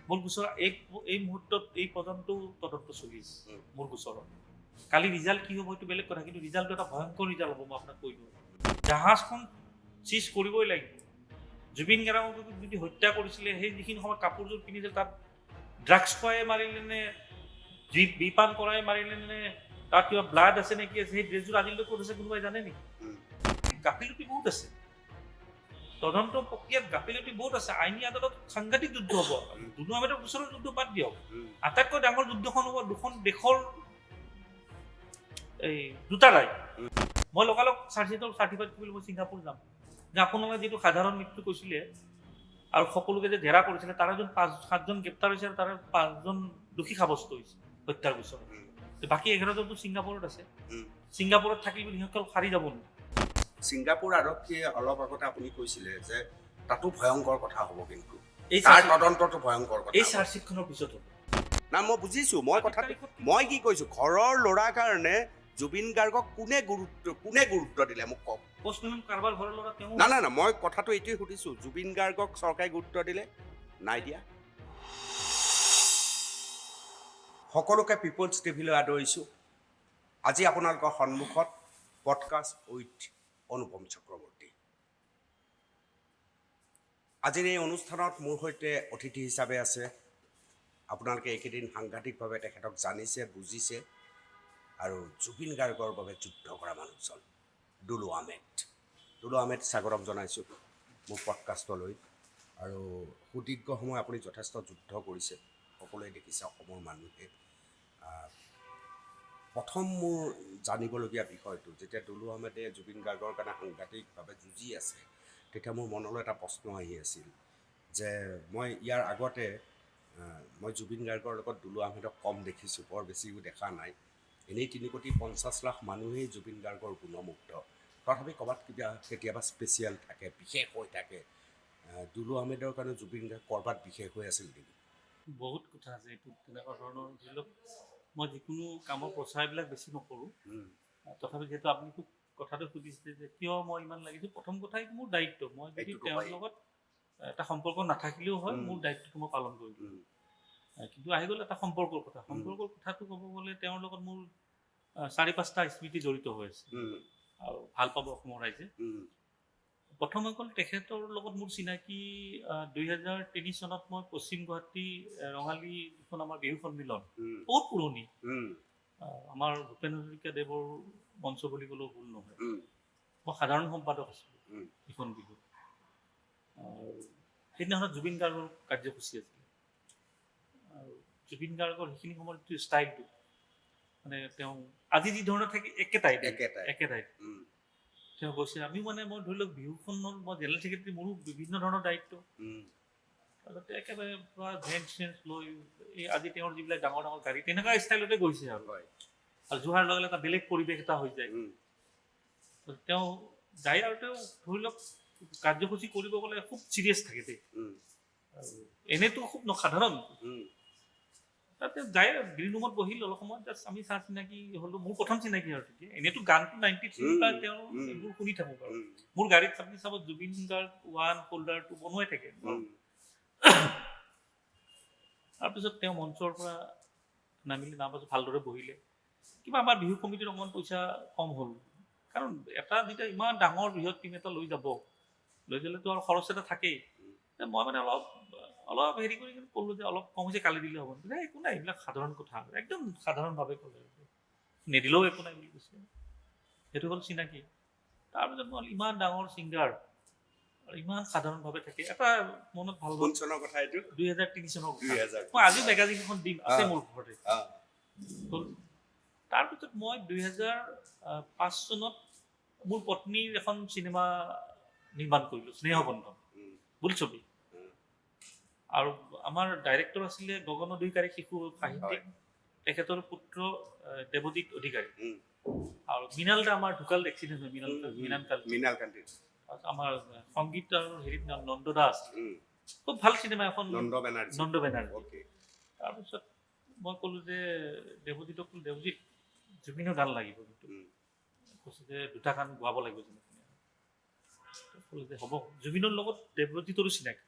মোৰ গোচৰ এই মুহূৰ্তত এই পৰ্যন্ত তদন্ত চলি আছে মোৰ গোচৰত। কালি ৰিজাল্ট কি হ'ব এইটো বেলেগ কথা, কিন্তু ৰিজাল্টটো এটা ভয়ংকৰ ৰিজাল্ট হ'ব, মই আপোনাক কৈ দিওঁ। জাহাজখন চিজ কৰিবই লাগিব। জুবিন গাৰ্গক যদি হত্যা কৰিছিলে, সেই যিখিনি সময়ত কাপোৰযোৰ পিন্ধিছিল তাত ড্ৰাগছ খুৱাই মাৰিলে নে বিপান কৰাই মাৰিলে নে তাত কিবা ব্লাড আছে নে কি আছে, সেই ড্ৰেছযোৰ আজিলৈকে ক'ত আছে কোনোবাই জানে নেকি? গাফিলতি বহুত আছে, তদন্ত প্ৰক্ৰিয়াত গাফিলতি বহুত আছে। আইনী আদালত সাংঘাতিক যুদ্ধ হ'ব। দুনু আহমেদৰ গোচৰৰ যুদ্ধ বাদ দিয়ক, আটাইতকৈ ডাঙৰ যুদ্ধখন হ'ব দুখন দেশৰ এই দুটা ৰায়। মই লগালগ চাৰ্টিফাইড কৰিবলৈ মই ছিংগাপুৰ যাম, যে আপোনালোকে যিটো সাধাৰণ মৃত্যু কৈছিলে আৰু সকলোকে যে জেৰা কৰিছিলে, তাৰে যোন 5-7জন গ্ৰেপ্তাৰ হৈছে আৰু তাৰে 5জন দোষী সাব্যস্ত হৈছে হত্যাৰ গোচৰত। বাকী 11জনটো ছিংগাপুৰত আছে। ছিংগাপুৰত থাকি সিহঁতক সাৰি যাব নেকি? ছিংগাপুৰ আৰক্ষীয়ে অলপ আগতে আপুনি কৈছিলে যে তাতো ভয়ংকৰ কথা হ'ব, কিন্তু এই তাৰ তদন্তটো ভয়ংকৰ কথা। এই চাৰ্জশ্বিটখনৰ পিছত হ'ব। না, মই বুজিছো, মই কি কৈছো, ঘৰৰ ল'ৰাৰ কাৰণে জুবিন গাৰ্গক কোনে গুৰুত্ব দিলে মোক কওক। পষ্টমেন কাৰোবাৰ ঘৰৰ ল'ৰা তেওঁ। না, মই কথাটো এইটোৱে সুধিছো, জুবিন গাৰ্গক চৰকাৰে গুৰুত্ব দিলে নাই দিয়া? সকলোকে পিপলছ টিভিলৈ আদৰিছোঁ। আজি আপোনালোকৰ সন্মুখত পডকাষ্ট উইথ অনুপম চক্ৰৱৰ্তী। আজিৰ এই অনুষ্ঠানত মোৰ সৈতে অতিথি হিচাপে আছে, আপোনালোকে এইকেইদিন সাংঘাতিকভাৱে তেখেতক জানিছে, বুজিছে, আৰু জুবিন গাৰ্গৰ বাবে যুদ্ধ কৰা মানুহজন দুলু আহমেদ। দুলু আহমেদ, স্বাগতম জনাইছোঁ মোৰ পডকাষ্টলৈ। আৰু সুদীৰ্ঘ সময় আপুনি যথেষ্ট যুদ্ধ কৰিছে, সকলোৱে দেখিছে অসমৰ মানুহে। প্ৰথম মোৰ জানিবলগীয়া বিষয়টো, যেতিয়া দুলু আহমেদে জুবিন গাৰ্গৰ কাৰণে সাংঘাতিকভাৱে যুঁজি আছে, তেতিয়া মোৰ মনলৈ এটা প্ৰশ্ন আহি আছিল যে মই ইয়াৰ আগতে মই জুবিন গাৰ্গৰ লগত দুলু আহমেদক কম দেখিছোঁ, বৰ বেছিও দেখা নাই। এনেই 3,50,00,000 মানুহেই জুবিন গাৰ্গৰ গুণমুগ্ধ। তথাপি ক'ৰবাত কেতিয়াবা স্পেচিয়েল থাকে, বিশেষ হৈ থাকে। দুলু আহমেদৰ কাৰণে জুবিন গাৰ্গ ক'ৰবাত বিশেষ হৈ আছিল নেকি? বহুত কথা আছে এইটো, তেনেকুৱা ধৰণৰ। ধৰি লওক, মই যিকোনো কামৰ প্ৰচাৰবিলাক বেছি নকৰোঁ, তথাপি যিহেতু আপুনি খুব কথাটো সুধিছিলে যে কিয় মই ইমান লাগিছোঁ, প্ৰথম কথাই মোৰ দায়িত্ব। মই যদি তেওঁৰ লগত এটা সম্পৰ্ক নাথাকিলেও হয়, মোৰ দায়িত্বটো মই পালন কৰিলোঁ। কিন্তু আহি গ'ল এটা সম্পৰ্কৰ কথা। সম্পৰ্কৰ কথাটো ক'ব গ'লে তেওঁৰ লগত মোৰ 4-5টা স্মৃতি জড়িত হৈ আছে, আৰু ভাল পাব অসমৰ ৰাইজে। প্ৰথম হৈ গ'ল, তেখেতৰ লগত মোৰ চিনাকি 2003 চনত মই পশ্চিম গুৱাহাটী ৰঙালী যিখন আমাৰ বিহু সন্মিলন, বহুত পুৰণি, আমাৰ ভূপেন হাজৰিকাদেৱৰ মঞ্চ বুলি ক'লেও ভুল নহয়। মই সাধাৰণ সম্পাদক আছিলোঁ এইখন বিহুত। সেইদিনাখনত জুবিন গাৰ্গৰ কাৰ্যসূচী আছিলে, আৰু জুবিন গাৰ্গৰ সেইখিনি সময়ত যিটো ষ্টাইলটো, মানে তেওঁ আজি যি ধৰণৰ থাকে একেটাই তেওঁ কৈছে। আমি মানে মই ধৰি লওক বিহুখনত মই জেনেৰেল ছেক্ৰেটাৰী, মোৰো বিভিন্ন ধৰণৰ দায়িত্ব। তাৰপিছতে একেবাৰে পুৰা ভেঞ্চ লৈ এই আজি তেওঁৰ যিবিলাক ডাঙৰ ডাঙৰ গাড়ী, তেনেকুৱা ষ্টাইলতে গৈছে আৰু যোৱাৰ লগে লগে এটা বেলেগ পৰিৱেশ এটা হৈ যায়। তেওঁ যায়, আৰু তেওঁ ধৰি লওক কাৰ্যসূচী কৰিব গ'লে খুব চিৰিয়াছ থাকে দেই, এনেতো খুব সাধাৰণ। তাতে যায়, গ্ৰীণ ৰুমত বহিল অলপ সময়, জাষ্ট আমি চাহ চিনাকি হ'লো। মোৰ প্ৰথম চিনাকি আৰু তেতিয়া। এনেইতো গানটো 93 পৰা তেওঁৰ এইবোৰ শুনি থাকোঁ বাৰু। মোৰ গাড়ীত আপুনি চাব জুবিন গাৰ্গ 1 ফ'ল্ডাৰ 2 বনোৱাই থাকে। তাৰপিছত তেওঁ মঞ্চৰ পৰা নামিলে, নামাৰ পাছত ভালদৰে বহিলে। কিবা আমাৰ বিহু কমিটিৰ অকণমান পইচা কম হ'ল, কাৰণ এটা যেতিয়া ইমান ডাঙৰ বৃহৎ টিম এটা লৈ গ'লেতো আৰু খৰচ এটা থাকেই। মই মানে অলপ হেৰি কৰি ক'লোঁ যে অলপ কম হৈছে, কালি দিলে হ'ব নেকি? একো নাই, এইবিলাক সাধাৰণ কথা, একদম সাধাৰণভাৱে ক'লে, নিদিলেও একো নাই বুলি কৈছে। সেইটো হ'ল চিনাকি। তাৰপিছত মই ইমান ডাঙৰ ছিংগাৰ আৰু ইমান সাধাৰণভাৱে থাকে, এটা মনত ভাল হ'ল। 2003 চনৰ কথা। মই আজিও মেগাজিনখন দিম, আছে মোৰ ঘৰতে। তাৰপিছত মই 2005 চনত মোৰ পত্নীৰ এখন চিনেমা নিৰ্মাণ কৰিলোঁ, স্নেহবন্ধন বোলছবি। আৰু আমাৰ ডাইৰেক্টৰ আছিলে গগন অধিকাৰী, শিশু সাহিত্যিক। তেখেতৰ পুত্ৰ দেৱজিৎ অধিকাৰী। আৰু মৃণাল দা আমাৰ ঢুকাল, এক্সিডেণ্ট হয়, মৃণাল কান্তি। আমাৰ সংগীত আৰু হেৰিত নন্দ দা আছিল। খুব ভাল চিনেমা এখন, নন্দ বেনাৰ্জী। তাৰপিছত মই ক'লোঁ যে দেৱজিৎক, দেৱজিৎ জুবিনৰ গান লাগিব, কিন্তু কৈছে যে 2টা গান গোৱাব লাগিব। ক'লে যে হ'ব। জুবিনৰ লগত দেৱজিৎৰো চিনাকি।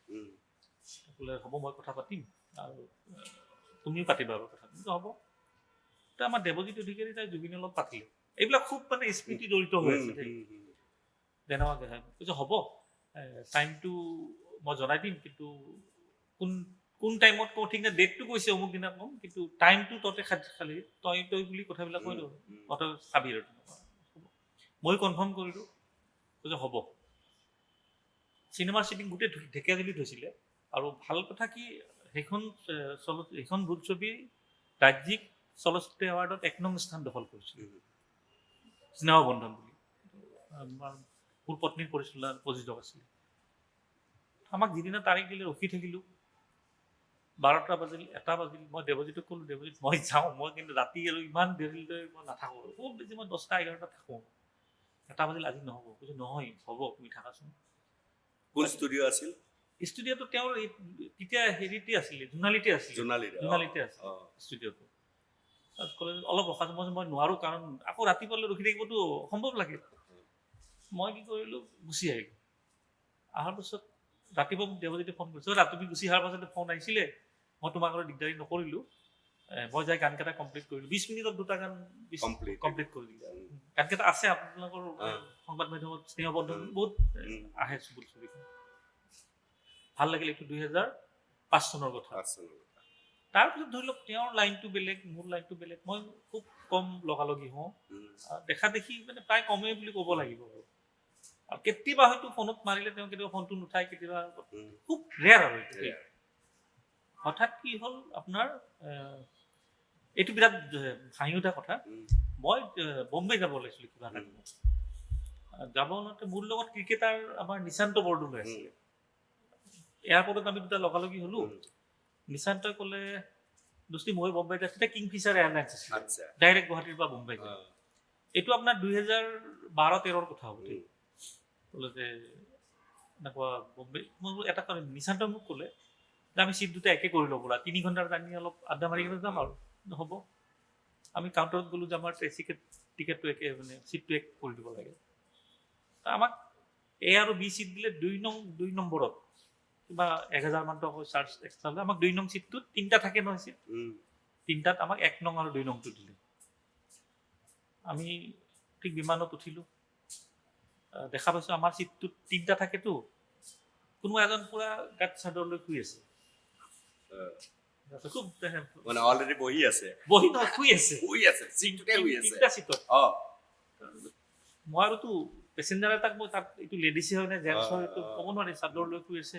ক'লে হ'ব, মই কথা পাতিম, আৰু তুমিও পাতিবা আৰু কথা কিন্তু হ'ব তো আমাৰ দেৱজিৎ অধিকাৰী তাই জুবিনৰ লগত পাতিলে এইবিলাক খুব মানে স্মৃতি জড়িত হৈ আছে দেই তেনেকুৱাকৈ কৈছে হ'ব টাইমটো মই জনাই দিম কিন্তু কোন কোন টাইমত কওঁ ঠিক নাই ডেটটো কৈছে অমুক দিনা ক'ম কিন্তু টাইমটো তহঁতে খালি তই বুলি কথাবিলাক কৈ দিওঁ তহঁতে চাবি আৰু মই কনফাৰ্ম কৰিলোঁ কৈছে হ'ব চিনেমাৰ শ্বুটিং গোটেই ঢেকীয়াজুলিত হৈছিলে আৰু ভাল কথা কি সেইখন বোলছবি ৰাজ্যিক চলচ্চিত্ৰ এৱাৰ্ডত 1 নং স্থান দখল কৰিছিল স্নেহ বন্ধন বুলি মোৰ পত্নীৰ পৰিচালনা প্ৰযোজক আছিল আমাক যিদিনা তাৰিখ দিলে ৰখি থাকিলোঁ 12টা বাজিল 1টা বাজিল মই দেৱজিতক ক'লোঁ দেৱজিত মই যাওঁ মই কিন্তু ৰাতি আৰু ইমান দেৰিলৈ মই নাথাকোঁ আৰু খুব বেছি মই 10টা 11টা থাকোঁ 1টা বাজিল আজি নহ'ব কৈছোঁ নহয় হ'ব তুমি থাকাচোন কোন ষ্টুডিঅ' আছিল ষ্টুডিঅ'টো তেওঁৰ তেতিয়া হেৰিতে আছিলে জোনালীতে আছিলে ষ্টুডিঅ'টো তাৰপিছত ক'লে অলপ ৰখাইছোঁ মই নোৱাৰোঁ কাৰণ আকৌ ৰাতিপুৱালৈ ৰখি থাকিবতো সম্ভৱ লাগে মই কি কৰিলোঁ গুচি আহিলোঁ অহাৰ পাছত ৰাতিপুৱা মোক দেৱজিতে ফোন কৰিছোঁ তুমি গুচি অহাৰ পাছতে ফোন আহিছিলে মই তোমাক আৰু দিগদাৰী নকৰিলোঁ মই যাই গানকেইটা কমপ্লিট কৰিলোঁ 20 মিনিটত 2টা গান কমপ্লিট কৰি দিলোঁ গানকেইটা আছে আপোনালোকৰ সংবাদ মাধ্যমত স্নেহ বন্ধন বহুত আহে ছবিখন ভাল লাগিল এইটো 2005 চনৰ কথা তাৰপিছত ধৰি লওক তেওঁৰ লাইনটো বেলেগ মোৰ লাইনটো বেলেগ মই খুব কম লগালগি হওঁ দেখা দেখি মানে প্ৰায় কমেই বুলি ক'ব লাগিব আৰু কেতিয়াবা হয়তো ফোনত মাৰিলে তেওঁ কেতিয়াবা ফোনটো নুঠায় কেতিয়াবা খুব ৰেয়াৰ আৰু হঠাৎ কি হ'ল আপোনাৰ এইটো বিৰাট হাঁহি উঠা কথা মই বম্বে যাব ওলাইছিলোঁ কিবা এটা যাব ওলাওঁতে মোৰ লগত ক্ৰিকেটাৰ আমাৰ নিশান্ত বৰদলৈ আছিলে এয়াৰপৰ্টত আমি 2টা লগালগি হ'লোঁ নিশান্তই ক'লে দোস্তি মই বম্বে যাম তেতিয়া কিংফিচাৰ এয়াৰলাইন্স আছিলে ডাইৰেক্ট গুৱাহাটীৰ পৰা বম্বে যাম এইটো আপোনাৰ 2012-13ৰ কথা হ'ব দেই ক'লে যে এনেকুৱা বম্বে মই এটা কাৰণ নিশান্তই মোক ক'লে যে আমি চিট 2টা একে কৰি ল'ব বোলা 3 ঘণ্টাৰ টাইমি অলপ আড্ডা মাৰি কিনে যাম আৰু হ'ব আমি কাউণ্টাৰত গ'লোঁ যে আমাৰ টিকেটটো একে মানে চিটটো এক কৰি দিব লাগে আমাক এ আৰু বি চিট দিলে 2 নম্বৰত কিবা 1000 মান টকা চাৰ্জ এক্সট্ৰা লৈ আমাক 2 নং চিটটোত 3টা থাকে নহয় চিট 3টাত আমাক 1 নং আৰু 2 নংটো দিলে আমি ঠিক বিমানত উঠিলোঁ দেখা পাইছোঁ আমাৰ চিটটোত 3টা থাকেতো কোনোবা এজন পুৰা গাত চাদৰ লৈ শুই আছে খুব মানে অলৰেডি বহি নহয় শুই আছে চিটটোতে শুই আছে 3টা চিটত মই আৰুতো পেচেঞ্জাৰ এটাক মই তাত এইটো লেডিছে হয় নে জেণ্টছ হয় এইটো ক'ব নোৱাৰি চাদৰ লৈ শুই আছে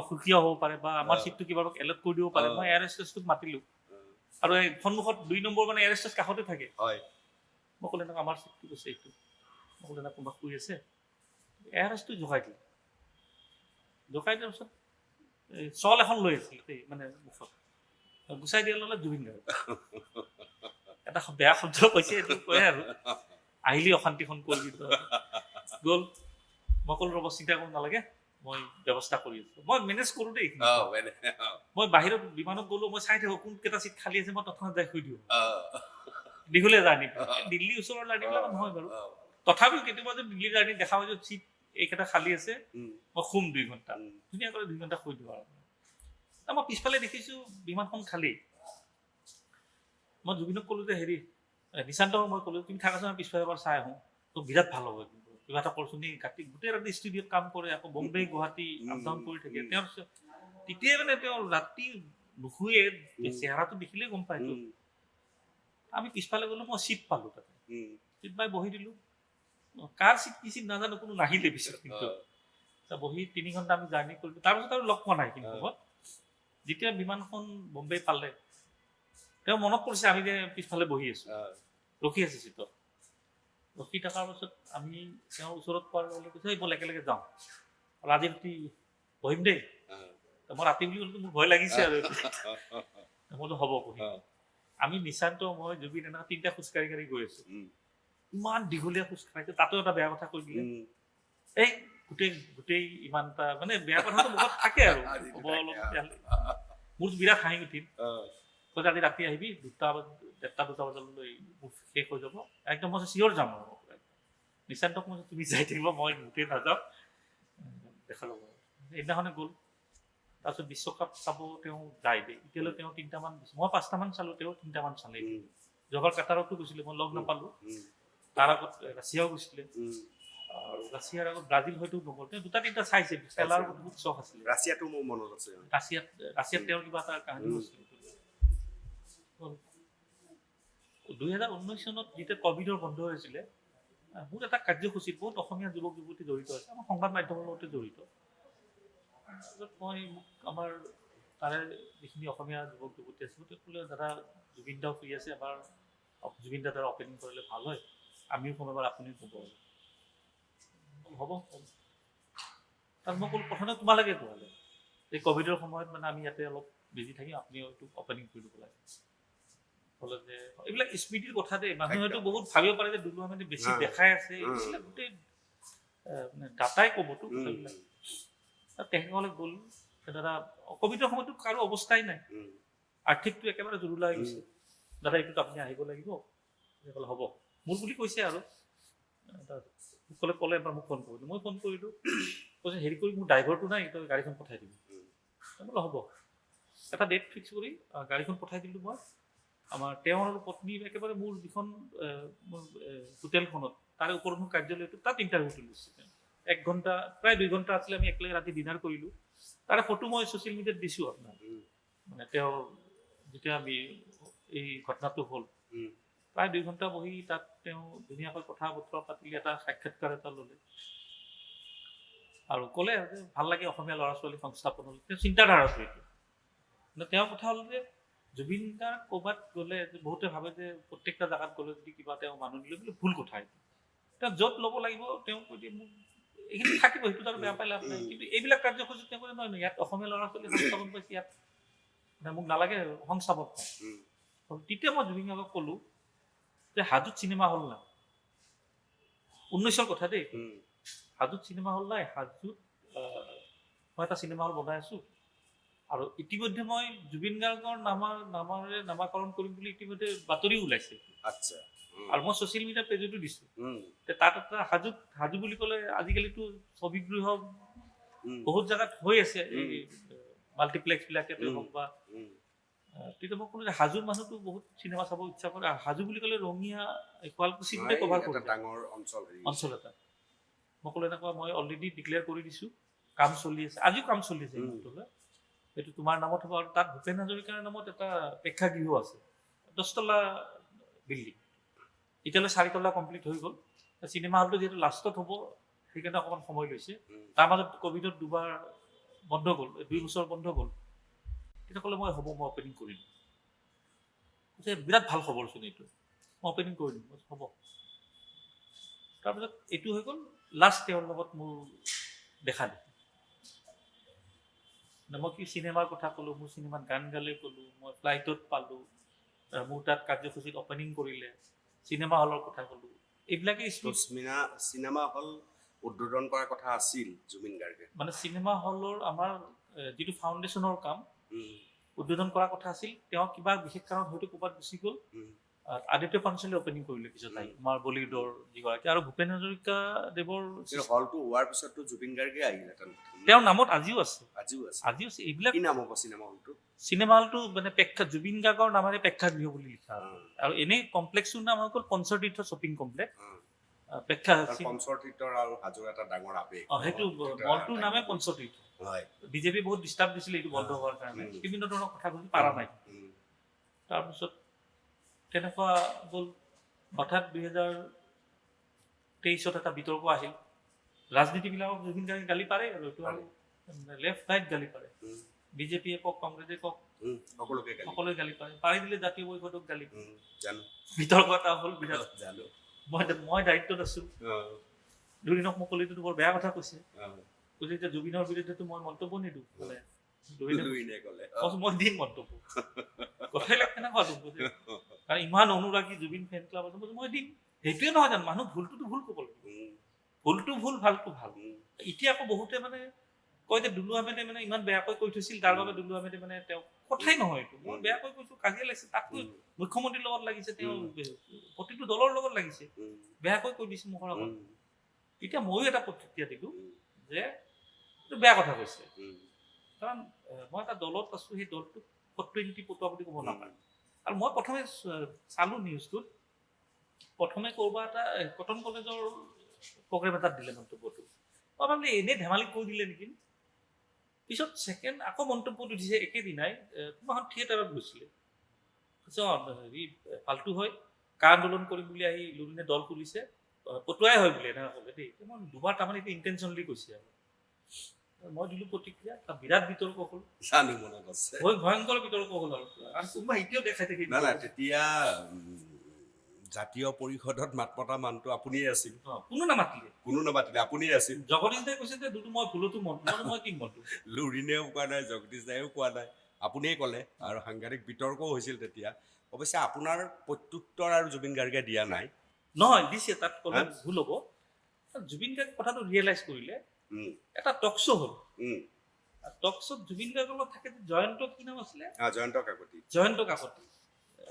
সুখীয়া হ'ব পাৰে বা আমাৰ চিটটো কিবা এলট কৰি দিব পাৰে মই এয়াৰ হোষ্টেছটোক মাতিলোঁ আৰু এই সন্মুখত 2 নম্বৰ মানে এয়াৰ হোষ্টেছ কাষতে থাকে মই ক'লে এনেকুৱা আমাৰ চিটটো কৈছে এইটো মই ক'লে এনেকুৱা কোনোবা শুই আছে এয়াৰ হোষ্টেছটো জোকাই দিয়াৰ পিছত চল এখন লৈ আছিল মানে মুখত গুচাই দিয়া ল'লে জুবিন গাৰ্গ এটা বেয়া শব্দ কৈছে এইটো কয় আৰু আহিলি অশান্তিখন কৰিবি গ'ল মই ক'লো ৰ'ব চিন্তা কৰিব নালাগে মই ব্যৱস্থা কৰি আছোঁ মই মেনেজ কৰোঁ দেই মই বাহিৰত বিমানত গ'লো মই চাই থাকোঁ কোনকেইটা চিট খালী আছে মই তৎক্ষণাত যাই শুই দিওঁ দীঘলীয়া জাৰ্ণি দিল্লী ওচৰৰ জাৰ্ণিবিলাক নহয় বাৰু তথাপিও কেতিয়াবা যদি দিল্লীৰ জাৰ্ণি দেখা পাই যে চিট এইকেইটা খালী আছে মই শুম 2 ঘণ্টা ধুনীয়াকৈ 2 ঘণ্টা শুই দিওঁ আৰু মই পিছফালে দেখিছোঁ বিমানখন খালী মই জুবিনক ক'লোঁ যে হেৰি নিশান্তক মই ক'লোঁ তুমি থাকাচোন পিছফালে এবাৰ চাই আহোঁ তো বিৰাট ভাল হ'ব কিন্তু কিবা এটা কৰচোন গোটেই ৰাতি ষ্টুডিঅ'ত কাম কৰে আকৌ বম্বে গুৱাহাটী আপ ডাউন কৰি থাকে তেওঁৰ তেতিয়াই মানে তেওঁ ৰাতি নুশুৱে চেহেৰাটো দেখিলেই গম পাইতো আমি পিছফালে গ'লোঁ মই চিট পালোঁ তাতে চিট পাই বহি দিলোঁ কাৰ চিট কি চিট নাজানো কোনো নাহিলে পিছত কিন্তু বহি 3 ঘণ্টা আমি জাৰ্ণি কৰিলোঁ তাৰপিছত আৰু লগ পোৱা নাই কিন্তু যেতিয়া বিমানখন বম্বে পালে তেওঁ মনত পৰিছে আমি যে পিছফালে বহি আছোঁ ৰখি আছে চিটত ৰখি থকাৰ পাছত আমি তেওঁৰ ওচৰত পোৱাৰ লগে কৈছোঁ এই ব'ল একেলগে যাওঁ আৰু আজি ৰাতি বহিম দেই মই ৰাতি বুলি ক'লেতো মোৰ ভয় লাগিছে আৰু মই বোলো হ'ব বহিম আমি নিশান্ত মই জুবিন এনেকুৱা 3টা খোজকাঢ়ি গৈ আছোঁ ইমান দীঘলীয়া খোজকাঢ়িছে তাতো এটা বেয়া কথা কৈ দিলে এই গোটেই ইমান এটা মানে বেয়া কথাটো মুখত থাকে আৰু হ'ব অলপ মোৰ বিৰাট হাঁহি উঠিল কৈছে আজি ৰাতি আহিবি 1টা 2টা বজালৈ মোৰ শেষ হৈ যাব একদম মই চিয়ৰ যাম আৰু নিশান্তক মই তুমি যাই থাকিব মই গোটেই নাযাওঁ দেখা যাব সেইদিনাখনে গ'ল তাৰপিছত বিশ্বকাপ চাব তেওঁ যায় দেই এতিয়ালৈ তেওঁ 3টামান মই 5টামান চালোঁ তেওঁ 3টামান চালে যোৱাবাৰ কাটাৰতো গৈছিলে মই লগ নাপালোঁ তাৰ আগত ৰাছিয়াও গৈছিলে আৰু ৰাছিয়াৰ আগত ব্ৰাজিল হয়তো নগ'ল তেওঁ 2-3টা চাইছে খেলাৰ বহুত চখ আছিলে ৰাছিয়াটো মোৰ মনত আছে ৰাছিয়াত তেওঁৰ কিবা এটা কাহিনী আছিলে 2019 চনত যেতিয়া কভিডৰ বন্ধ হৈছিলে মোৰ এটা কাৰ্যসূচীত বহুত অসমীয়া যুৱক যুৱতী জড়িত আছে আমাৰ সংবাদ মাধ্যমৰ লগতে জড়িত মই আমাৰ তাৰে যিখিনি অসমীয়া যুৱক যুৱতী আছিলোঁ তেওঁলোকে দাদা জুবিন দাও ফ্ৰী আছে এবাৰ জুবিন দাদাৰ অপেনিং কৰিলে ভাল হয় আমিও কোনোবাৰ আপুনিও ক'ব হ'ব তাত মই ক'লো প্ৰথমে তোমালোকে কোৱালে এই ক'ভিডৰ সময়ত মানে আমি ইয়াতে অলপ বিজি থাকিম আপুনিও এইটো অপেনিং কৰি দিব লাগে ক'লে যে এইবিলাক স্মৃতিৰ কথা দেই মানুহে হয়তো বহুত ভাবিব পাৰে যে দুলু আহমেদে বেছি দেখাই আছে এইবিলাক গোটেই ডাটাই ক'বতো কথাবিলাক তেখেতসকলে গ'ল দাদা ক'ভিডৰ সময়তো কাৰো অৱস্থাই নাই আৰ্থিকটো একেবাৰে জুৰুলা হৈ গৈছে দাদা এইটোত আপুনি আহিব লাগিব ক'লে হ'ব মোৰ বুলি কৈছে আৰু ক'লে এবাৰ মোক ফোন কৰিলোঁ মই ফোন কৰিলোঁ কৈছে হেৰি কৰি মোৰ ড্ৰাইভাৰটো নাই তই গাড়ীখন পঠাই দিবি বোলে হ'ব এটা ডেট ফিক্স কৰি গাড়ীখন পঠাই দিলোঁ মই আমাৰ তেওঁৰ আৰু পত্নী একেবাৰে মোৰ যিখন মোৰ হোটেলখনত তাৰে ওপৰত মোৰ কাৰ্যালয়টো তাত ইণ্টাৰভিউটো লৈছে 1 ঘণ্টা প্ৰায় 2 ঘণ্টা আছিলে আমি একেলগে ৰাতি ডিনাৰ কৰিলোঁ তাৰে ফটো মই ছ'চিয়েল মিডিয়াত দিছোঁ আপোনাৰ মানে তেওঁ যেতিয়া আমি এই ঘটনাটো হ'ল প্ৰায় 2 ঘণ্টা বহি তাত তেওঁ ধুনীয়াকৈ কথা বতৰা পাতিলে এটা সাক্ষাৎকাৰ এটা ল'লে আৰু ক'লে যে ভাল লাগে অসমীয়া ল'ৰা ছোৱালী সংস্থাপন হ'ল তেওঁ চিন্তাধাৰাটো এইটো কিন্তু তেওঁৰ কথা হ'ল যে জুবিন গাৰ্গ ক'ৰবাত গ'লে বহুতে ভাবে যে প্ৰত্যেকটা জেগাত গ'লে যদি কিবা তেওঁ মানুহ দিলে বুলি ভুল কথা এইটো তেওঁ য'ত ল'ব লাগিব তেওঁ কৈ দিয়ে মোক এইখিনি থাকিব সেইটো তাৰ বেয়া পাই লাভ নাই কিন্তু এইবিলাক কাৰ্যসূচীত তেওঁ কৰে নহয় ইয়াত অসমীয়া ল'ৰা ছোৱালী সংস্থাপন পাইছে ইয়াত মোক নালাগে সংস্থাপন তেতিয়া মই জুবিন গাৰ্গক ক'লোঁ যে হাজোত চিনেমা হল নাই 19ৰ কথা দেই হাজোত চিনেমা হল নাই হাজোত মই এটা চিনেমা হল বনাই আছোঁ আৰু ইতিমধ্যে মই জুবিন গাৰ্গৰ নামেৰে নামাকৰণ কৰিম বুলি ইতিমধ্যে বাতৰি ওলাইছে আচ্ছা আৰু মই ছ'চিয়েল মিডিয়া পেজতো দিছোঁ তাত এটা হাজো বুলি ক'লে আজিকালিতো ছবিগৃহ বহুত জেগাত হৈ আছে এই মাল্টিপ্লেক্সবিলাকে হওক বা তেতিয়া মই ক'লো যে হাজোৰ মানুহটো বহুত চিনেমা চাব ইচ্ছা কৰে হাজো বুলি ক'লে ৰঙিয়া শুৱালকুছিতে কভাৰ কৰে ডাঙৰ অঞ্চল এটা মই ক'লো এনেকুৱা মই অলৰেডি ডিক্লেয়াৰ কৰি দিছোঁ কাম চলি আছে আজিও কাম চলি আছে এইটো তোমাৰ নামত হ'ব আৰু তাত ভূপেন হাজৰিকাৰ নামত এটা প্ৰেক্ষাগৃহ আছে 10 তলা বিল্ডিং এতিয়ালৈ 4 তলা কমপ্লিট হৈ গ'ল চিনেমা হলটো যিহেতু লাষ্টত হ'ব সেইকাৰণে অকণমান সময় লৈছে তাৰ মাজত ক'ভিডত 2বাৰ বন্ধ গ'ল 2 বছৰ বন্ধ গ'ল তেতিয়া ক'লে মই হ'ব মই অপেনিং কৰিম বিৰাট ভাল খবৰচোন এইটো মই অপেনিং কৰি দিম হ'ব তাৰপিছত এইটো হৈ গ'ল লাষ্ট তেওঁৰ লগত মোৰ দেখা দেখি মই কি চিনেমাৰ কথা ক'লোঁ মোৰ চিনেমাত গান গালে ক'লোঁ মই ফ্লাইটত পালোঁ মোৰ তাত কাৰ্যসূচীত অপেনিং কৰিলে চিনেমা হলৰ কথা ক'লোঁ এইবিলাকেই চিনেমা হল উদ্বোধন কৰাৰ কথা আছিল জুবিন গাৰ্গে মানে চিনেমা হলৰ আমাৰ যিটো ফাউণ্ডেশ্যনৰ কাম উদ্বোধন কৰাৰ কথা আছিল তেওঁ কিবা বিশেষ কাৰণত হয়তো ক'ৰবাত গুচি গ'ল আদিত্য পাঞ্চলে অপেনিং কৰিলে পিছত আমাৰ বলিউডৰ যিগৰাকী আৰু ভূপেন হাজৰিকা দেৱৰ হলটো হোৱাৰ পিছততো জুবিন গাৰ্গে আহিলে তেওঁৰ নামত আজিও আছে এইবিলাক চিনেমা হলটো মানে জুবিন গাৰ্গৰ নামেৰে প্ৰেক্ষাগৃহ বুলি লিখা আৰু এনেই কমপ্লেক্সটোৰ নাম হৈ গ'ল পঞ্চতীৰ্থ শ্বপিং কমপ্লেক্স সেইটো মলটোৰ নামে পঞ্চতীৰ্থ বিজেপি বহুত ডিষ্টাৰ্ব দিছিলে এইটো বন্ধ হোৱাৰ কাৰণে বিভিন্ন ধৰণৰ কথা কৈছিল পাৰা নাই তাৰপিছত তেনেকুৱা গ'ল হঠাৎ 2023 এটা বিতৰ্ক আহিল ৰাজনীতিবিলাকক জুবিন গাৰ্গে গালি পাৰে আৰু এইটো আৰু লেফ্ট ৰাইট গালি পাৰে বিজেপিয়ে কওক কংগ্ৰেছে কওক সকলোৱে গালি পাৰে পাৰি দিলে জাতীয় পৰিষদক গালি বিতৰ্ক এটা হ'ল বিৰাট মই দায়িত্বত আছোঁ দুদিনক মুকলিটো বৰ বেয়া কথা কৈছে যে জুবিনৰ বিৰুদ্ধেতো মই মন্তব্য নিদিওঁ মই দিম মন্তব্য কথাবিলাক কেনেকুৱা কাৰণ ইমান অনুৰাগী জুবিন ফেন ক্লাব আছে মই দিম সেইটোৱে নহয় জানো মানুহ ভুলটোতো ভুল ক'ব লাগিব ভুলটো ভুল ভালটো ভাল এতিয়া আকৌ বহুতে মানে কয় যে দুলু আহমেদে মানে ইমান বেয়াকৈ কৈ থৈছিল তাৰ বাবে দুলু আহমেদে মানে তেওঁ কথাই নহয় এইটো মই বেয়াকৈ কৈছোঁ কাজিয়া লাগিছে তাতকৈ মুখ্যমন্ত্ৰীৰ লগত লাগিছে তেওঁ প্ৰতিটো দলৰ লগত লাগিছে বেয়াকৈ কৈ দিছে মুখৰ আগত এতিয়া ময়ো এটা প্ৰতিক্ৰিয়া দিলোঁ যে এইটো বেয়া কথা কৈছে কাৰণ মই এটা দলত আছোঁ, সেই দলটোক ফটো এণ্ট্ৰি পটোৱা বুলি ক'ব নাপায়। আৰু মই প্ৰথমে চালোঁ নিউজটোত, প্ৰথমে ক'ৰবাত এটা কটন কলেজৰ প্ৰগ্ৰেম এটাত দিলে মন্তব্যটো। মই ভাবিলোঁ এনেই ধেমালি কৈ দিলে নেকি। পিছত ছেকেণ্ড আকৌ মন্তব্যটো দিছে একেদিনাই, কোনোবা এখন থিয়েটাৰত গৈছিলে। হেৰি ফাল্টু হয়, কা আন্দোলন কৰিম বুলি আহি লুৰিনে দল খুলিছে, পটুৱাই হয় বুলি এনেকুৱা ক'লে দেই। মই দুবাৰ তাৰমানে এইটো ইণ্টেনশ্যনলি কৈছে আৰু। মই দিলোঁ প্ৰতিক্ৰিয়া, তাত বিৰাট বিতৰ্ক হ'ল। জানো মনত আছে। ভয়ংকৰ বিতৰ্ক হ'ল আৰু কোনোবা এতিয়াও দেখাই থাকে। নাই তেতিয়া জাতীয় পৰিষদত মাত মতা মানুহটো আপুনিয়ে আছিল। কোনো নামাতিলে, আপুনিয়ে আছিল। জগদীশ দাই কৈছে যে দুটো মই ভুলতো মই কি মনটো। লুৰিনেও কোৱা নাই, জগদীশ দায়েও কোৱা নাই, আপুনিয়ে ক'লে। আৰু সাংঘাতিক বিতৰ্কও হৈছিল তেতিয়া। অৱশ্যে আপোনাৰ প্ৰত্যুত্তৰ আৰু জুবিন গাৰ্গে দিয়া নাই। নহয়, দিছে, তাত ক'লে ভুল হ'ব। জুবিন গাৰ্গে কথাটো ৰিয়েলাইজ কৰিলে, এটা টক শ্ব' হ'ল। টক শ্ব'ত জুবিন গাৰ্গৰ লগত থাকে জয়ন্ত, কি নাম আছিলে? জয়ন্ত কাকতি।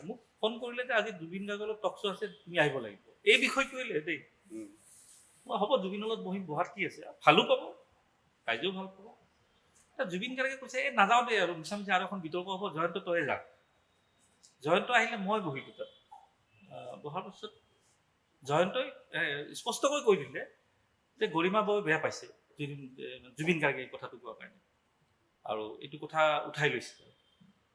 মোক ফোন কৰিলে যে আজি জুবিন গাৰ্গৰ লগত টক শ্ব' আছে, তুমি আহিব লাগিব। এই বিষয়টো দেই। মই হ'ব জুবিনৰ লগত বহিম, বহাত কি আছে, ভালো পাব, ৰাইজেও ভাল পাব। জুবিন গাৰ্গে কৈছে এই নাযাওঁ দেই আৰু মিছামিছি আৰু এখন বিতৰ্ক হ'ব, জয়ন্ত তয়ে যা। জয়ন্ত আহিলে মই বহিলোঁ তাত। বহাৰ পিছত জয়ন্তই স্পষ্টকৈ কৈ দিলে যে গৰিমা বৌ বেয়া পাইছে জুবিন গাৰ্গে এই কথাটো কোৱাৰ কাৰণে, আৰু এইটো কথা উঠাই লৈছে।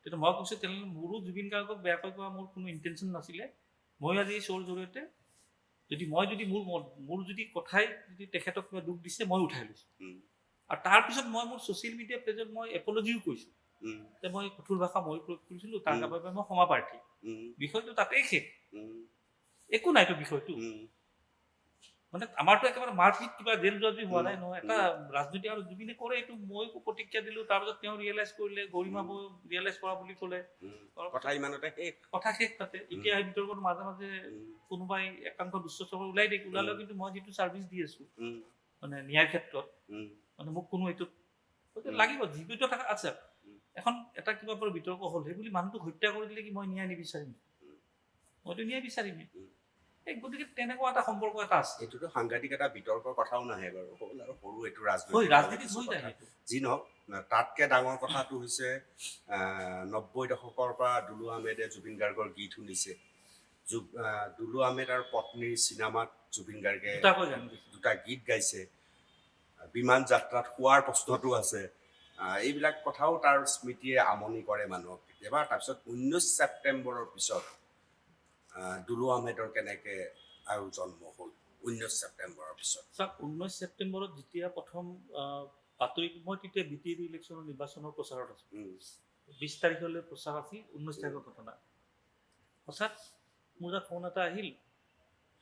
তেতিয়া মই কৈছোঁ তেনেহ'লে মোৰো জুবিন গাৰ্গক বেয়াকৈ কোৱা মোৰ কোনো ইণ্টেনশ্যন নাছিলে। মই আজি এই শ্ব'ৰ জৰিয়তে যদি মোৰ যদি কথাই যদি তেখেতক কিবা দুখ দিছে, মই উঠাই লৈছোঁ। আৰু তাৰপিছত মই মোৰ ছ'চিয়েল মিডিয়া পেজত মই এপলজিও কৈছোঁ যে মই কঠোৰ ভাষা মই প্ৰয়োগ কৰিছিলোঁ, তাৰ বাবে মই ক্ষমা প্ৰাৰ্থী। বিষয়টো তাতেই শেষ, একো নাইতো বিষয়টো। মানে আমাৰতো একেবাৰে মাৰপিট কিবা জেল জুৱা হোৱা নাই নহয়, এটা ৰাজনীতি। আৰু জুবিনে কৰে এইটো, মই প্ৰতিক্ৰিয়া দিলোঁ, তাৰপিছত তেওঁ ৰিয়েলাইজ কৰিলে, গৰিমা বৌ ৰিয়েলাইজ কৰা বুলি ক'লে, কথা শেষ তাতে। এতিয়া সেই বিতৰ্কত মাজে মাজে কোনোবাই একাংশ দুষ্ট চক্ৰ ওলাই দিয়ে, ওলালেও কিন্তু মই যিটো ছাৰ্ভিচ দি আছোঁ মানে ন্যায়ৰ ক্ষেত্ৰত, মানে মোক কোনো এইটোত লাগিব, জীৱিত থকা আছে। এখন এটা কিবা পৰা বিতৰ্ক হ'ল, সেই বুলি মানুহটোক হত্যা কৰি দিলে কি মই ন্যায় নিবিচাৰিম? মইতো ন্যায় বিচাৰিম। গতিকে তেনেকুৱা এটা সম্পৰ্ক এটা আছে। এইটোতো সাংঘাতিক এটা বিতৰ্কৰ কথাও নাহে বাৰু, সৰু এইটো ৰাজনীতি হৈ যায়। যি নহওক, তাতকে ডাঙৰ কথাটো হৈছে ৯০ দশকৰ পৰা দুলু আহমেদে জুবিন গাৰ্গৰ গীত শুনিছে। দুলু আহমেদ আৰু পত্নীৰ চিনেমাত জুবিন গাৰ্গে দুটা গীত গাইছে। বিমান যাত্ৰাত শোৱাৰ প্ৰশ্নটো আছে। এইবিলাক কথাও তাৰ স্মৃতিয়ে আমনি কৰে মানুহক কেতিয়াবা। তাৰপিছত 19 ছেপ্টেম্বৰৰ পিছত দুলু আহমেদৰ কেনেকে আৰু জন্ম হ'ল 19 ছেপ্টেম্বৰৰ পিছত। 19 ছেপ্টেম্বৰত যেতিয়া প্ৰথম বাতৰি, মই তেতিয়া BTAD ইলেকশ্যনৰ নিৰ্বাচনৰ প্ৰচাৰত আছোঁ। 20 তাৰিখলৈ প্ৰচাৰ আছিল, 19 তাৰিখৰ ঘটনা। হঠাৎ মোৰ তাত ফোন এটা আহিল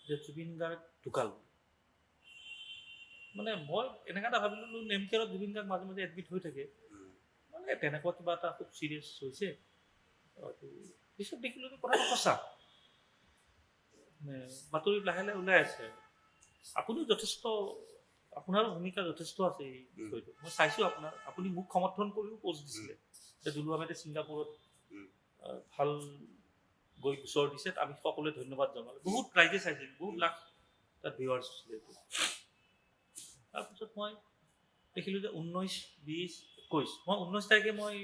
যে জুবিন গাৰ্গ ঢুকাল। মানে মই এনেকুৱা এটা ভাবিলোঁ, নেমকেয়াৰত জুবিন গাৰ্গ মাজে মাজে এডমিট হৈ থাকে, মানে তেনেকুৱা কিবা এটা খুব চিৰিয়াছ হৈছে। পিছত দেখিলোঁ যে কথাটো সঁচা, বাতৰি লাহে লাহে ওলাই আছে। আপুনিও যথেষ্ট, আপোনাৰো ভূমিকা যথেষ্ট আছে এই বিষয়টো। মই চাইছোঁ আপুনি মোক সমৰ্থন কৰিও পষ্ট দিছিলে যে দুলু আহমেদে ছিংগাপুৰত ভাল গৈ গোচৰ দিছে, আমি সকলোৱে ধন্যবাদ জনালোঁ। বহুত ৰাইজে চাইছিল, বহুত লাখ তাত ভিউৱাৰ্ছ হৈছিলে। তাৰপিছত মই দেখিলোঁ যে 19, 20, 21, মই 19 তাৰিখে মই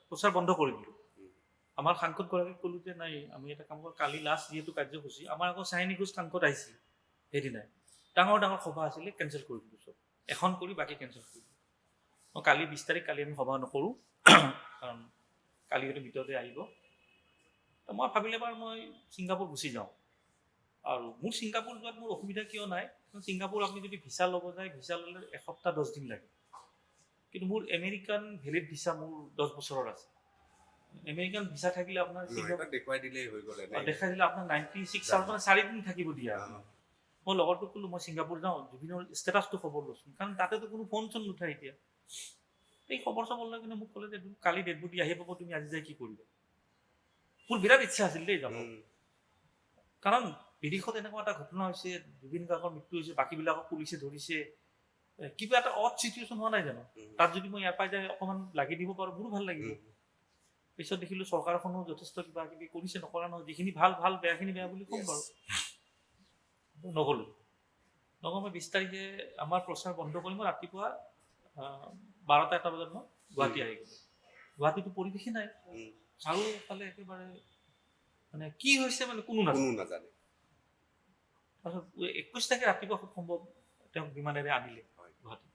প্ৰচাৰ বন্ধ কৰি দিলোঁ। আমাৰ সাংসদগৰাকীক ক'লোঁ যে নাই, আমি এটা কাম কৰোঁ, কালি লাষ্ট যিহেতু কাৰ্যসূচী, আমাৰ আকৌ চাইনী ঘোষ সাংসদ আহিছিল সেইদিনাই, ডাঙৰ ডাঙৰ সভা আছিলে, কেঞ্চেল কৰি দিলোঁ চব। এখন কৰি বাকী কেঞ্চেল কৰি দিলোঁ। মই কালি 20 তাৰিখ, কালি আমি সভা নকৰোঁ, কাৰণ কালি হয়তো ভিতৰতে আহিব। মই ভাবিলে বাৰু মই ছিংগাপুৰ গুচি যাওঁ। আৰু মোৰ ছিংগাপুৰ যোৱাত মোৰ অসুবিধা কিয় নাই, ছিংগাপুৰ আপুনি যদি ভিছা ল'ব যায়, ভিছা ল'লে 1 সপ্তাহ 10 দিন লাগে। কিন্তু মোৰ আমেৰিকান ভেলিড ভিছা মোৰ 10 বছৰৰ আছে। আমেৰিকান ভিছা থাকিলে আপোনাৰ দেখুৱাই দিলেই হৈ গ'ল। দেখাই দিলে আপোনাৰ 96 আৱাৰ্ছ, মানে 4 দিন থাকিব দিয়া। মই লগৰটোক ক'লোঁ মই ছিংগাপুৰ যাওঁ, জুবিনৰ ষ্টেটাছটো খবৰ লৈছোঁ, কাৰণ তাতেতো কোনো ফোন চোন নুঠায় এতিয়া। এই খবৰ চবৰ লৈ কিনে মোক ক'লে যে কালি ডেড বডি আহি পাব, তুমি আজি যাই কি কৰিবা? মোৰ বিৰাট ইচ্ছা আছিল দেই যাব, কাৰণ বিদেশত এনেকুৱা এটা ঘটনা হৈছে, জুবিন গাৰ্গৰ মৃত্যু হৈছে, বাকীবিলাকক পুলিচে ধৰিছে, কিবা এটা অড চিটুৱেশ্যন হোৱা নাই জানো? তাত যদি মই ইয়াৰ পৰা যাই অকণমান লাগি দিব পাৰোঁ, মোৰো ভাল লাগিব। পিছত দেখিলোঁ চৰকাৰখনো যথেষ্ট কিবা কিবি কৰিছে, নকৰা নহয়, যিখিনি ভাল ভাল, বেয়াখিনি বেয়া বুলি ক'ম বাৰু। নগ'লোঁ। মই 20 তাৰিখে আমাৰ প্ৰচাৰ বন্ধ কৰি মই ৰাতিপুৱা 12টা 1টা বজাত মই গুৱাহাটী আহি গ'লোঁ। গুৱাহাটীতো পৰিৱেশে নাই, চাৰিওফালে একেবাৰে মানে কি হৈছে মানে কোনো নাজানে। তাৰপিছত 21 তাৰিখে ৰাতিপুৱা খুব সম্ভৱ তেওঁক বিমানেৰে আনিলে গুৱাহাটী।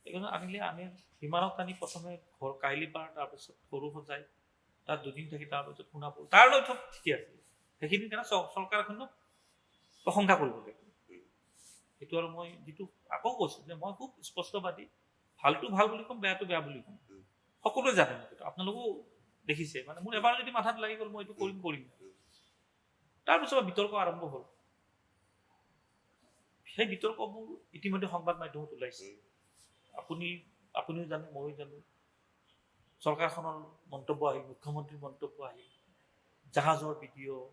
সেইকাৰণে আনি বিমানত আনি প্ৰথমে ঘৰ কাহিলীপাৰ, তাৰপিছত সৰু সজাই, তাত দুদিন থাকি তাৰপিছত সোণাপুৰ, তাৰলৈ চব ঠিকে আছিল। সেইখিনি কাৰণে চৰকাৰখনক প্ৰশংসা কৰিব লাগিব। সেইটো আৰু মই যিটো আকৌ কৈছোঁ যে মই খুব স্পষ্টবাদী, ভালটো ভাল বুলি ক'ম, বেয়াটো বেয়া বুলি ক'ম। সকলোৱে জানে মোক, এইটো আপোনালোকেও দেখিছে। মানে মোৰ এবাৰ যদি মাথাত লাগি গ'ল মই এইটো কৰিম। তাৰপিছত বিতৰ্ক আৰম্ভ হ'ল। সেই বিতৰ্কবোৰ ইতিমধ্যে সংবাদ মাধ্যমত ওলাইছে। আপুনিও জানে, ময়ো জানো। চৰকাৰখনৰ মন্তব্য আহিল, মুখ্যমন্ত্ৰীৰ মন্তব্য আহিল, জাহাজৰ ভিডিঅ',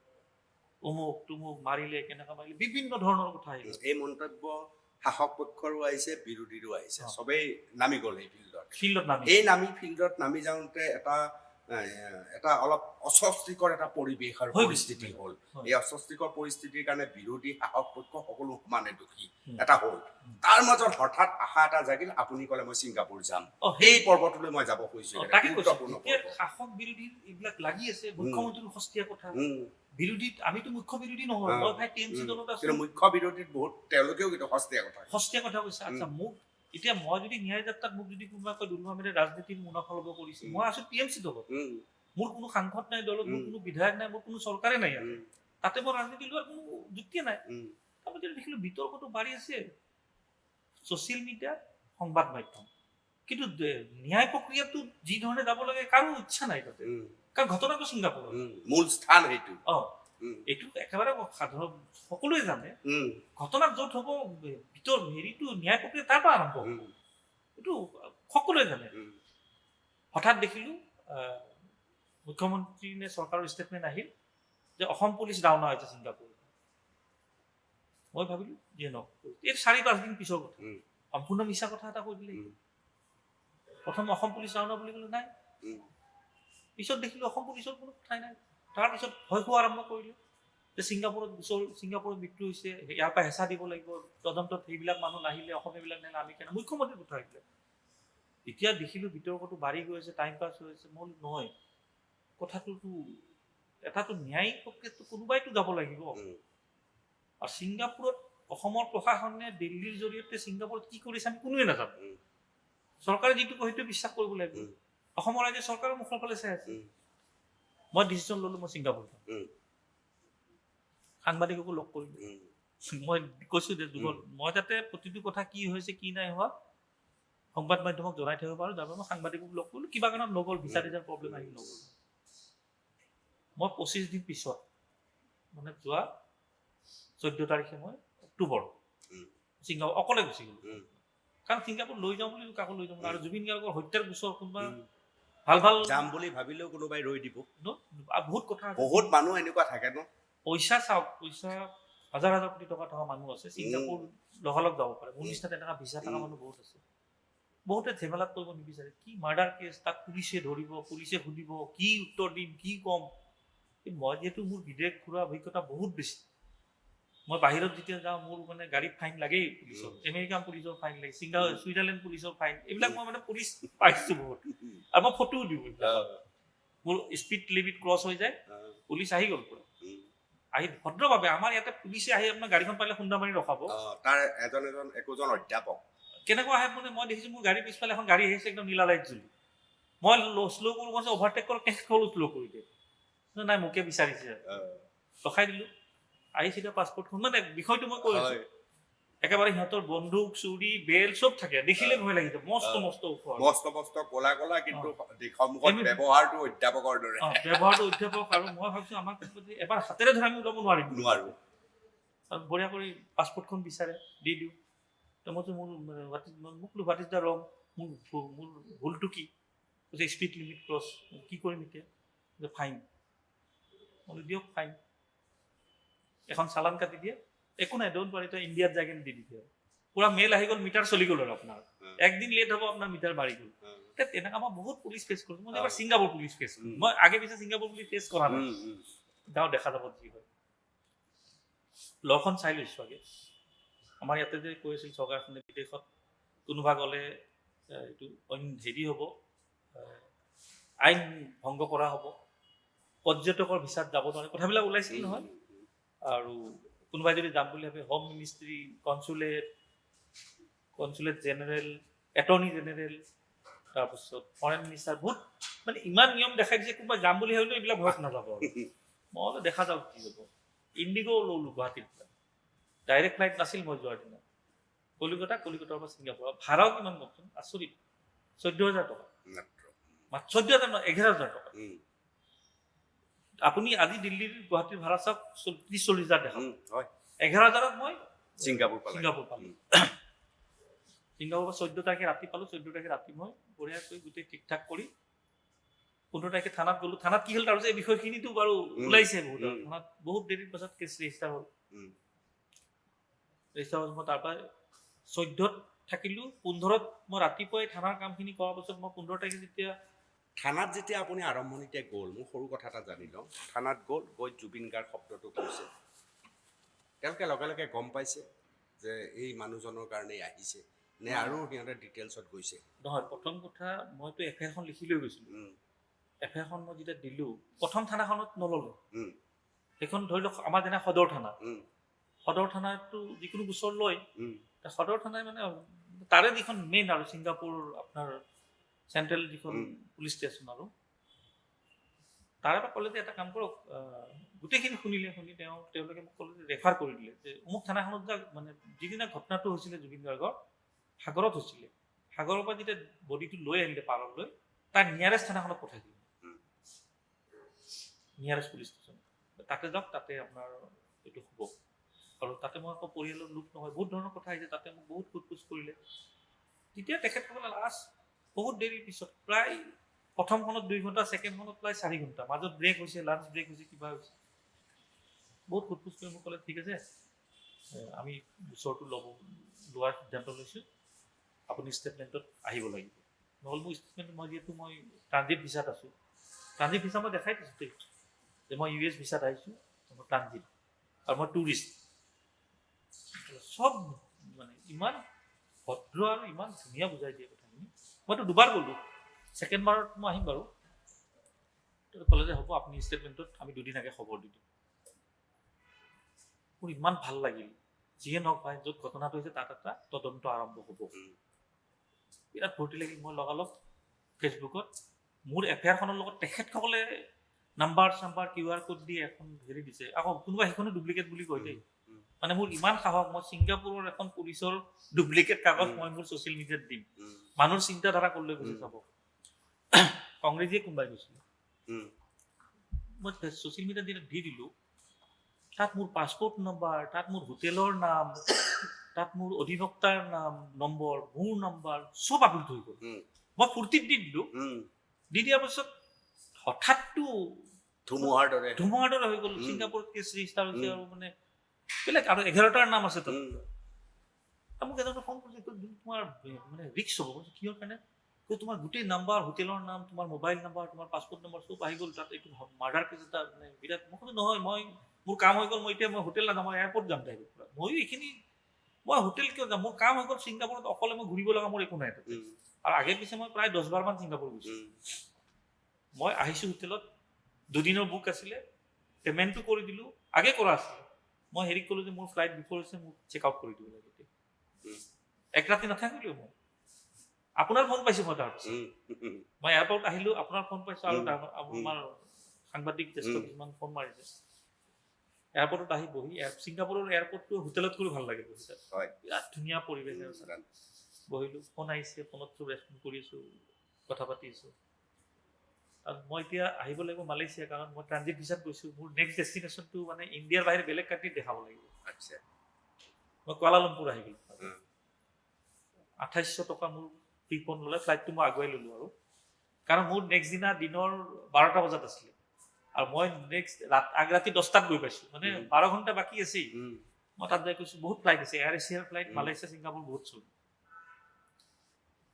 অমুক তুমুক মাৰিলে, কেনেকৈ মাৰিলে, বিভিন্ন ধৰণৰ কথা আহিল। এই মন্তব্য শাসক পক্ষৰো আহিছে, বিৰোধীৰো আহিছে, চবেই নামি গ'ল এই ফিল্ডত নামি যাওঁতে এটা অলপ অস্বস্তিকৰ এটা পৰিৱেশ আৰু পৰিস্থিতি হ'ল। এই অস্বস্তিকৰ পৰিস্থিতিৰ কাৰণে বিৰোধী শাসক পক্ষ সকলো সমানে দোষী এটা হ'ল। তাৰ মাজত হঠাৎ আশা এটা জাগিল, আপুনি ক'লে মই ছিংগাপুৰ যাম, সেই পৰ্বটোলৈ মই যাব খুজিছোঁ। শাসক বিৰোধী এইবিলাক লাগি আছে, মুখ্যমন্ত্ৰীৰ সস্তীয়া কথা। বিৰোধীত আমিতো মুখ্য বিৰোধী নহয়, মই ভাই টিএমচি দলত আছো। মুখ্য বিৰোধীত বহুত তেওঁলোকেও কিন্তু সস্তীয়া কথা কৈছে। আচ্ছা, মোক এতিয়া মই যদি ন্যায় যাত্ৰাত মোক যদি কোনোবা কয় দুলু আহমেদে ৰাজনীতিৰ মুনাফা ল'ব কৰিছে, মই আছো টিএমচি দলত। মোৰ কোনো সাংসদ নাই দলত, মোৰ কোনো বিধায়ক নাই, মোৰ কোনো চৰকাৰে নাই। তাতে মই ৰাজনীতি লোৱাৰ কোনো যুক্তিয়ে নাই। তাৰপিছত দেখিলো বিতৰ্কটো বাঢ়ি আছে ছচিয়েল মিডিয়া, সংবাদ মাধ্যম। কিন্তু ন্যায় প্ৰক্ৰিয়াটো যি ধৰণে যাব লাগে কাৰো ইচ্ছা নাই তাতে। কাৰণ ঘটনাটো ছিংগাপুৰৰ মূল স্থান সেইটো। এইটো একেবাৰে সাধাৰণ, সকলোৱে জানে। ঘটনা য'ত হ'ব হেৰিটো ন্যায় প্ৰক্ৰিয়া তাৰ পৰা আৰম্ভ হ'ব, এইটো সকলোৱে জানে। হঠাৎ দেখিলো মুখ্যমন্ত্ৰী নে চৰকাৰৰ ষ্টেটমেণ্ট আহিল যে অসম পুলিচ ৰাওনা হৈছে ছিংগাপুৰ। মই ভাবিলো যে এই 4-5 দিন পিছৰ কথা, সম্পূৰ্ণ মিছা কথা এটা কৈ দিলে। প্ৰথম অসম পুলিচ ৰাওনা বুলি ক'লে নাই, পিছত দেখিলো অসম পুলিচৰ কোনো কথাই নাই। তাৰপিছত ভয় খোৱা আৰম্ভ কৰিলে যে ছিংগাপুৰত মৃত্যু হৈছে, ইয়াৰ পৰা হেঁচা দিব লাগিব, তদন্তত সেইবিলাক মানুহ নাহিলে, অসমীয়াবিলাক নাহিলে, আমি কেনে, মুখ্যমন্ত্ৰীৰ কথা আহিলে। এতিয়া দেখিলো বিতৰ্কটো বাঢ়ি গৈ আছে, টাইম পাছ হৈ আছে। মই নহয়, কথাটোতো এটাতো ন্যায়িক প্ৰক্ৰিয়াটো কোনোবাইতো যাব লাগিব। আৰু ছিংগাপুৰত অসমৰ প্ৰশাসনে দিল্লীৰ জৰিয়তে ছিংগাপুৰত কি কৰিছে আমি কোনোৱে নাজানো। চৰকাৰে যিটো কয় সেইটো বিশ্বাস কৰিব লাগিব। অসমৰ ৰাজ্য চৰকাৰৰ মুখৰ ফালে চাই আছে। মই ডিচিশ্যন ল'লো, মই ছিংগাপুৰ যাম। সাংবাদিককো লগ কৰিলো। মই কৈছো যে মই যাতে প্ৰতিটো কথা কি হৈছে কি নাই হোৱা সংবাদ মাধ্যমক জনাই থাকিব পাৰো, তাৰ বাবে মই সাংবাদিকক লগ কৰিলো। কিবা কাৰণত নগ'ল, ভিছা টিজাৰ প্ৰব্লেম আহিল, নগ'ল। মই 25 দিন পিছত, মানে যোৱা 14 তাৰিখে মই অক্টোবৰ ছিংগাপুৰ অকলে গুচি গ'লো। কাৰণ ছিংগাপুৰ লৈ যাওঁ বুলি কাকো লৈ যাব নোৱাৰো। আৰু জুবিন গাৰ্গৰ হত্যাৰ গোচৰ কোনোবা ভাল যাম বুলি ভাবিলেও কোনোবাই ৰৈ দিব। বহুত কথা, বহুত মানুহ এনেকুৱা থাকে ন। পইচা চাওক, পইচা হাজাৰ কোটি টকা থকা মানুহ আছে, ছিংগাপুৰ লগালগ যাব পাৰে। মোৰ নিচিনা তেনেকুৱা ভিছা থকা মানুহ বহুত আছে। বহুতে ঝেমেলাত কৰিব নিবিচাৰে। কি মাৰ্ডাৰ কেছ, তাক পুলিচে ধৰিব, পুলিচে সুধিব, কি উত্তৰ দিম, কি ক'ম। মই যিহেতু মোৰ বিদেশ ঘূৰা অভিজ্ঞতা বহুত বেছি, মই বাহিৰত যেতিয়া যাওঁ মোৰ মানে গাড়ীত ফাইন লাগেই পুলিচৰ, আমেৰিকান পুলিচৰ ফাইন লাগে, ছুইজাৰলেণ্ড পুলিচৰ ফাইন, এইবিলাক মই মানে পুলিচ পাইছো বহুত। আৰু মই ফটোও দিওঁ। মোৰ স্পীড লিমিট ক্ৰছ হৈ যায়, পুলিচ আহি গ'ল পুৰা, আহি ভদ্ৰভাৱে। আমাৰ ইয়াতে পুলিচে আহি আপোনাৰ গাড়ীখন পাৰিলে খুন্দা মাৰি ৰখাব। তাৰ একোজন অধ্যাপক কেনেকুৱা আহে মানে মই দেখিছো, মোৰ গাড়ীৰ পিছফালে এখন গাড়ী আহিছে একদম নীলা লাইট জ্বলি, মই শ্ল' কৰো, মই অভাৰটেক কৰোঁ, শ্ল' কৰি দিয়ে। নাই, মোকে বিচাৰিছে, ৰখাই দিলো। আহি চিধা পাছপৰ্টখন, মানে বিষয়টো মই কৈ আছো, একেবাৰে সিহঁতৰ বন্দুক, চুৰি, বেল চব থাকে, দেখিলে ভয় লাগি যাব। মস্ত কলা কিন্তু ব্যৱহাৰটো অধ্যাপকৰ দৰে। আৰু মই ভাবিছো আমাক এবাৰ হাতেৰে ধৰি আমি ওলাব নোৱাৰো। আৰু বঢ়িয়া কৰি পাছপৰ্টখন বিচাৰে, দি দিওঁ। মইতো মোক হোৱাট ইজ দ্য ৰং, মোৰ ভুলটো কি? স্পীড লিমিট ক্ৰছ, কি কৰিম এতিয়া? ফাইন, মই দিয়ক ফাইন। এখন চালান কাটি দিয়ে, একো নাই, ডোন্ট ৱাৰি, তই ইণ্ডিয়াত যাই কিনে দি দিয়ে। পুৰা মেইল আহি গ'ল, মিটাৰ চলি গ'ল আৰু আপোনাৰ একদিন লেট হ'ব, আপোনাৰ মিটাৰ বাঢ়ি গ'ল। তেনেকুৱা মই বহুত পুলিচ ফেচ কৰিছো। মই এবাৰ ছিংগাপুৰ পুলিচ ফেচ কৰিছো। মই আগে পিছে ছিংগাপুৰ পুলিচ ফেচ কৰা নাই। যাওঁ, দেখা যাব যি হয়। লখন চাই লৈছো আগে। আমাৰ ইয়াতে যে কৈ আছিল চৰকাৰখনে বিদেশত কোনোবা গ'লে এইটো হেৰি হ'ব, আইন ভংগ কৰা হ'ব, পৰ্যটকৰ ভিছাত যাব নোৱাৰে, কথাবিলাক ওলাইছিল নহয়। আৰু কোনোবাই যদি যাম বুলি ভাবে home ministry, consulate general, attorney general, তাৰপিছত ফৰেন মিনিষ্টাৰ, বহুত মানে ইমান নিয়ম দেখাই দিছে, কোনোবাই যাম বুলি ভাবিলেও এইবিলাক ভয়ত নাযাব আৰু। মই বোলো দেখা যাওক কি হ'ব। ইণ্ডিগ' ল'লোঁ গুৱাহাটীৰ পৰা, ডাইৰেক্ট ফ্লাইট নাছিল মই যোৱাৰ দিনা। কলিকতাৰ পৰা ছিংগাপুৰ, ভাড়াও কিমান কওকচোন, আচৰিত, 14,000 টকা। মাত্ৰ 14,000 নহয়, 11,000 টকা। আপুনি আজি দিল্লীৰ গুৱাহাটীৰ ভাড়া চাওক, 30-40,000 দেখাব। 11,000ত মই ছিংগাপুৰ পালোঁ। ছিংগাপুৰ পৰা 14 তাৰিখে ৰাতি পালোঁ। 14 তাৰিখে ৰাতি মই বঢ়িয়াকৈ গোটেই ঠিক ঠাক কৰি 15 তাৰিখে থানাত গ'লোঁ। থানাত কি হ'ল তাৰপিছত এই বিষয়খিনিতো বাৰু ওলাইছে বহুত। থানাত বহুত দেৰিৰ পাছত কেছ ৰেজিষ্টাৰ হ'ল। মই তাৰপৰা 14ত থাকিলোঁ, 15ত মই ৰাতিপুৱাই থানাৰ কামখিনি কৰাৰ পাছত মই 15 তাৰিখে থানাত যেতিয়া আপুনি আৰম্ভণিতে গ'ল, মোৰ সৰু কথা এটা জানি লওঁ। থানাত গৈ জুবিন গাৰ্গ শব্দটো কৈছে, তেওঁলোকে লগে লগে গম পাইছে যে এই মানুহজনৰ কাৰণেই আহিছে নে আৰু সিহঁতে ডিটেইলছত গৈছে? নহয়, প্ৰথম কথা মইতো এফআইআৰখন লিখি লৈ গৈছিলোঁ। এফআইআৰখন মই যেতিয়া দিলোঁ, প্ৰথম থানাখনত নল'লে। সেইখন ধৰি লওক আমাৰ যেনে সদৰ থানা, সদৰ থানাতো যিকোনো গোচৰ লয়। সদৰ থানাই মানে তাৰে যিখন মেইন আৰু ছিংগাপুৰ আপোনাৰ চেণ্ট্ৰেল যিখন পুলিচ ষ্টেচন, আৰু তাৰে পৰা ক'লে যে এটা কাম কৰক, গোটেইখিনি শুনি তেওঁলোকে মোক ক'লে যে ৰেফাৰ কৰি দিলে যে অমুক থানাখনত যাওক। মানে যিদিনা ঘটনাটো হৈছিলে জুবিন গাৰ্গৰ, সাগৰত হৈছিলে, সাগৰৰ পৰা যেতিয়া বডিটো লৈ আহিলে পাৰলৈ, তাৰ নিয়াৰেষ্ট থানাখনত পঠাই দিলে, নিয়াৰেষ্ট পুলিচ ষ্টেচন। তাতে যাওক, তাতে আপোনাৰ এইটো হ'ব। আৰু তাতে মই আকৌ পৰিয়ালৰ লোক নহয়, বহুত ধৰণৰ কথা আহিছে, তাতে মোক বহুত সোধ-পোছ কৰিলে। তেতিয়া তেখেতসকলে লাষ্ট বহুত দেৰিৰ পিছত, প্ৰায় প্ৰথমখনত 2 ঘণ্টা, ছেকেণ্ডখনত প্ৰায় 4 ঘণ্টা, মাজত ব্ৰেক হৈছে, লাঞ্চ ব্ৰেক হৈছে, কিবা হৈছে, বহুত সোধ-পোছ কৰি মোক ক'লে ঠিক আছে, আমি গোচৰটো লোৱাৰ সিদ্ধান্ত লৈছোঁ, আপুনি ষ্টেটমেণ্টত আহিব লাগিব। নহ'লে মোৰ ষ্টেটমেণ্ট, যিহেতু মই ট্ৰানজিট ভিছাত আছোঁ, ট্ৰানজিট ভিছা মই দেখাই দিছোঁ যে মই US ভিছাত আহিছোঁ, মই ট্ৰানজিট, আৰু মই টুৰিষ্ট। চব মানে ইমান ভদ্ৰ আৰু ইমান ধুনীয়া বুজাই দিয়ে কথাখিনি। মইতো 2বাৰ গ'লোঁ, ছেকেণ্ড বাৰত মই আহিম বাৰু। ক'লে যে হ'ব, আপুনি ষ্টেটমেণ্টত আমি 2 দিন আগে খবৰ দি দিম। মোৰ ইমান ভাল লাগিল। যিয়ে নহওক ভাই, য'ত ঘটনাটো হৈছে তাত এটা তদন্ত আৰম্ভ হ'ব। বিৰাট ফূৰ্তি লাগিল। মই লগালগ ফেচবুকত মোৰ এফআইআৰখনৰ লগত তেখেতসকলে নাম্বাৰ QR কোড দি এখন হেৰি দিছে। আকৌ কোনোবা সেইখনো ডুপ্লিকেট বুলি কয় দেই। মানে মোৰ ইমান সাহস, মই ছিংগাপুৰৰ এখন পুলিচৰ ডুপ্লিকেট কাগজ মই মোৰ ছ'চিয়েল মিডিয়াত দিম। মানুহৰ চিন্তাধাৰা ক'লৈ গৈছে চাব। কংগ্ৰেছীয়ে কোনোবাই গৈছিলে, মই ছ'চিয়েল মিডিয়াত দি দিলোঁ। তাত মোৰ পাছপোৰ্ট নম্বৰ, তাত মোৰ হোটেলৰ নাম, তাত মোৰ অধিবক্তাৰ নাম, নম্বৰ, মোৰ নম্বৰ, চব আপলোড হৈ গ'ল। মই ফূৰ্তিত দি দিলোঁ। দি দিয়াৰ পাছত হঠাৎটো ধুমুহাৰ দৰে হৈ গ'ল। ছিংগাপুৰত কেছ ৰেজিষ্টাৰ হৈছে, আৰু মানে বেলেগ, আৰু 11টাৰ নাম আছে তাত। মোক এজনে ফোন কৰিছে, তোমাৰ মানে ৰিক্স হ'ব। কিহৰ কাৰণে? তোমাৰ গোটেই নাম্বাৰ, হোটেলৰ নাম, তোমাৰ মোবাইল নাম্বাৰ, তোমাৰ পাছপোৰ্ট নম্বৰ চব আহি গ'ল তাত। এইটো মাৰ্ডাৰ কেছ এটা, মানে বিৰাট। মই কৈছোঁ নহয়, মোৰ কাম হৈ গ'ল, মই হোটেল নাযাওঁ, মই এয়াৰপৰ্ট যাম ডাইৰেক্ট। মই হোটেল কিয় যাম? মোৰ কাম হৈ গ'ল ছিংগাপুৰত, অকলে মই ঘূৰিব লগা মোৰ একো নাই তাতে। আৰু আগে পিছে মই প্ৰায় 10 বাৰমান ছিংগাপুৰ গৈছোঁ। মই আহিছোঁ হোটেলত, 2 দিনৰ বুক আছিলে, পে'মেণ্টটো কৰি দিলোঁ, আগে কৰা আছিলে। মই হেৰি ক'লোঁ যে মোৰ ফ্লাইট বিফৰ হৈছে, মোক চেক আউট কৰি দিব লাগে। এক ৰাতি নাথাকিলোঁ মই। আপোনাৰ ফোন পাইছোঁ মই তাৰপিছত। মই এয়াৰপৰ্ট আহিলোঁ, আপোনাৰ ফোন পাইছোঁ, আৰু আমাৰ সাংবাদিক জ্যেষ্ঠ কিছুমান ফোন মাৰিছে। এয়াৰপৰ্টত আহি বহি, ছিংগাপুৰৰ এয়াৰপৰ্টটো হোটেলত কৰি ভাল লাগে বহি তাত। বিৰাট ধুনীয়া পৰিৱেশ। বহিলোঁ, ফোন আহিছে, ফোনত চব ৰেচপণ্ড কৰি আছোঁ, কথা পাতি আছোঁ। আৰু মই এতিয়া আহিব লাগিব মালয়েছিয়া, কাৰণ মই ট্ৰানজিট ভিছাত গৈছোঁ। মোৰ নেক্সট ডেষ্টিনেশ্যনটো মানে ইণ্ডিয়াৰ বাহিৰে বেলেগ কাণ্ট্ৰিত দেখাব লাগিব। মই কুৱালালামপুৰ আহি গ'লোঁ। 2800 টকা মোৰ প্ৰিপন ল'লে, ফ্লাইটটো মই আগুৱাই ল'লোঁ আৰু। কাৰণ মোৰ নেক্সট দিনা দিনৰ 12টা বজাত আছিলে, আৰু মই নেক্সট ৰাতি 10টাত গৈ পাইছোঁ। মানে 12 ঘণ্টা বাকী আছেই। মই তাত যাই কৈছোঁ বহুত ফ্লাইট আছে, এয়াৰ এছিয়াৰ ফ্লাইট, মালয়েছিয়া ছিংগাপুৰ বহুত চলে।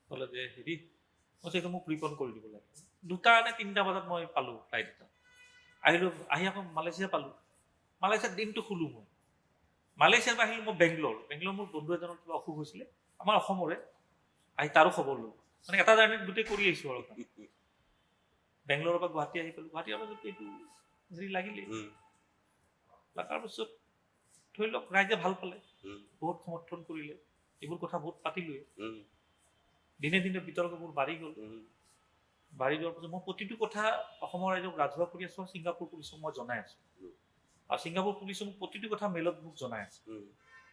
ক'লে যে হেৰি, মই সেইটো মোক প্ৰিপন কৰি দিব লাগে। 2টা নে 3টা বজাত মই পালোঁ ফ্লাইট এটা। আহিলোঁ, আহি আকৌ মালয়েছিয়া পালোঁ। মালয়েছিয়াত দিনটো শুলোঁ মই। মালয়েছিয়াৰ পৰা আহিলোঁ মই বেংগলোৰ মোৰ বন্ধু এজনৰ কিবা অসুখ হৈছিলে, আমাৰ অসমৰে। আহি তাৰো খবৰ ল'লোঁ। মানে এটা জাৰ্ণিত গোটেই কৰি আহিছোঁ আৰু। বেংগলোৰৰ পৰা গুৱাহাটী আহি পালোঁ, গুৱাহাটী অহাৰ পাছত এইটো হেৰি লাগিলে। লগাৰ পাছত ধৰি লওক ৰাইজে ভাল পালে, বহুত সমৰ্থন কৰিলে, এইবোৰ কথা বহুত পাতিলোৱে। দিনে দিনে বিতৰ্কবোৰ বাঢ়ি গ'ল। বাঢ়ি যোৱাৰ পাছত মই প্ৰতিটো কথা অসমৰ ৰাইজক ৰাজহুৱা কৰি আছোঁ, ছিংগাপুৰ পুলিচক মই জনাই আছোঁ। আৰু ছিংগাপুৰ পুলিচে মোক প্ৰতিটো কথা মেইলত মোক জনাই আছে।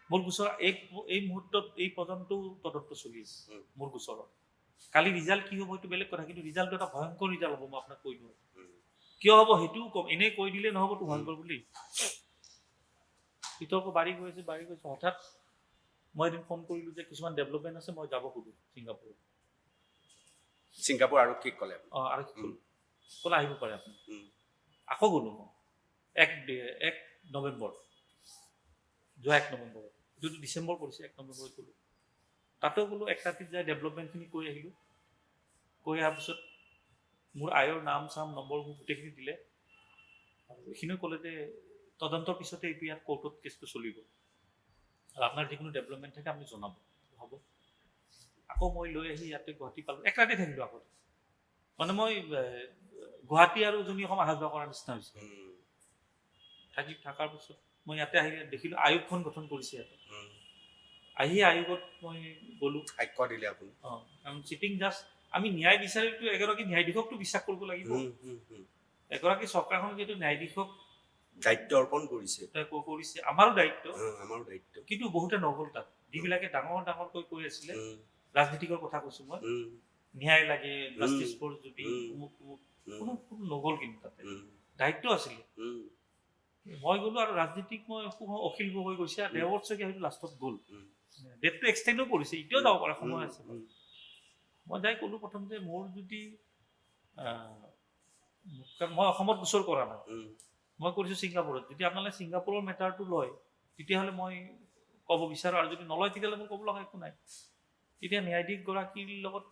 মোৰ গোচৰ এই মুহূৰ্তত এই পৰ্যন্তও তদন্ত চলি আছে মোৰ গোচৰত। কালি ৰিজাল্ট কি হ'ব সেইটো বেলেগ কথা, কিন্তু ৰিজাল্টটো এটা ভয়ংকৰ ৰিজাল্ট হ'ব, মই আপোনাক কৈ দিওঁ। কিয় হ'ব সেইটোও কম, এনেই কৈ দিলে নহ'বতো ভয়ংকৰ বুলি। বিতৰ্ক বাঢ়ি গৈ আছে। হঠাৎ মই এদিন ফোন কৰিলোঁ যে কিছুমান ডেভেলপমেণ্ট আছে, মই যাব খোজোঁ ছিংগাপুৰত। ছিংগাপুৰ আৰক্ষীক ক'লে? আৰক্ষীক ক'লে আহিব পাৰে আপুনি। আকৌ গ'লোঁ মই 1 নৱেম্বৰ, যোৱা 1 নৱেম্বৰত, যিটো ডিচেম্বৰ পৰিছে 1 নৱেম্বৰত গ'লোঁ। তাতেও গ'লোঁ, এক ৰাতিত যাই ডেভেলপমেণ্টখিনি কৈ আহিলোঁ। কৈ অহাৰ পিছত মোৰ আয়ৰ নাম চাম নম্বৰ গোটেইখিনি দিলে। আৰু এইখিনিও ক'লে যে তদন্তৰ পিছতে এইটো ইয়াত কোৰ্টত কেছটো চলিব, আৰু আপোনাৰ যিকোনো ডেভেলপমেণ্ট থাকে আপুনি জনাব। হ'ব। আকৌ মই লৈ আহি ইয়াতে গুৱাহাটী পালোঁ, এক ৰাতি থাকিলোঁ আগতে। মানে মই গুৱাহাটী আৰু উজনি অসম অহা যোৱা কৰাৰ নিচিনা হৈছে। থকাৰ পিছত মই ইয়াতে আহি দেখিলোঁ আয়োগখন গঠন কৰিছে ইয়াতে। আহি আয়োগত মই গ'লোঁ। সাক্ষ্য দিলে আপুনি? কাৰণ চিটিং জাষ্ট আমি ন্যায় বিচাৰিতো এগৰাকী ন্যায়াধীশকতো বিশ্বাস কৰিব লাগিব। এগৰাকী চৰকাৰখন যিহেতু ন্যায়াধীশক দায়িত্ব অৰ্পণ কৰিছে, আমাৰো দায়িত্ব। আমাৰো দায়িত্ব। কিন্তু বহুতে নগ'ল তাত, যিবিলাকে ডাঙৰকৈ কৈ আছিলে, ৰাজনীতিকৰ কথা কৈছোঁ মই, ন্যায় লাগে, জাষ্টিছ ফৰ যদি কোনো নগ'ল, কিন্তু তাতে দায়িত্ব আছিলে। মই গ'লোঁ আৰু ৰাজনীতিক মই অখিল গগৈ গৈছে, দেওবৰ্ষকে হয়তো লাষ্টত গ'ল। ডেটটো এক্সটেণ্ডো কৰিছে, এতিয়াও যাব পাৰে, সময় আছে। মই যাই ক'লোঁ প্ৰথম যে মোৰ যদি মই অসমত গোচৰ কৰা নাই, মই কৰিছোঁ ছিংগাপুৰত। যদি আপোনালোকে ছিংগাপুৰৰ মেটাৰটো লয় তেতিয়াহ'লে মই ক'ব বিচাৰোঁ, আৰু যদি নলয় তেতিয়াহ'লে মোৰ ক'ব লগা একো নাই। তেতিয়া ন্যায়াধীশগৰাকীৰ লগত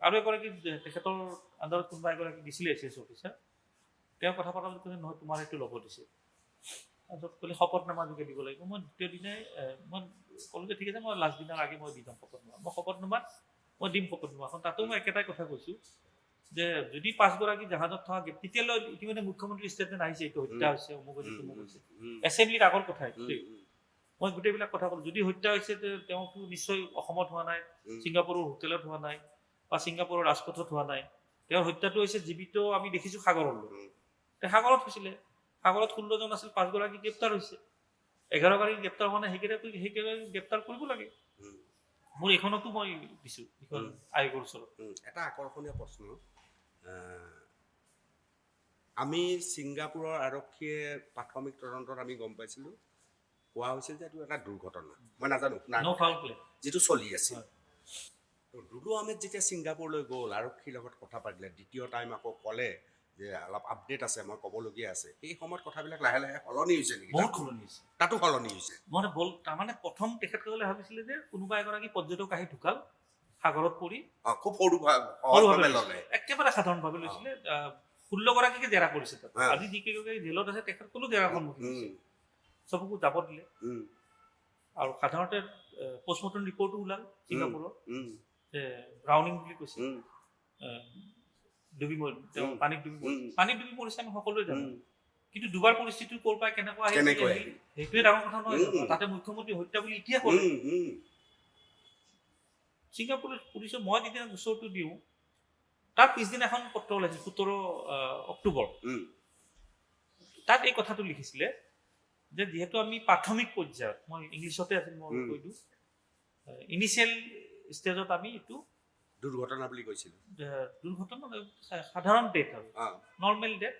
আৰু এগৰাকী তেখেতৰ আণ্ডাৰত কোনোবা এগৰাকী দিছিলে এছ অফিচাৰ, তেওঁ কথা পতাৰ পিছত কৈছে নহয় তোমাৰ সেইটো ল'ব দিছে। তাৰপিছত ক'লে শপতনামা যোগে দিব লাগিব। মই দ্বিতীয় দিনাই মই ক'লোঁ যে ঠিক আছে, মই লাষ্ট দিনাৰ আগে মই দি যাম শপতনামা। মই শপতনামাত মই দিম শপতনামাখন। তাতো মই একেটাই কথা কৈছোঁ যে যদি 5গৰাকী জাহাজত থকা তেতিয়ালৈ ইতিমধ্যে মুখ্যমন্ত্ৰীৰ ষ্টেটমেণ্ট আহিছে, এইটো হত্যা হৈছে, অমুক হৈছে, তমুক হৈছে, এছেম্বলিত আগৰ কথাই। মই গোটেইবিলাক কথা ক'লোঁ, যদি হত্যা হৈছে তেওঁতো নিশ্চয় অসমত হোৱা নাই, ছিংগাপুৰৰ হোটেলত হোৱা নাই, বা ছিংগাপুৰৰ ৰাজপথত হোৱা নাই। তেওঁৰ হত্যাটো হৈছে জীৱিত, আমি দেখিছোঁ সাগৰলৈ। সাগৰত হৈছিলে, সাগৰত 16 জন আছিল, 5গৰাকী গ্ৰেপ্তাৰ হৈছে, 11গৰাকী গ্ৰেপ্তাৰ হোৱা নাই, সেইকেইগৰাকী গ্ৰেপ্তাৰ কৰিব লাগে। মোৰ এইখনতো মই দিছোঁ এইখন আয়োগৰ ওচৰত। এটা আকৰ্ষণীয় প্ৰশ্ন, আমি ছিংগাপুৰৰ আৰক্ষীয়ে প্ৰাথমিক তদন্তত আমি গম পাইছিলোঁ, কোৱা হৈছিল যে এইটো এটা দুৰ্ঘটনা, মই নাজানো যিটো চলি আছিল। দুলু আহমেদ যেতিয়া ছিংগাপুৰলৈ গ'ল, আৰক্ষীৰ লগত কথা পাতিলে, দ্বিতীয় টাইম আকৌ ক'লে যে অলপ আপডেট আছে, মই ক'বলগীয়া আছে, সেই সময়ত কথাবিলাক লাহে লাহে সলনি হৈছে নেকি? বহুত সলনি হৈছে। তাতো সলনি হৈছে। তাৰমানে প্ৰথম তেখেতসকলে ভাবিছিলে যে কোনোবা এগৰাকী পৰ্যটক আহি ঢুকাল সাগৰত পৰি, খুব সৰুভাৱে ল'লে, একেবাৰে সাধাৰণভাৱে লৈছিলে। 16গৰাকীকে জেৰা কৰিছে তাত। আজি যিকেইগৰাকী জেলত আছে তেখেতসকলো জেৰাৰ সন্মুখীন হৈছে, চবকো যাব দিলে। আৰু সাধাৰণতে পষ্টমৰ্টম ৰিপৰ্টো ওলাল ছিংগাপুৰৰ, ব্ৰাউনিং বুলি কৈছে, পানীত ডুবি মৰিছে, আমি সকলোৱে জানো। কিন্তু দুবাৰ পৰিস্থিতি ক'ৰ পৰা কেনেকুৱা আহিল সেইটোৱে ডাঙৰ কথা নহয়। তাতে মুখ্যমন্ত্ৰী হত্যা বুলি এতিয়া ক'লে। ছিংগাপুৰ পুলিচৰ মই যেতিয়া গোচৰটো দিওঁ, তাৰ পিছদিনা এখন পত্ৰ ওলাইছিল 17 অক্টোবৰ। তাত এই কথাটো লিখিছিলে যে যিহেতু আমি প্ৰাথমিক পৰ্যায়ত, মই ইংলিছতে আছিল, মই কৈ দিওঁ, ইনিচিয়েল ষ্টেজত আমি এইটো দুৰ্ঘটনা বুলি কৈছিলোঁ। দুৰ্ঘটনা সাধাৰণ ডেথ আৰু নৰ্মেল ডেথ,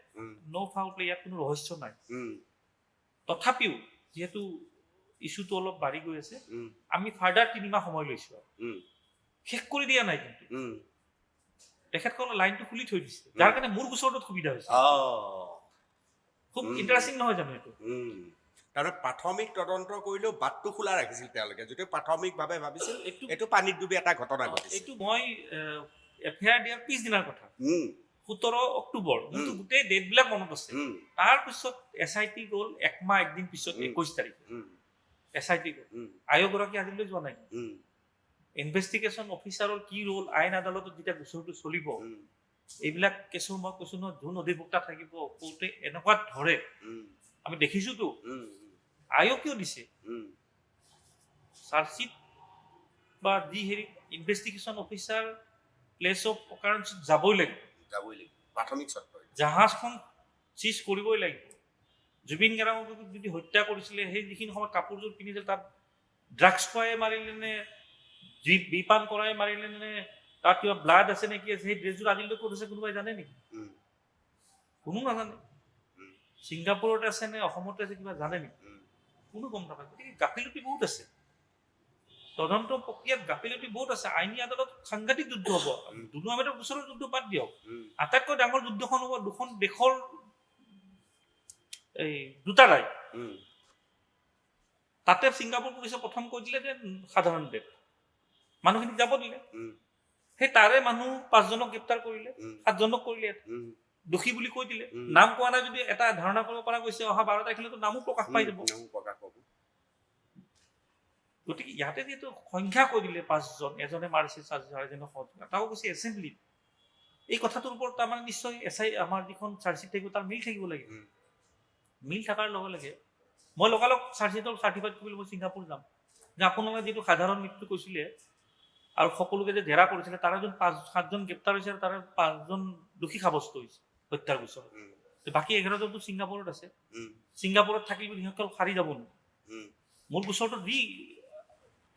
ন' ফাউল প্লে, ইয়াত কোনো ৰহস্য নাই। তথাপিও যিহেতু ইছ্যুটো অলপ বাঢ়ি গৈ আছে, আমি ফাৰ্ডাৰ 3 মাহ সময় লৈছোঁ আৰু শেষ কৰি দিয়া নাই। কিন্তু তেখেতসকলে লাইনটো খুলি থৈ দিছে, যাৰ কাৰণে মোৰ গোচৰটোত সুবিধা হৈছে। খুব ইণ্টাৰেষ্টিং নহয় জানো এইটো? তাৰমানে প্ৰাথমিক তদন্ত কৰিলেও বাটটো খোলা ৰাখিছিল তেওঁলোকে, যদিও প্ৰাথমিকভাৱে ভাবিছিল এইটো পানীত ডুবি এটা ঘটনা ঘটিছে। এইটো মই এফআইআৰ দিয়াৰ পিছদিনাৰ কথা, 17 অক্টোবৰ, মোৰতো গোটেই ডেটবিলাক মনত আছে। তাৰপিছত SIT গ'ল 1 মাহ 1 দিন পিছত, 21 তাৰিখে SIT গ'ল। আয়োগগৰাকী আজিলৈ যোৱা নাই। ইনভেষ্টিগেশ্যন অফিচাৰৰ কি ৰোল, আইন আদালতত যেতিয়া গোচৰটো চলিব, এইবিলাক কেছৰ মই কৈছো ন যোন অধিভোক্তা থাকিব কওঁতে এনেকুৱা ধৰে আমি দেখিছোতো আয়োগ কিয় দিছে চাৰ্জশ্বিট বা যি হেৰি ইনভেষ্টিগেশ্যন অফিচাৰ প্লেচ অফ অকাৰেঞ্চত যাবই লাগিব প্ৰাথমিক চৰ্ত জাহাজখন চিজ কৰিবই লাগিব জুবিন গাৰ্গক যদি হত্যা কৰিছিলে সেই যিখিনি সময়ত কাপোৰযোৰ পিন্ধিছিল তাত ড্ৰাগছ খুৱাই মাৰিলে নে বিপান কৰাই মাৰিলে নে তাত কিবা ব্লাড আছে নে কি আছে সেই ড্ৰেছযোৰ আজিলৈকে ক'ত আছে কোনোবাই জানে নেকি কোনো নাজানে ছিংগাপুৰত আছে নে অসমতে আছে কিবা জানে নেকি কোনো গম নাপায় গতিকে গাফিলতি বহুত আছে তদন্ত প্ৰক্ৰিয়াত গাফিলতি বহুত আছে আইনী আদালত সাংঘাতিক যুদ্ধ হ'ব দুনু আহমেদৰ গোচৰৰ যুদ্ধ বাদ দিয়ক আটাইতকৈ ডাঙৰ যুদ্ধখন হ'ব দুখন দেশৰ এই দুটা ৰায় তাতে ছিংগাপুৰ পুলিচে প্ৰথম কৈ দিলে যে সাধাৰণ ডেট মানুহখিনিক যাব দিলে সেই তাৰে মানুহ 5জনক গ্ৰেপ্তাৰ কৰিলে 7জনক কৰিলে দোষী বুলি কৈ দিলে নাম কোৱা নাই যদি এটা ধাৰণা কৰিব পৰা গৈছে অহা 12 তাৰিখলৈতো নামো প্ৰকাশ পাই যাব গতিকে ইয়াতে যিহেতু সংখ্যা কৈ দিলে 5জন এজনে মাৰিছে 4জনে তাকো কৈছে এছেম্বলিত এই কথাটোৰ ওপৰত তাৰমানে নিশ্চয় এছআই আমাৰ যিখন চাৰ্জশ্বিট থাকিব তাৰ মিল থাকিব লাগিব মিল থকাৰ লগে লগে মই লগালগ চাৰ্জশ্বিটৰ চাৰ্টিফাইড কৰিবলৈ মই ছিংগাপুৰ যাম যে আপোনালোকে যিটো সাধাৰণ মৃত্যু কৈছিলে আৰু সকলোকে যে ধেৰা কৰিছিলে তাৰে যোন 5-7জন গ্ৰেপ্তাৰ হৈছে আৰু তাৰে 5জন দোষী সাব্যস্ত হৈছে হত্যাৰ গোচৰত বাকী 11জনটো ছিংগাপুৰত আছে ছিংগাপুৰত থাকি বুলি সিহঁতক সাৰি যাব নোৱাৰে মোৰ গোচৰটো দি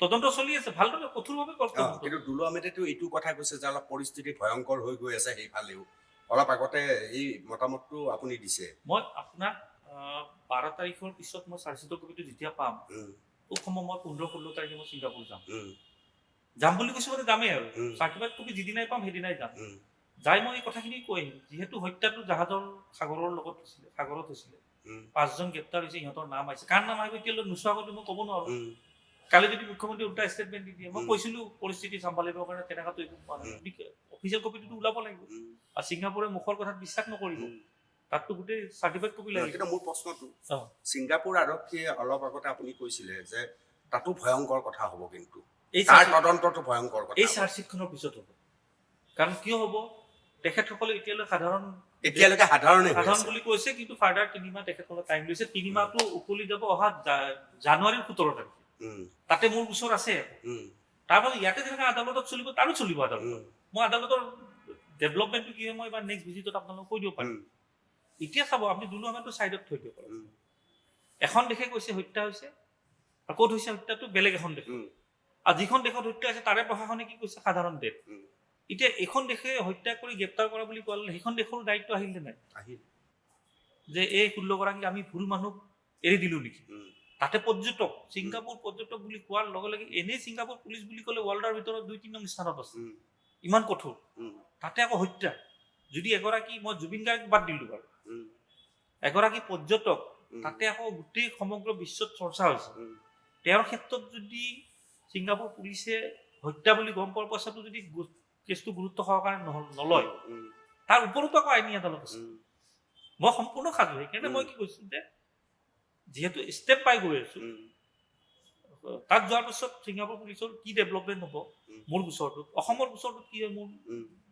তদন্ত চলি আছে ভালদৰে কঠোৰভাৱে কিন্তু দুলু আহমেদেতো এইটো কথা কৈছে যে অলপ পৰিস্থিতি ভয়ংকৰ হৈ গৈ আছে সেইফালেও অলপ আগতে এই মতামতটো আপুনি দিছে মই আপোনাক 12 তাৰিখৰ পিছত মই চাৰ্জশ্বিটৰ কপিটো যেতিয়া পাম খুব সময় মই 15-16 তাৰিখে মই ছিংগাপুৰ যাম বুলি কৈছো মানে যামেই আৰু চাৰ্টিফাইড কপি যিদিনাই পাম সেইদিনাই যাম যাই মই এই কথাখিনি কৈ আহিম যিহেতু হত্যাটো জাহাজৰ সাগৰত হৈছিলে 5জন গ্ৰেপ্তাৰ হৈছে সিহঁতৰ নাম আহিছে কাৰ নাম আহিব এতিয়ালৈ নোচোৱাকৈ মই ক'ব নোৱাৰো কালি যদি মুখ্যমন্ত্ৰী উল্টা ষ্টেটমেণ্ট দি দিয়ে মই কৈছিলো পৰিস্থিতি চম্ভালিবৰ কাৰণে তেনেকুৱাটো একো পোৱা নাই অফিচিয়েল কপিটো ওলাব লাগিব আৰু ছিংগাপুৰে মুখৰ কথাত বিশ্বাস নকৰিব তাততো গোটেই চাৰ্টিফাইড কপি লাগিব কিন্তু মোৰ প্ৰশ্নটো ছিংগাপুৰ আৰক্ষীয়ে অলপ আগতে আপুনি কৈছিলে যে তাতো ভয়ংকৰ কথা হ'ব কিন্তু তাৰ তদন্তটো ভয়ংকৰ কথা এই চাৰ্জশ্বিটখনৰ পিছত হ'ব কাৰণ কিয় হ'ব তেখেতসকলে এতিয়ালৈকে সাধাৰণ বুলি কৈছে কিন্তু ফাৰ্ডাৰ 3 মাহ তেখেতসকলে টাইম লৈছে 3 মাহটো উকলি যাব অহা জানুৱাৰীৰ 17 তাৰিখে তাতে মোৰ গোচৰ আছে তাৰপাছত ইয়াতে যেনেকৈ আদালতত চলিব তাৰো চলিব আদালত মই আদালতৰ ডেভেলপমেণ্টটো কি হয় মই এবাৰ নেক্সট ভিজিটত আপোনালোকক কৈ দিব পাৰিম এতিয়া চাব আপুনি দুনু আহমেদটো ছাইডত থৈ দিব পাৰিম এখন দেশে কৈছে হত্যা হৈছে আৰু ক'ত হৈছে হত্যাটো বেলেগ এখন দেশ আৰু যিখন দেশত হত্যা হৈছে তাৰে প্ৰশাসনে কি কৈছে সাধাৰণ ডেট এতিয়া এইখন দেশে হত্যা কৰি গ্ৰেপ্তাৰ কৰা বুলি কোৱা সেইখন দেশৰ দায়িত্ব আহিল নে নাই যে এই 16গৰাকী আমি ভুল মানুহ এৰি দিলো নেকি তাতে পৰ্যটক ছিংগাপুৰ পৰ্যটক বুলি কোৱাৰ লগে লগে এনেই ছিংগাপুৰ পুলিচ বুলি ক'লে ৱৰ্ল্ডৰ ভিতৰত 2-3 নং স্থানত আছে ইমান কঠোৰ তাতে আকৌ হত্যা যদি এগৰাকী মই জুবিন গাৰ্গ বাদ দিলো বাৰু এগৰাকী পৰ্যটক তাতে আকৌ গোটেই সমগ্ৰ বিশ্বত চৰ্চা হৈছে তেওঁৰ ক্ষেত্ৰত যদি ছিংগাপুৰ পুলিচে হত্যা বুলি গম পোৱাৰ পাছতো যদি কেছটো গুৰুত্ব সহকাৰে নলয় তাৰ ওপৰতো আকৌ আইনী আদালত আছে মই সম্পূৰ্ণ সাজু সেইকাৰণে মই কি কৈছো যে যিহেতু ষ্টেপ পাই গৈ আছো তাত যোৱাৰ পিছত ছিংগাপুৰ পুলিচৰ কি ডেভেলপমেণ্ট হ'ব মোৰ গোচৰটোত অসমৰ গোচৰটোত কি হয়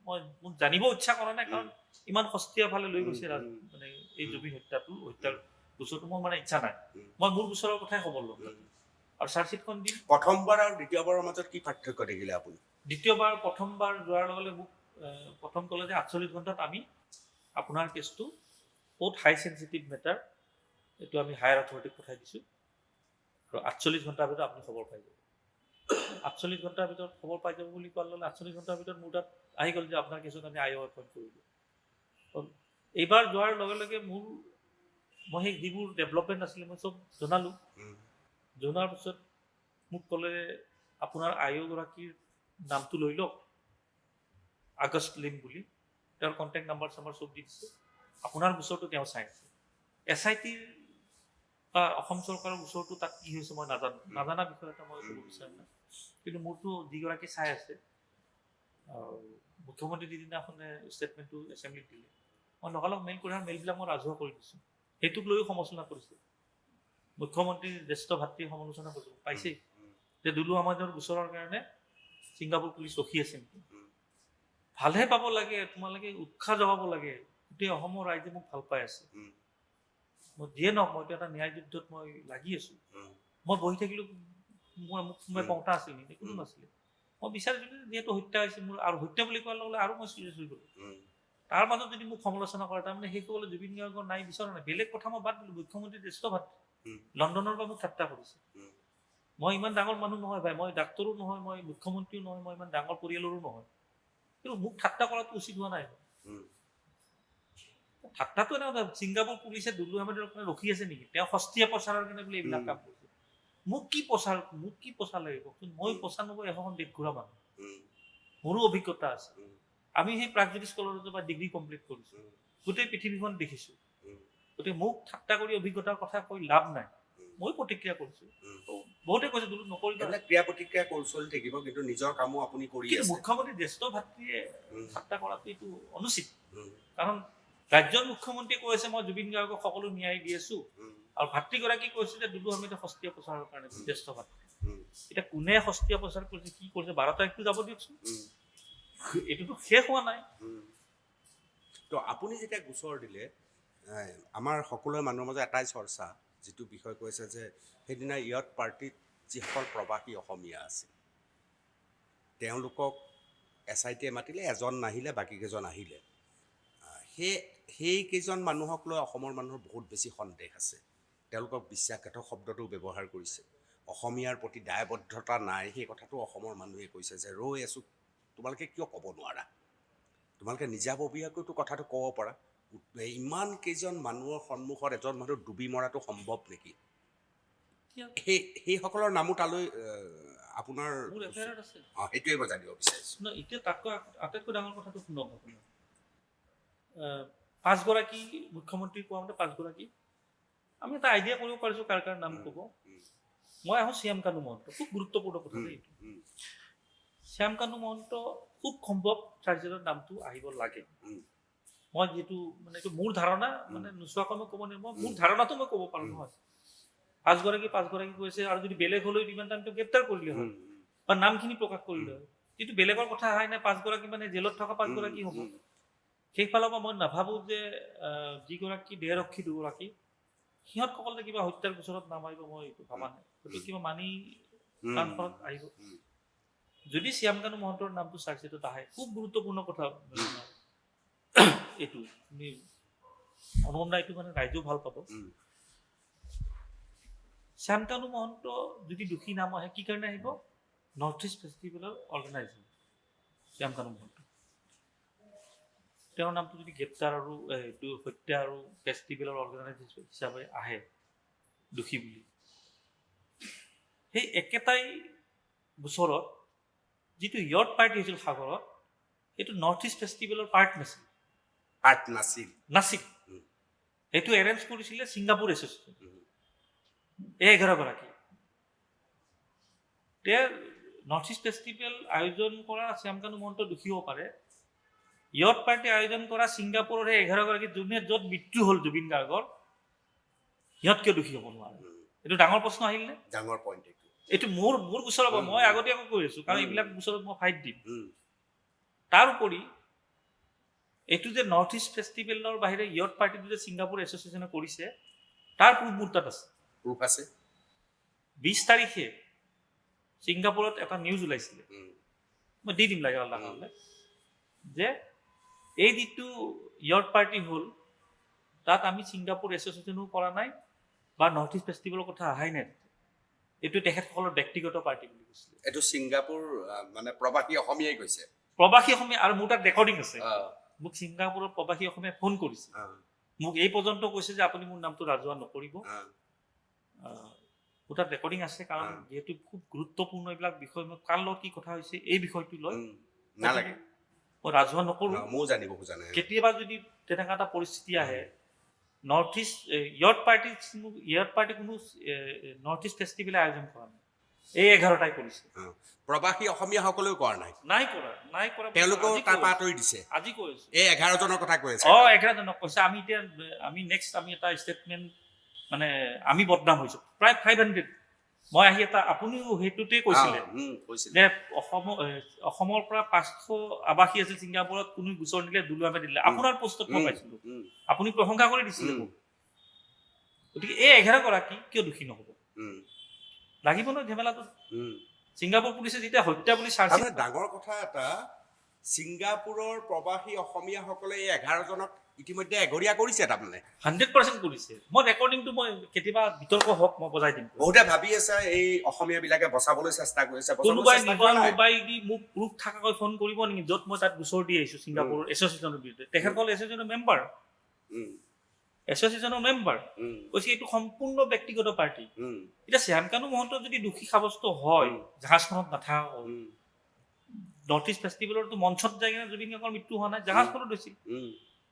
মই জানিব ইচ্ছা কৰা নাই কাৰণ ইমান সস্তীয়া ফালে লৈ গৈছে মানে এই জুবিন হত্যাৰ গোচৰটো মোৰ মানে ইচ্ছা নাই মই মোৰ গোচৰৰ কথাই খবৰ ল'ম আৰু চাৰ্জশ্বিটখন দিম প্ৰথমবাৰ আৰু দ্বিতীয়বাৰৰ মাজত কি পাৰ্থক্য দেখিলে আপুনি প্ৰথমবাৰ যোৱাৰ লগে লগে মোক প্ৰথম ক'লে যে 48 ঘণ্টাত আমি আপোনাৰ কেছটো বহুত হাই চেঞ্চিটিভ মেটাৰ এইটো আমি হায়াৰ অথৰিটিক পঠাই দিছোঁ আৰু 48 ঘণ্টাৰ ভিতৰত আপুনি খবৰ পাই যাব 48 ঘণ্টাৰ ভিতৰত খবৰ পাই যাব বুলি কোৱাৰ লগে 48 ঘণ্টাৰ ভিতৰত মোৰ তাত আহি গ'ল যে আপোনাৰ কেছত আমি আইঅ' এপইণ্ট কৰিলোঁ এইবাৰ যোৱাৰ লগে লগে মই সেই যিবোৰ ডেভেলপমেণ্ট আছিলে মই চব জনালোঁ জনাৰ পিছত মোক ক'লে আপোনাৰ আইঅ'গৰাকীৰ নামটো লৈ লওক আগষ্ট লিম বুলি তেওঁৰ কণ্টেক্ট নাম্বাৰ চাম্বাৰ চব দি দিছে আপোনাৰ গোচৰটো তেওঁ চাই আছে SITৰ বা অসম চৰকাৰৰ গোচৰটো তাত কি হৈছে মই নাজানা বিষয় এটা মই ক'ব বিচাৰোঁ নাই কিন্তু মোৰতো যিগৰাকী চাই আছে মুখ্যমন্ত্ৰী যিদিনাখনে ষ্টেটমেণ্টটো এছেম্বলিত দিলে মই লগালগ মেইলবিলাক মই ৰাজহুৱা কৰি দিছোঁ সেইটোক লৈও সমালোচনা কৰিছে মুখ্যমন্ত্ৰীৰ জ্যেষ্ঠ ভাতৃয়ে সমালোচনা কৰিব পাইছেই যে দুলু আহমেদৰ গোচৰৰ কাৰণে ছিংগাপুৰ পুলিচ ৰখি আছে নেকি ভালহে পাব লাগে, তোমালোকে উৎসাহ জগাব লাগে। গোটেই অসমৰ ৰাইজে মোক ভাল পাই আছে। মই যিয়ে নহওক, মইতো এটা ন্যায় যুদ্ধত মই লাগি আছো। মই বহি থাকিলো, মই কওঁতা আছিল নেকি? কোনো নাছিলে। মই বিচাৰিছিলো যে যিহেতু হত্যা হৈছে মোৰ, আৰু হত্যা বুলি কোৱাৰ লগে লগে আৰু মই চিৰিয়াছ হৈ গ'লো। তাৰ মাজত যদি মোক সমালোচনা কৰে, তাৰমানে সেই ক'বলৈ জুবিন গাৰ্গৰ নাই বিচৰা নাই। বেলেগ কথা মই বাদ দিলো, মুখ্যমন্ত্ৰী জ্যেষ্ঠ ভাতৃ লণ্ডনৰ পৰা মোক ঠাট্টা কৰিছে। মই ইমান ডাঙৰ মানুহ নহয় ভাই, মই ডাক্তৰো নহয়, মই মুখ্যমন্ত্ৰীও নহয়, মই ইমান ডাঙৰ পৰিয়ালৰো নহয়, কিন্তু মোক ঠাট্টা কৰাটো উচিত হোৱা নাই। ঠাট্টাটো এটা ছিংগাপুৰ পুলিচে দুলু আহমেদৰ কাৰণে ৰখি আছে নেকি? তেওঁ সস্তীয়া প্ৰচাৰৰ কাৰণে বোলে এইবিলাক কাম কৰিছে। মোক কি প্ৰচাৰ লাগে কওকচোন? মই ৯৫ এখন দেশ ঘূৰা মানুহ, মোৰো অভিজ্ঞতা আছে। আমি সেই প্ৰাগজ্যোতিষ কলেজৰ পৰা ডিগ্ৰী কমপ্লিট কৰিছো, গোটেই পৃথিৱীখন দেখিছো। গতিকে মোক ঠাট্টা কৰি অভিজ্ঞতাৰ কথা কৈ লাভ নাই। মই প্ৰতিক্ৰিয়া কৰিছো। বহুতে কৈছে দুলু নকৰিবা। ক্ৰিয়া প্ৰতিক্ৰিয়া চলি থাকিব, কিন্তু নিজৰ কামো আপুনি কৰি কিন্তু আছে। মুখ্যমন্ত্ৰী জ্যেষ্ঠ ভাতৃয়ে ঠাট্টা কৰাটো এইটো অনুচিত। কাৰণ ৰাজ্যৰ মুখ্যমন্ত্ৰীয়ে কৈ আছে মই জুবিন গাৰ্গক সকলো ন্যায় দি আছো, আৰু ভাতৃগৰাকী কৈছে যে দুলু আহমেদে সস্তীয়া প্ৰচাৰৰ কাৰণে জ্যেষ্ঠ ভাতৃ। এতিয়া কোনে সস্তীয়া প্ৰচাৰ কৰিছে, কি কৰিছে, ১২ তাৰিখটো যাব দিয়কচোন। এইটোতো শেষ হোৱা নাই। তো আপুনি যেতিয়া গোচৰ দিলে, আমাৰ সকলোৰে মানুহৰ মাজত এটাই চৰ্চা, যিটো বিষয় কৈছে যে সেইদিনা ইয়ত পাৰ্টিত যিসকল প্ৰৱাসী অসমীয়া আছিল, তেওঁলোকক SITয়ে মাতিলে, এজন নাহিলে, বাকীকেইজন আহিলে। সেইকেইজন মানুহক লৈ অসমৰ মানুহৰ বহুত বেছি সন্দেহ আছে। তেওঁলোকক বিশ্বাসঘাতক শব্দটো ব্যৱহাৰ কৰিছে। অসমীয়াৰ প্ৰতি দায়বদ্ধতা নাই, সেই কথাটো অসমৰ মানুহে কৈছে যে ৰৈ আছোঁ, তোমালোকে কিয় ক'ব নোৱাৰা? তোমালোকে নিজাববীয়াকৈতো কথাটো ক'ব পাৰা। ইমান কেইজন মানুহৰ সন্মুখত এজন মানুহ ডুবি মৰাটো সম্ভৱ নেকি? সেইসকলৰ নামো তালৈ আপোনাৰ সেইটোৱে মই জানিব বিচাৰিছোঁ। এতিয়া তাতকৈ আটাইতকৈ ডাঙৰ কথাটো শুনক আপোনাৰ। ৫গৰাকী মুখ্যমন্ত্ৰী কোৱা মতে ৫গৰাকী, আমি এটা আইডিয়া কৰিব পাৰিছো কাৰ কাৰ নাম ক'ব। মই আহোঁ শ্যামকানু মহন্ত, খুব গুৰুত্বপূৰ্ণ কথা এইটো। শ্যামকানু মহন্ত খুব সম্ভৱ চাৰ্জেলৰ নামটো আহিব লাগে। মই যিটো মানে এইটো মোৰ ধাৰণা, মানে নোচোৱাকৈ মই ক'ব নোৱাৰিম, মোৰ ধাৰণাটো মই ক'ব পাৰোঁ নহয়। ৫গৰাকী কৈছে, আৰু যদি বেলেগ হ'লেও ইমান টাইমটো গ্ৰেপ্তাৰ কৰিলে হয় বা নামখিনি প্ৰকাশ কৰিলে হয়। কিন্তু বেলেগৰ কথা অহাই নাই। ৫গৰাকী মানে জেলত থকা ৫গৰাকী হ'ব। সেইফালৰ পৰা মই নাভাবোঁ যে যিগৰাকী দেহৰক্ষী দুগৰাকী, সিহঁতসকল যে কিবা হত্যাৰ গোচৰত নাম আহিব, মই এইটো ভবা নাই। গতিকে কিবা মানি ট্ৰান্সফাৰত আহিব। যদি শ্যামকানু মহন্তৰ নামটো চাৰ্জশ্বিটত আহে, খুব গুৰুত্বপূৰ্ণ কথা এইটো। অনুমন এইটো মানে ৰাইজেও ভাল পাব। শ্যামকানু মহন্ত যদি দোষী নাম আহে, কি কাৰণে আহিব? নৰ্থ ইষ্ট ফেষ্টিভেলৰ অৰ্গেনাইজাৰ শ্যামকানু মহন্ত। তেওঁৰ নামটো যদি গ্ৰেপ্তাৰ আৰু হত্যা আৰু ফেষ্টিভেলৰ অৰ্গেনাইজাৰ হিচাপে আহে দোষী বুলি, সেই একেটাই গোচৰত যিটো ইয়ত পাৰ্টি হৈছিল সাগৰত, সেইটো নৰ্থ ইষ্ট ফেষ্টিভেলৰ পাৰ্ট নাছিল। সেইটো এৰেঞ্জ কৰিছিলে ছিংগাপুৰ এছ'চিয়েশ্যন। 11গৰাকী। নৰ্থ ইষ্ট ফেষ্টিভেল আয়োজন কৰা শ্যামকানু মহন্ত দোষী হ'ব পাৰে। ইয়ত পাৰ্টি আয়োজন কৰা ছিংগাপুৰৰ সেই 11গৰাকী, যোনে য'ত মৃত্যু হ'ল জুবিন গাৰ্গৰ, সিহঁত কিয় দোষী হ'ব নোৱাৰে? এইটো ডাঙৰ প্ৰশ্ন আহিল নে? ডাঙৰ পইণ্ট এইটো মোৰ গোচৰ হ'ব। মই আগতীয়াকৈ কৈ আছো, কাৰণ এইবিলাক গোচৰত মই ফাইট দিম। তাৰ উপৰি এইটো যে নৰ্থ ইষ্ট ফেষ্টিভেলৰ বাহিৰে ইয়ত পাৰ্টিটো যে ছিংগাপুৰ এছ'চিয়েশ্যনে কৰিছে, তাৰ প্ৰুফ মোৰ তাত আছে। 20 তাৰিখে ছিংগাপুৰত এটা নিউজ ওলাইছিলে, মই দি দিম লাগে হ'লে, যে এই যিটো ইয়ত পাৰ্টি হ'ল, তাত আমি ছিংগাপুৰ এছ'চিয়েশ্যনো কৰা নাই বা নৰ্থ ইষ্ট ফেষ্টিভেলৰ কথা অহাই নাই। এইটো তেখেতসকলৰ ব্যক্তিগত পাৰ্টি বুলি কৈছিলে। এইটো ছিংগাপুৰ মানে প্ৰৱাসী অসমীয়াই কৈছে। প্ৰৱাসী অসমীয়া, আৰু মোৰ তাত ৰেকৰ্ডিং আছে। মোক ছিংগাপুৰৰ প্ৰৱাসী অসমীয়াই ফোন কৰিছে, মোক এই পৰ্যন্ত কৈছে যে আপুনি মোৰ নামটো ৰাজহুৱা নকৰিব। মোৰ তাত ৰেকৰ্ডিং আছে, কাৰণ যিহেতু খুব গুৰুত্বপূৰ্ণ এইবিলাক বিষয়, মই কাৰ লগত কি কথা হৈছে এই বিষয়টো লৈ নালাগে মই ৰাজহুৱা নকৰোঁ। ময়ো জানিব খোজা নাই। কেতিয়াবা যদি তেনেকুৱা এটা পৰিস্থিতি আহে, নৰ্থ ইষ্ট ইয়ত পাৰ্টি কোনো নৰ্থ ইষ্ট ফেষ্টিভেলে আয়োজন কৰা নাই, এই 11টাই কৰিছে। প্ৰৱাসী অসমীয়াসকলেও কৰা নাই কৰা। তেওঁলোকেও তাৰ পৰা আঁতৰি দিছে। আজি কৈ আছো এই 11জনৰ কথা কৈ আছে। 11জনক কৈছে। আমি নেক্সট এটা ষ্টেটমেণ্ট, মানে আমি বদনাম হৈছো। প্ৰায় 500 মই আহি এটা আপুনিও সেইটোতে কৈছিলে কৈছিলে যে অসমৰ পৰা 500 আৱাসী আছিল ছিংগাপুৰত, কোনো গোচৰ নিদিলে, দুলু আহমেদ দিলে। আপোনাৰ পোষ্টত মই পাইছিলো, আপুনি প্ৰশংসা কৰি দিছিলে মোক। গতিকে এই 11 গৰাকী কিয় দোষী নহ'ব? লাগিব ন ঝেমেলাটো। ছিংগাপুৰ পুলিচে যেতিয়া হত্যা বুলি চাৰ্জ ডাঙৰ কথা এটা, ছিংগাপুৰৰ প্ৰৱাসী অসমীয়াসকলে এই 11জনক ইতিমধ্যে এঘৰীয়া কৰিছে। তাৰমানে 100% কৰিছে। মই ৰেকৰ্ডিংটো মই কেতিয়াবা বিতৰ্ক হওক মই বজাই দিম। বহুতে ভাবি আছে এই অসমীয়াবিলাকে বচাবলৈ চেষ্টা কৰিছে, কোনোবাই নিজৰ মোবাইল দি মোক প্ৰুফ থাকাকৈ ফোন কৰিব নেকি য'ত মই তাত গোচৰ দি আহিছো ছিংগাপুৰ এছ'চিয়েশ্যনৰ বিৰুদ্ধে? তেখেতসকল এছ'চিয়েশ্যনৰ মেম্বাৰ, এছ'চিয়েশ্যনৰ মেম্বাৰ কৈছে এইটো সম্পূৰ্ণ ব্যক্তিগত পাৰ্টি। এতিয়া শ্যামকানু মহন্ত যদি দোষী সাব্যস্ত হয়, জাহাজখনত নাথাকক, নৰ্থ ইষ্ট ফেষ্টিভেলৰটো মঞ্চত যাই কিনে জুবিন গাৰ্গৰ মৃত্যু হোৱা নাই, জাহাজখনত হৈছিল।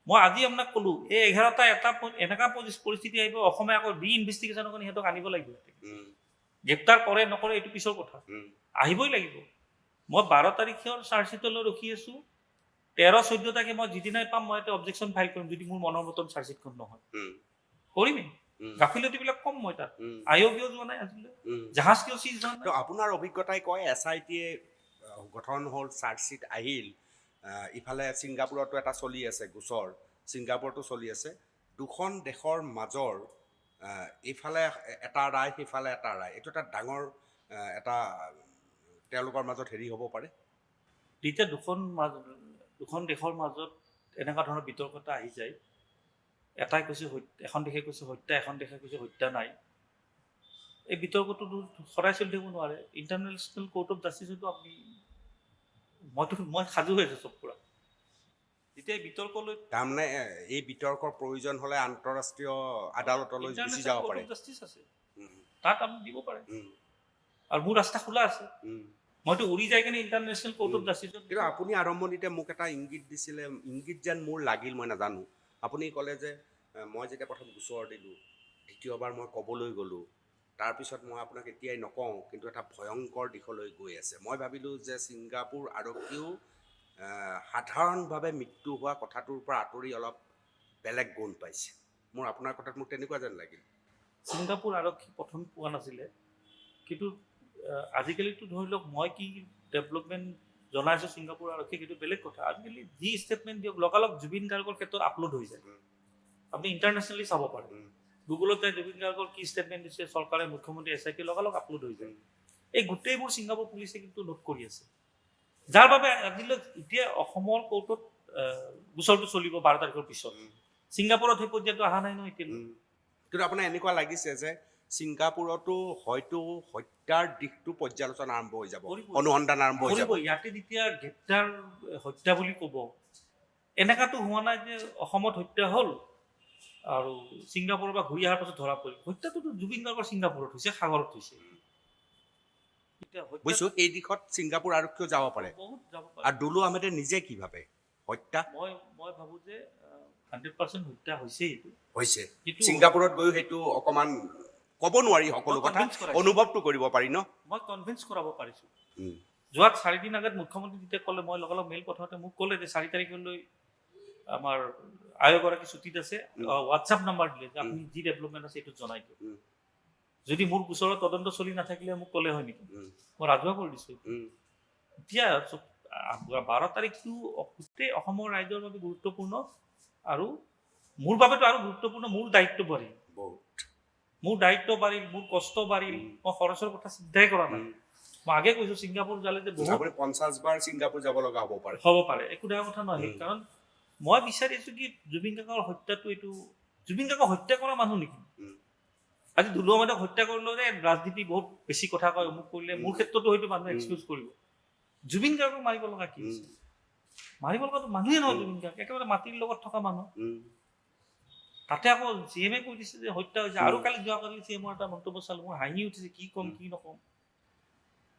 মই আজি আপোনাক ক'লো এই 11টা এটা এনেকুৱা পৰিস্থিতি আহিব, অসমে আকৌ ইনভেষ্টিগেশ্যনৰ কাৰণে সিহঁতক আনিব লাগিব। গ্ৰেপ্তাৰ কৰে নকৰে এইটো পিছৰ কথা, আহিবই লাগিব। মই 12 তাৰিখৰ চাৰ্জশ্বিটলৈ ৰখি আছো। 13-14 তাৰিখে মই যিদিনাই পাম মই এটা অবজেকশ্যন ফাইল কৰিম, যদি মোৰ মনৰ মতন চাৰ্জশ্বিটখন নহয়। কৰিমেই। গাফিলতিবিলাক কম মই তাত। আয়োগ কিয় যোৱা নাই আজিলৈ? জাহাজ কিয় চিজ হোৱা নাই? আপোনাৰ অভিজ্ঞতাই কয় SIT-য়ে গঠন হ'ল, চাৰ্জশ্বিট আহিল, ইফালে ছিংগাপুৰতো এটা চলি আছে গোচৰ, ছিংগাপুৰতো চলি আছে। দুখন দেশৰ মাজৰ ইফালে এটা ৰায়, সিফালে এটা ৰায়, এইটো এটা ডাঙৰ এটা তেওঁলোকৰ মাজত হেৰি হ'ব পাৰে। যেতিয়া দুখন দেশৰ মাজত এনেকুৱা ধৰণৰ বিতৰ্কতা আহি যায়, এটাই কৈছে এখন দেশে কৈছে হত্যা, এখন দেশে কৈছে হত্যা নাই, এই বিতৰ্কটোতো সদায় চলি থাকিব নোৱাৰে। ইণ্টাৰনেশ্যনেল কোৰ্ট অফ জাষ্টিছতো আপুনি মই সাজু হৈ আছো চব পুৰা। যেতিয়া বিতৰ্কলৈ তাৰমানে এই বিতৰ্কৰ প্ৰয়োজন হ'লে আন্তঃৰাষ্ট্ৰীয় আদালতলৈ গুচি যাব পাৰে। জাষ্টিছ আছে, তাত আপুনি দিব পাৰে। আৰু মোৰ ৰাস্তা খোলা আছে, মইতো উৰি যাই কিনে ইণ্টাৰনেশ্যনেল কোৰ্ট অফ জাষ্টিছত। কিন্তু আপুনি আৰম্ভণিতে মোক এটা ইংগিত দিছিলে, ইংগিত যেন মোৰ লাগিল, মই নাজানো। আপুনি ক'লে যে মই যেতিয়া প্ৰথম গোচৰ দিলোঁ, দ্বিতীয়বাৰ মই ক'বলৈ গ'লোঁ, তাৰপিছত মই আপোনাক এতিয়াই নকওঁ, কিন্তু এটা ভয়ংকৰ দিশলৈ গৈ আছে। মই ভাবিলোঁ যে ছিংগাপুৰ আৰক্ষীও সাধাৰণভাৱে মৃত্যু হোৱা কথাটোৰ পৰা আঁতৰি অলপ বেলেগ গুণ পাইছে। মোৰ আপোনাৰ কথাত মোক তেনেকুৱা যেন লাগিল। ছিংগাপুৰ আৰক্ষী প্ৰথম পোৱা নাছিলে, কিন্তু আজিকালিতো ধৰি লওক মই কি ডেভেলপমেণ্ট জনাইছোঁ ছিংগাপুৰ আৰক্ষীক, সেইটো বেলেগ কথা। আজিকালি যি ষ্টেটমেণ্ট দিয়ক লগালগ জুবিন গাৰ্গৰ ক্ষেত্ৰত আপলোড হৈ যায়। আপুনি ইণ্টাৰনেশ্যনেলি চাব পাৰে, গুগলত যাই জুবিন গাৰ্গৰ কি ষ্টেটমেণ্ট দিছে চৰকাৰে, মুখ্যমন্ত্ৰী SIT লগালগ আপলোড হৈ যায়। এই গোটেইবোৰ ছিংগাপুৰ পুলিচে কিন্তু নোট কৰি আছে, যাৰ বাবে আজিলৈ এতিয়া অসমৰ কোৰ্টত গোচৰটো চলিব 12 তাৰিখৰ পিছত। ছিংগাপুৰত সেই পৰ্যায়টো অহা নাই ন এতিয়া। কিন্তু আপোনাৰ এনেকুৱা লাগিছে যে ছিংগাপুৰতো হয়তো হত্যাৰ দিশটো পৰ্যালোচনা আৰম্ভ হৈ যাব, অনুসন্ধান আৰম্ভ হৈ যাব। ইয়াতে যেতিয়া গ্ৰেপ্তাৰ হত্যা বুলি ক'ব, এনেকাতো হোৱা নাই যে অসমত হত্যা হ'ল আৰু ছিংগাপুৰৰ পৰা ঘূৰি অহাৰ পাছত ধৰা পৰিল। হত্যাটোতো জুবিন গাৰ্গৰ ছিংগাপুৰত হৈছে, সাগৰত হৈছে। বুজিছোঁ, এই দিশত ছিংগাপুৰ আৰক্ষীও যাব পাৰে। আৰু দুলু আহমেদে নিজে কি ভাবে হত্যা? মই ভাবোঁ যে 100% হত্যা হৈছেই। এইটো হৈছে। ছিংগাপুৰত গৈও সেইটো অকণমান ক'ব নোৱাৰি, সকলো কথা অনুভৱটো কৰিব পাৰি ন? মই কনভিন্স কৰাব পাৰিছোঁ। যোৱাত 4 দিন আগত মুখ্যমন্ত্ৰী যেতিয়া ক'লে, মই লগালগ মেইল পঠাওঁতে মোক ক'লে যে 4 তাৰিখলৈ আমাৰ আয়োগগৰাকী ছুটীত আছে, হোৱাটছআপ নাম্বাৰ দিলে যে আপুনি যি ডেভেলপমেণ্ট আছে এইটো জনাই দিয়ক। যদি মোৰ গোচৰত তদন্ত চলি নাথাকিলে মোক ক'লে হয় নেকি? মই ৰাজহুৱা কৰি দিছোঁ। এতিয়া 12 তাৰিখটো গোটেই অসমৰ ৰাইজৰ বাবে গুৰুত্বপূৰ্ণ, আৰু মোৰ বাবেতো আৰু গুৰুত্বপূৰ্ণ। মোৰ দায়িত্ব বাঢ়িল, মোৰ কষ্ট বাঢ়িল। মই খৰচৰ কথা চিন্তাই কৰা নাই। মই আগে কৈছোঁ ছিংগাপুৰ যালে যে বহুত 50 বাৰ ছিংগাপুৰ যাব লগা হ'ব পাৰে, একো ডাঙৰ কথা নহয়। কাৰণ মই বিচাৰি আছোঁ কি জুবিন গাৰ্গৰ হত্যাটো, এইটো জুবিন গাৰ্গক হত্যা কৰা মানুহ নেকি? আজি দুলু আহমেদক হত্যা কৰিলেও যে ৰাজনীতি বহুত বেছি কথা কয়, অমুক কৰিলে, মোৰ ক্ষেত্ৰতো হয়তো মানুহে এক্সকিউজ কৰিব। জুবিন গাৰ্গক মাৰিব লগা কি আছে? মাৰিব লগাটো মানুহে নহয় জুবিন গাৰ্গ, একেবাৰে মাটিৰ লগত থকা মানুহ। তাতে আকৌ CM-এ কৈ দিছে যে হত্যা হৈছে। আৰু যোৱাকালি CM-ৰ এটা মন্তব্য চালোঁ, মোৰ হাঁহি উঠিছে, কি ক'ম কি নক'ম।